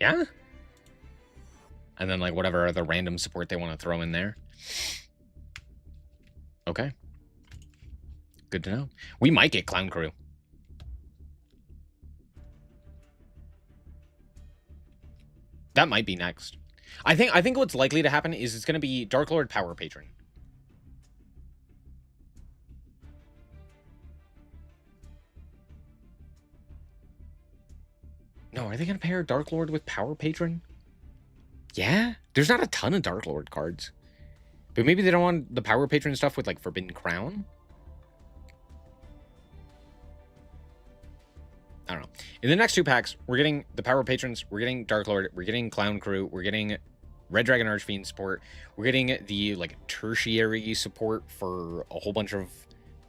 Yeah? And then, like, whatever other random support they want to throw in there. Okay. Good to know. We might get Clown Crew. That might be next. I think what's likely to happen is it's going to be Dark Lord Power Patron. No, are they going to pair Dark Lord with Power Patron? Yeah? There's not a ton of Dark Lord cards. But maybe they don't want the Power Patron stuff with, like, Forbidden Crown? I don't know. In the next 2 packs, we're getting the Power Patrons, we're getting Dark Lord, we're getting Clown Crew, we're getting Red Dragon Archfiend support, we're getting the, like, tertiary support for a whole bunch of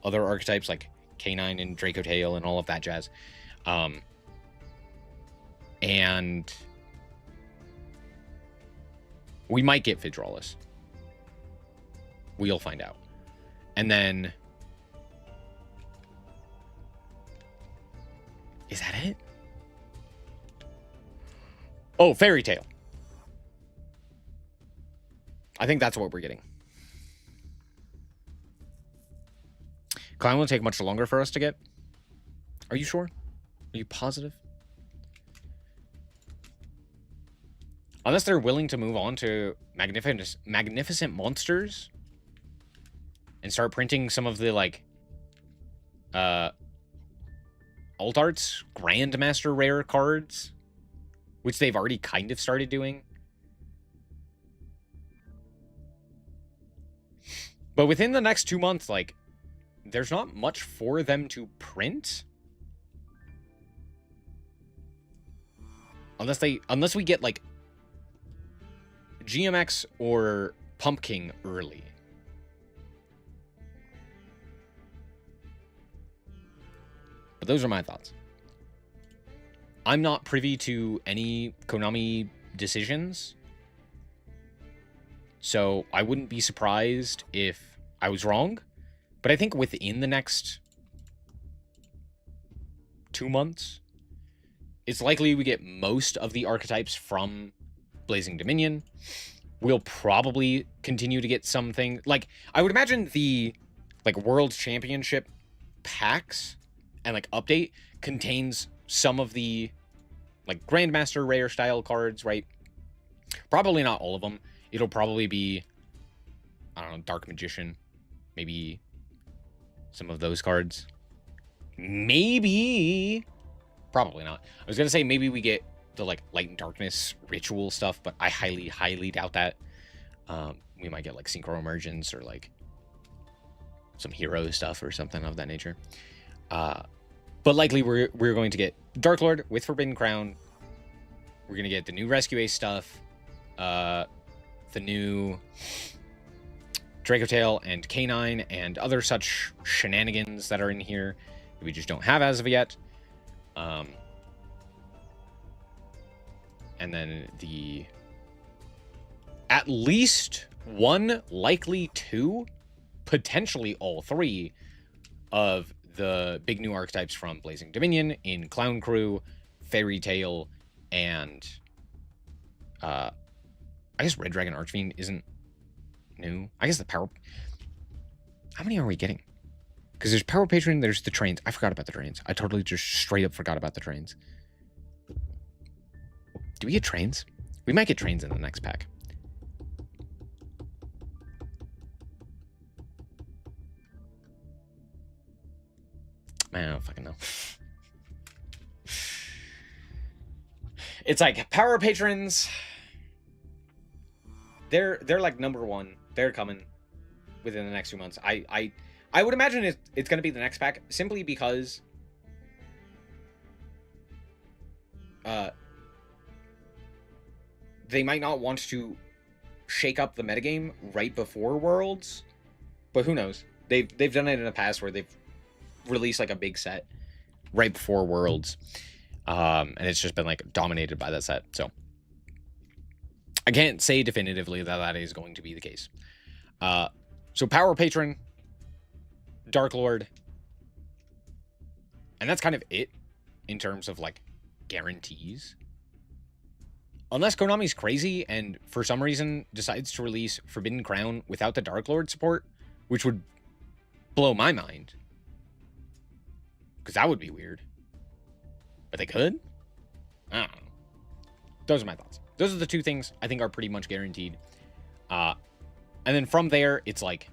other archetypes, like K9 and Draco Tail and all of that jazz. And we might get Phydraulis. We'll find out. And then... Is that it? Oh, Fairy Tail. I think that's what we're getting. Clown will take much longer for us to get. Are you sure? Are you positive? Unless they're willing to move on to magnificent monsters and start printing some of the, like, Alt Arts Grandmaster rare cards, which they've already kind of started doing. But within the next 2 months, like, there's not much for them to print. Unless we get, like, GMX or Pumpkin early. But those are my thoughts. I'm not privy to any Konami decisions, so I wouldn't be surprised if I was wrong. But I think within the next 2 months, it's likely we get most of the archetypes from Blazing Dominion. We'll probably continue to get something. Like, I would imagine the, like, World Championship packs and, like, update contains some of the, like, Grandmaster rare style cards, right? Probably not all of them. It'll probably be, I don't know, Dark Magician. Maybe some of those cards. Maybe. Probably not. I was going to say maybe we get the, like, Light and Darkness ritual stuff, but I highly, highly doubt that. We might get, like, Synchro Emergence or, like, some hero stuff or something of that nature. But likely we're going to get Dark Lord with Forbidden Crown. We're going to get the new Rescue Ace stuff. The new Draco Tail and K9 and other such shenanigans that are in here that we just don't have as of yet. And then the at least 1, likely 2, potentially all 3 of the big new archetypes from Blazing Dominion in Clown Crew, Fairy Tail, and I guess Red Dragon Archfiend isn't new. I guess the Power... How many are we getting? Because there's Power Patron, there's the trains. I forgot about the trains. I totally just straight up forgot about the trains. Do we get trains? We might get trains in the next pack. I don't fucking know. It's like power patrons. They're like number one. They're coming within the next 2 months. I would imagine it's going to be the next pack, simply because they might not want to shake up the metagame right before Worlds, but who knows? They've done it in the past where they've released like a big set right before Worlds, and it's just been like dominated by that set. So I can't say definitively that that is going to be the case. So Power Patron, Dark Lord, and that's kind of it in terms of like guarantees. Unless Konami's crazy and for some reason decides to release Forbidden Crown without the Dark Lord support, which would blow my mind, because that would be weird. But they could? I don't know. Those are my thoughts. Those are the two things I think are pretty much guaranteed. And then from there, it's like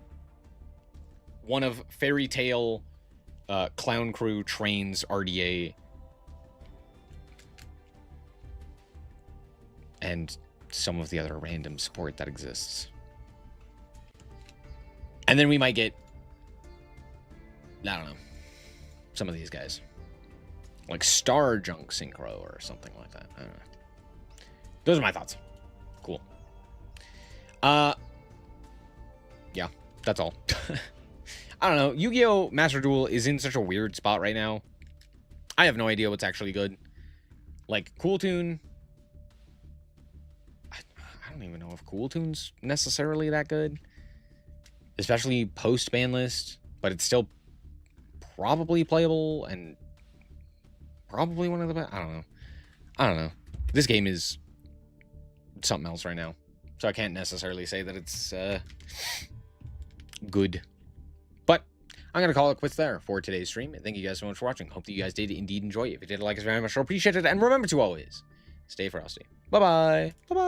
one of Fairy Tail, Clown Crew, Trains, RDA, and some of the other random support that exists. And then we might get, I don't know, some of these guys. Like Star Junk Synchro or something like that. I don't know. Those are my thoughts. Cool. Yeah, that's all. I don't know. Yu-Gi-Oh! Master Duel is in such a weird spot right now. I have no idea what's actually good. Like, Cool Tune, I don't even know if Cool Tune's necessarily that good. Especially post-ban list. But it's still probably playable and probably one of the best. I don't know. This game is something else right now. So I can't necessarily say that it's good. But I'm going to call it quits there for today's stream. Thank you guys so much for watching. Hope that you guys did indeed enjoy it. If you did, like us very much, I appreciate it. And remember to always stay frosty. Bye-bye. Bye-bye.